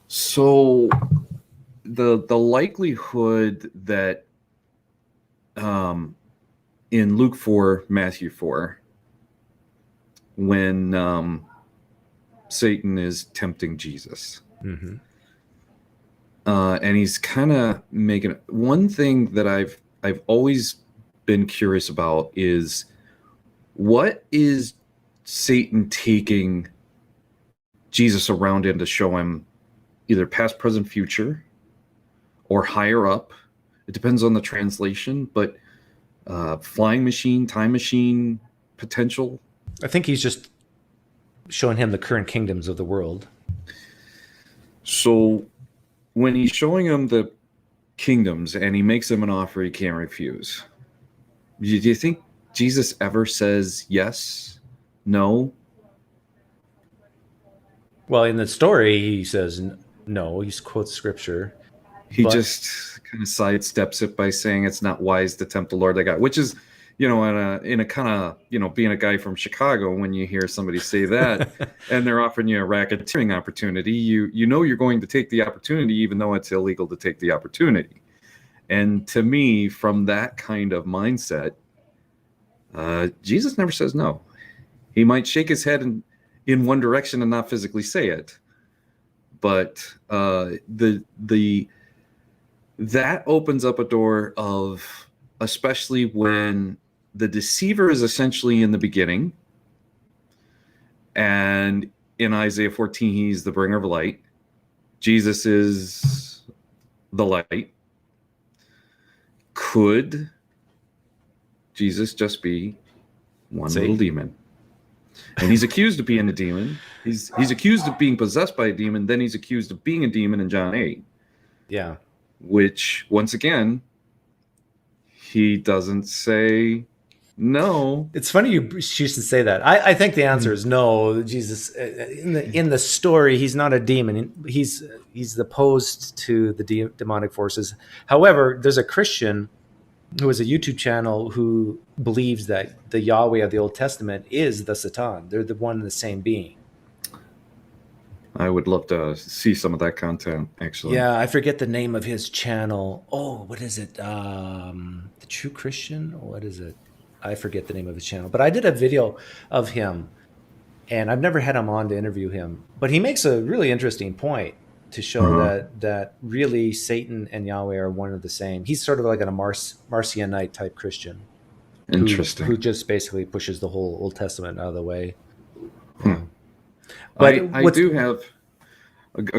So the likelihood that in Luke 4, Matthew 4, when Satan is tempting Jesus, and he's kind of making one thing that I've always been curious about is, what is Satan taking Jesus around in to show him either past, present, future, or higher up? It depends on the translation, but flying machine, time machine potential. I think he's just showing him the current kingdoms of the world. So when he's showing him the kingdoms and he makes him an offer he can't refuse, do you think Jesus ever says yes, no? Well, in the story, he says no. He quotes scripture. He just kind of sidesteps it by saying it's not wise to tempt the Lord thy God, which is, you know, in a kind of, you know, being a guy from Chicago, when you hear somebody say that and they're offering you a racketeering opportunity, you know you're going to take the opportunity, even though it's illegal to take the opportunity. And to me, from that kind of mindset, Jesus never says no. He might shake his head in one direction and not physically say it, but that opens up a door of, especially when the deceiver is essentially in the beginning, and in Isaiah 14 he's the bringer of light. Jesus is the light. Could Jesus just be one little demon? And he's accused of being a demon. He's accused of being possessed by a demon. Then he's accused of being a demon in John 8. Yeah. Which, once again, he doesn't say no. It's funny you choose to say that. I think the answer is no. Jesus, in the story, he's not a demon. He's opposed to the demonic forces. However, there's a Christian who has a YouTube channel who believes that the Yahweh of the Old Testament is the Satan. They're the one and the same being. I would love to see some of that content, actually. Yeah, I forget the name of his channel. Oh, what is it? The True Christian? What is it? I forget the name of his channel. But I did a video of him, and I've never had him on to interview him. But he makes a really interesting point to show that really Satan and Yahweh are one and the same. He's sort of like a Marcionite type Christian. Interesting. Who just basically pushes the whole Old Testament out of the way. But I do have.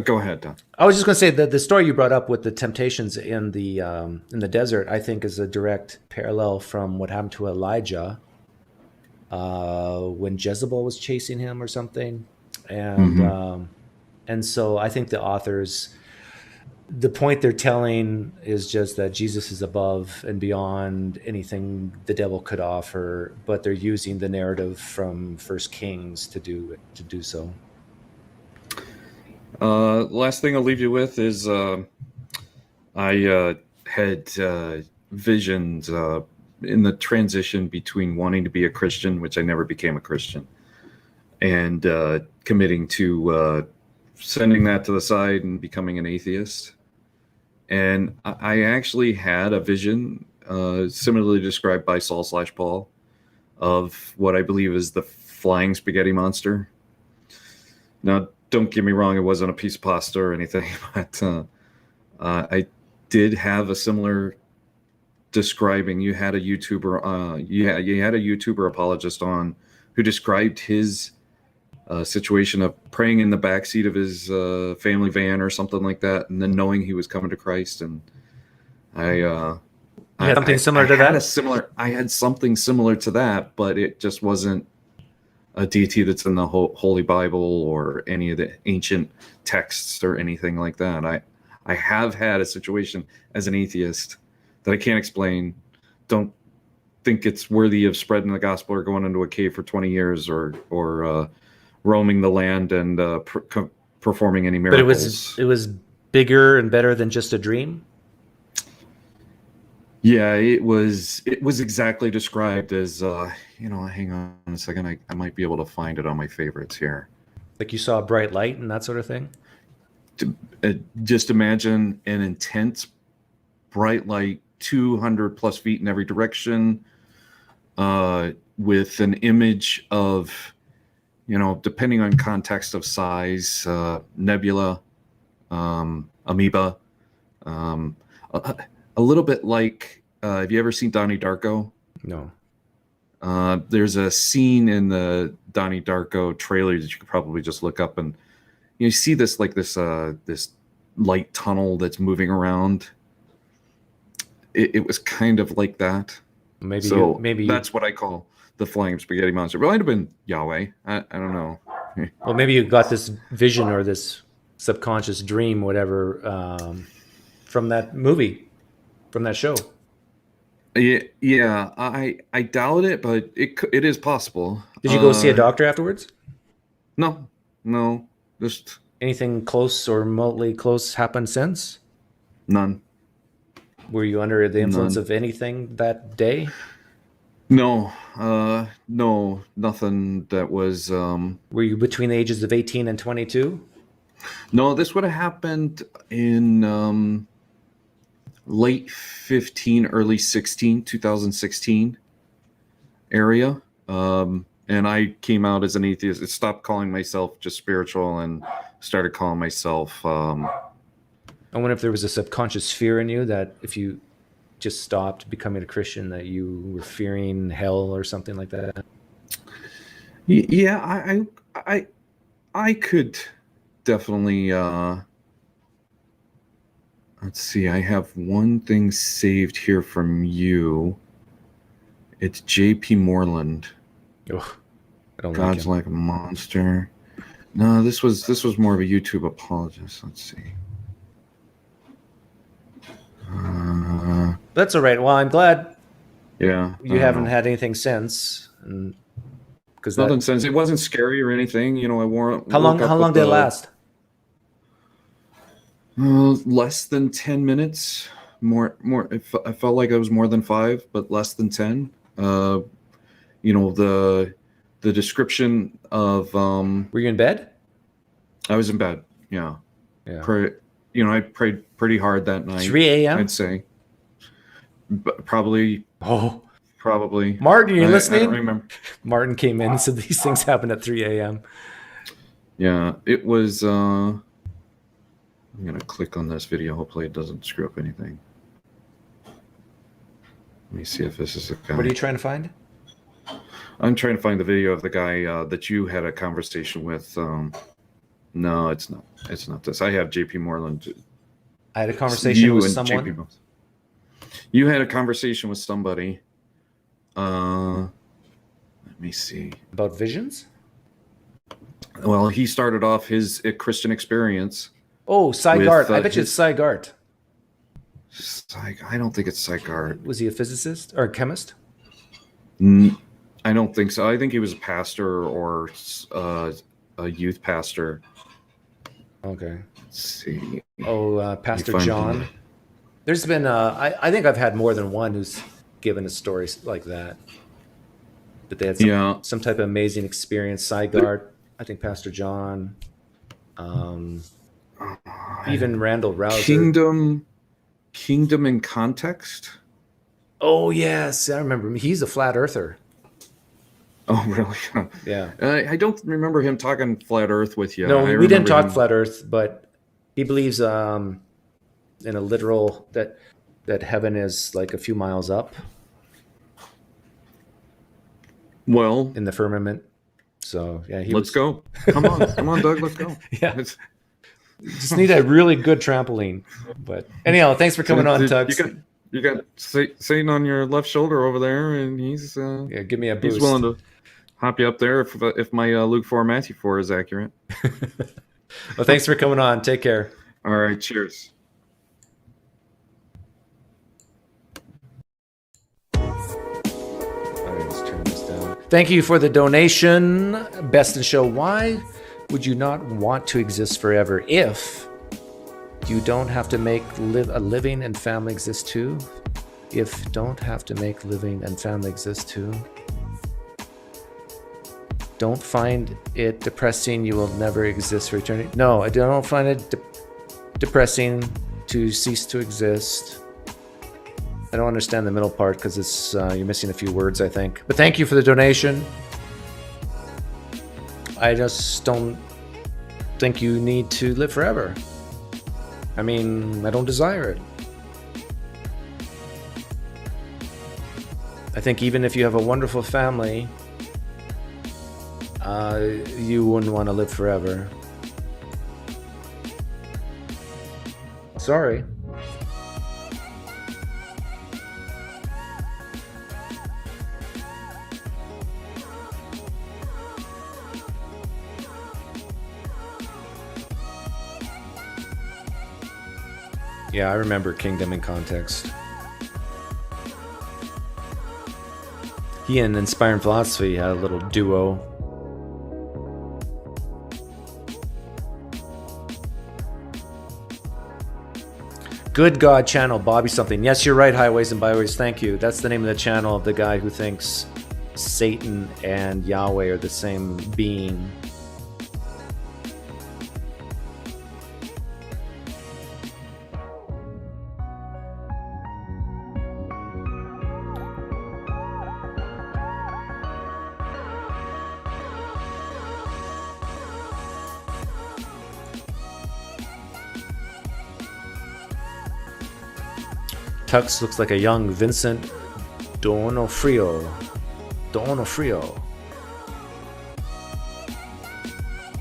Go ahead, Don. I was just going to say that the story you brought up with the temptations in the desert, I think, is a direct parallel from what happened to Elijah when Jezebel was chasing him or something, and so I think the authors, the point they're telling is just that Jesus is above and beyond anything the devil could offer, but they're using the narrative from 1 Kings to do so. Last thing I'll leave you with is I had visions in the transition between wanting to be a Christian, which I never became a Christian, and committing to sending that to the side and becoming an atheist. And I actually had a vision similarly described by Saul/Paul of what I believe is the flying spaghetti monster. Now, don't get me wrong, it wasn't a piece of pasta or anything, but I did have a similar describing. You had a YouTuber, you had a YouTuber apologist on who described his situation of praying in the backseat of his family van or something like that, and then knowing he was coming to Christ. And I had something similar to that. I had something similar to that, but it just wasn't a deity that's in the Holy Bible or any of the ancient texts or anything like that. I have had a situation as an atheist that I can't explain. Don't think it's worthy of spreading the gospel or going into a cave for 20 years or roaming the land and performing any miracles. But it was bigger and better than just a dream? Yeah, it was exactly described as, hang on a second, I might be able to find it on my favorites here. Like you saw a bright light and that sort of thing? Just imagine an intense bright light, 200 plus feet in every direction, with an image of, depending on context of size, nebula, amoeba, a little bit like, have you ever seen Donnie Darko? No. There's a scene in the Donnie Darko trailer that you could probably just look up, and you see this light tunnel that's moving around. It was kind of like that. Maybe that's what I call the flying spaghetti monster. But it might have been Yahweh. I don't know. Well, maybe you got this vision or this subconscious dream, whatever, from that movie. From that show. Yeah, I doubt it, but it is possible. Did you go see a doctor afterwards? No, just anything close or remotely close happened since? None. Were you under the influence of anything that day? No, no, nothing that was. Were you between the ages of 18 and 22? No, this would have happened in late 15, early 16, 2016 area. And I came out as an atheist. I stopped calling myself just spiritual and started calling myself. I wonder if there was a subconscious fear in you that if you just stopped becoming a Christian, that you were fearing hell or something like that. Yeah, I could definitely. Let's see. I have one thing saved here from you. It's J.P. Moreland. Oh, I don't God's like a monster. No, this was more of a YouTube apologist. Let's see. That's all right. Well, I'm glad. Yeah. You haven't had anything since, because nothing since. It wasn't scary or anything. You know, I wore. How long did it last? Less than 10 minutes. More. I felt like I was more than 5, but less than 10. You know, the description of. Were you in bed? I was in bed. Yeah. Yeah. You know, I prayed pretty hard that night. 3 a.m. I'd say. Probably. Oh. Probably. Martin, you listening? I don't remember. Martin came in and said these things happened at 3 a.m. Yeah, it was. I'm gonna click on this video. Hopefully, it doesn't screw up anything. Let me see if this is a guy. What are you trying to find? I'm trying to find the video of the guy that you had a conversation with. No, it's not. It's not this. I have J.P. Moreland. I had a conversation with someone. You had a conversation with somebody. Let me see. About visions? Well, he started off his Christian experience. Oh, Sygart. I bet you it's Sygart. I don't think it's Sygart. Was he a physicist or a chemist? I don't think so. I think he was a pastor or a youth pastor. Okay. Let's see. Oh, Pastor John. There's been, I think I've had more than one who's given a story like that. That they had some type of amazing experience. Sygart, I think Pastor John, even Randall Rouser. Kingdom in Context? Oh, yes. I remember him. He's a flat earther. Oh, really? Yeah. I don't remember him talking flat earth with you. No, we didn't talk flat earth, but he believes in a literal that heaven is like a few miles up. Well, in the firmament. So yeah, let's go. Come on, Doug, let's go. Yeah. Just need a really good trampoline. But anyhow, thanks for coming on, Tux. You got Satan on your left shoulder over there, and he's give me a boost. He's willing to hop you up there if my Luke 4 Matthew 4 is accurate. Well, thanks for coming on. Take care. All right, cheers. Let's turn this down. Thank you for the donation. Best in Show. Why would you not want to exist forever if you don't have to make a living and family exist too? If don't have to make living and family exist too? Don't find it depressing you will never exist for eternity? No, I don't find it depressing to cease to exist. I don't understand the middle part because it's you're missing a few words, I think. But thank you for the donation. I just don't think you need to live forever. I mean, I don't desire it. I think even if you have a wonderful family, you wouldn't want to live forever. Sorry. Yeah, I remember Kingdom in Context. He and Inspiring Philosophy had a little duo. Good God channel, Bobby something. Yes, you're right, Highways and Byways. Thank you. That's the name of the channel of the guy who thinks Satan and Yahweh are the same being. Tux looks like a young Vincent D'Onofrio.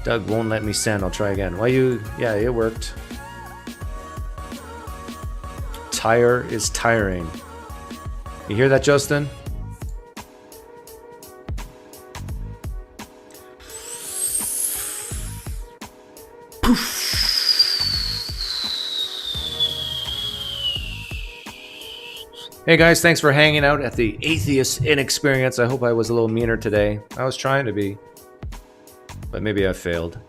Doug won't let me send. I'll try again. Why you? Yeah, it worked. Tyre is tiring. You hear that, Justin? Poof. Hey guys, thanks for hanging out at the Atheist Inexperience. I hope I was a little meaner today. I was trying to be, but maybe I failed.